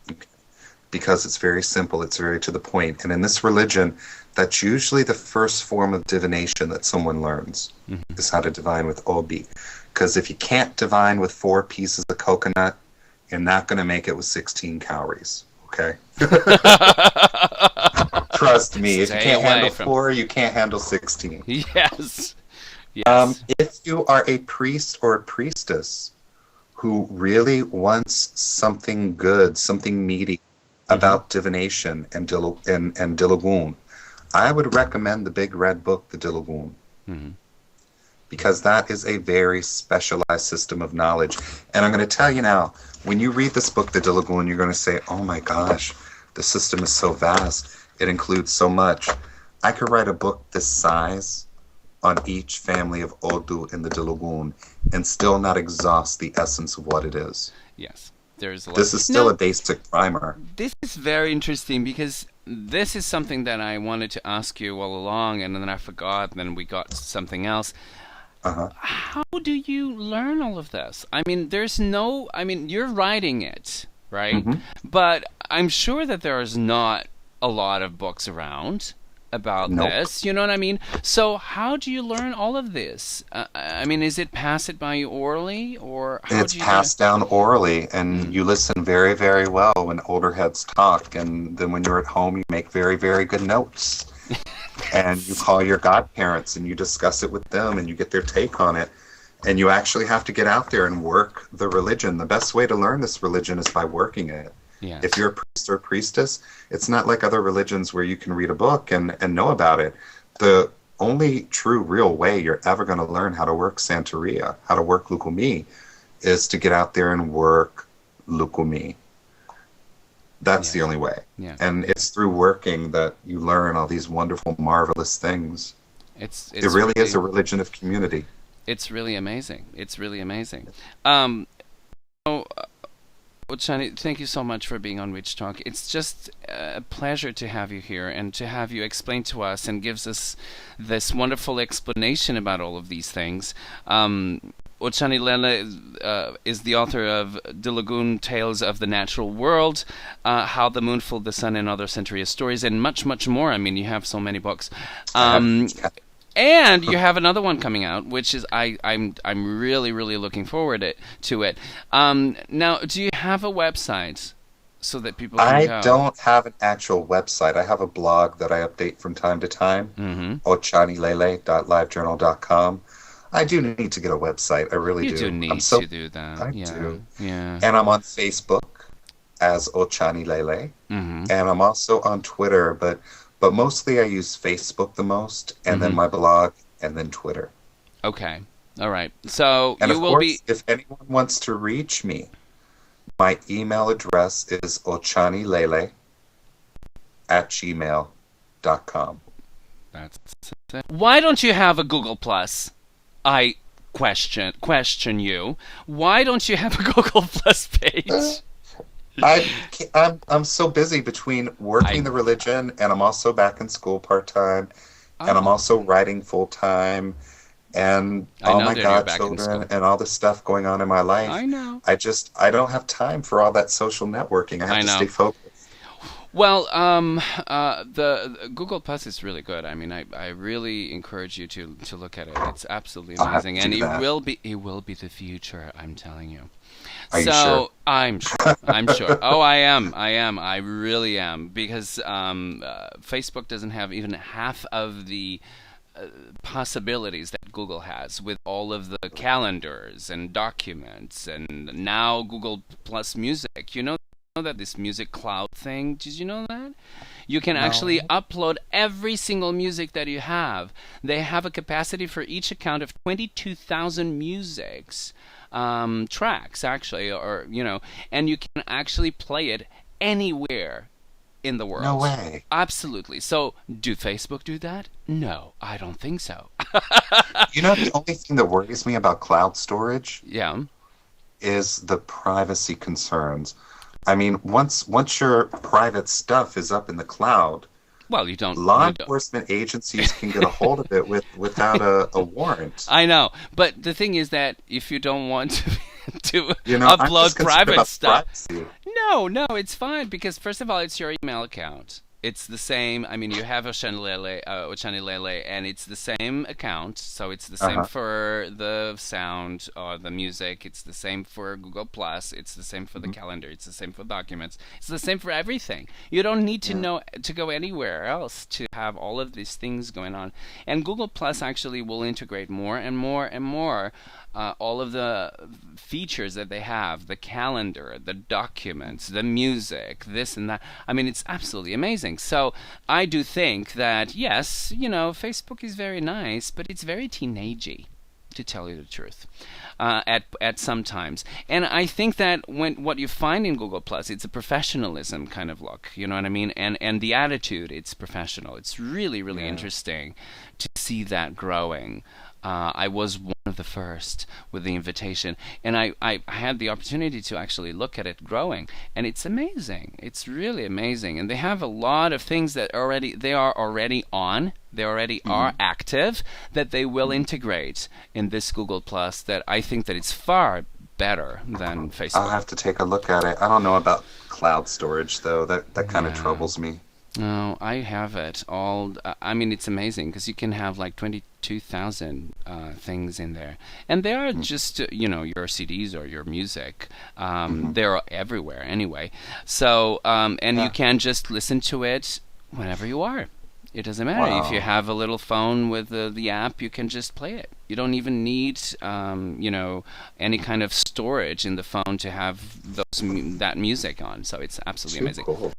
Because it's very simple, it's very to the point. And in this religion, that's usually the first form of divination that someone learns, is how to divine with Obi. Because if you can't divine with 4 pieces of coconut, you're not going to make it with 16 cowries. Okay? Trust me, if you can't handle 4, you can't handle 16. Yes. If you are a priest or a priestess who really wants something good, something meaty about divination and Diloggún, I would recommend the big red book, the Diloggún. Because that is a very specialized system of knowledge. And I'm going to tell you now, when you read this book, the Diloggún, you're going to say, oh my gosh, the system is so vast. It includes so much. I could write a book this size on each family of Odu in the Diloggún and still not exhaust the essence of what it is. Yes. There's a lot. This is still a basic primer. This is very interesting because this is something that I wanted to ask you all along, and then I forgot, and then we got to something else. How do you learn all of this? I mean, you're writing it, right? But I'm sure that there is not a lot of books around about this, you know what I mean? So how do you learn all of this? I mean, is it passed by you orally, or it's passed down orally, and you listen very, very well when older heads talk, and then when you're at home, you make very, very good notes. And you call your godparents and you discuss it with them and you get their take on it. And you actually have to get out there and work the religion. The best way to learn this religion is by working it. Yes. If you're a priest or a priestess, it's not like other religions where you can read a book and know about it. the only true real way you're ever going to learn how to work Santería, how to work Lucumí, is to get out there and work Lucumí. That's the only way. Yeah. And it's through working that you learn all these wonderful, marvelous things. It really is a religion of community. It's really amazing. It's really amazing. Ochani, thank you so much for being on Witch Talk. It's just a pleasure to have you here and to have you explain to us and gives us this wonderful explanation about all of these things. Ochani Lele is the author of Diloggún Tales of the Natural World, How the Moon Fooled the Sun and Other Santería Stories, and much, much more. I mean, you have so many books. And you have another one coming out, which is I'm really, really looking forward to it. Now, do you have a website so that people can go? I don't have an actual website. I have a blog that I update from time to time, ochanilele.livejournal.com. I do need to get a website. I really do. You do need to do that. I do. Yeah. And I'm on Facebook as Ochani Lele. And I'm also on Twitter, but mostly I use Facebook the most, and then my blog, and then Twitter. Okay. All right. So and you of will course, be... if anyone wants to reach me, my email address is ochanilele@gmail.com. That's it. Why don't you have a Google Plus? I question you. Why don't you have a Google Plus page? I'm so busy between working the religion, and I'm also back in school part-time, and I'm also writing full-time, and all my godchildren and all this stuff going on in my life. I know. I don't have time for all that social networking. I have to stay focused. Well, the Google Plus is really good. I mean, I really encourage you to look at it. It's absolutely amazing, and it will be the future. I'm telling you. Are you sure? I'm sure. I'm sure. Oh, I am. I really am, because Facebook doesn't have even half of the possibilities that Google has with all of the calendars and documents, and now Google Plus Music. You know that this music cloud thing? Did you know that? You can actually upload every single music that you have. They have a capacity for each account of 22,000 musics. Tracks, actually, or and you can actually play it anywhere in the world. No way. Absolutely. So, do Facebook do that? No, I don't think so. The only thing that worries me about cloud storage is the privacy concerns. I mean, once your private stuff is up in the cloud, well, you don't. Law enforcement agencies can get a hold of it without a warrant. I know, but the thing is that if you don't want to upload private stuff, no, it's fine, because first of all, it's your email account. It's the same. I mean, you have Ochani Lele, and it's the same account, so it's the same for the sound or the music. It's the same for Google Plus. It's the same for the calendar. It's the same for documents. It's the same for everything. You don't need to go anywhere else to have all of these things going on. And Google Plus actually will integrate more and more and more all of the features that they have, the calendar, the documents, the music, this and that. I mean, it's absolutely amazing. So I do think that, yes, Facebook is very nice, but it's very teenagey, to tell you the truth, at some times. And I think that what you find in Google Plus, it's a professionalism kind of look, you know what I mean? And the attitude, it's professional. It's really, really interesting to see that growing. I was one of the first with the invitation, and I had the opportunity to actually look at it growing, and it's amazing. It's really amazing, and they have a lot of things that they are already are active, that they will integrate in this Google Plus, that I think that it's far better than Facebook. I'll have to take a look at it. I don't know about cloud storage, though. That kind of troubles me. No, I have it all. I mean, it's amazing, because you can have like 22,000 things in there, and they are just your CDs or your music. They're everywhere anyway. So and you can just listen to it whenever you are. It doesn't matter if you have a little phone with the app. You can just play it You don't even need, any kind of storage in the phone to have that music on. So it's absolutely amazing. Cool.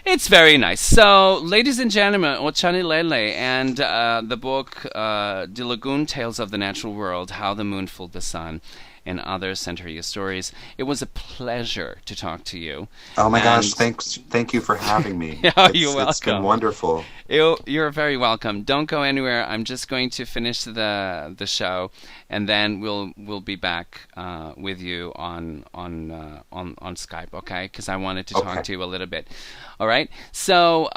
It's very nice. So, ladies and gentlemen, Ochani Lele and the book Diloggún Tales of the Natural World, How the Moon Fooled the Sun, and other Santería stories. It was a pleasure to talk to you. Oh my gosh, thank you for having me. You're welcome. It's been wonderful. You're very welcome. Don't go anywhere. I'm just going to finish the show, and then we'll be back with you on Skype, okay? Because I wanted to talk to you a little bit. All right. So,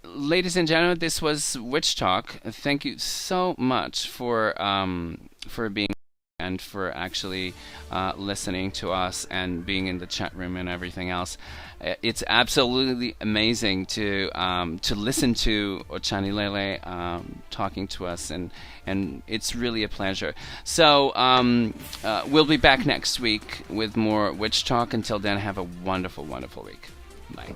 ladies and gentlemen, this was Witch Talk. Thank you so much for being and for actually listening to us and being in the chat room and everything else. It's absolutely amazing to listen to Ochani Lele talking to us, and it's really a pleasure. So we'll be back next week with more Witch Talk. Until then, have a wonderful, wonderful week. Bye.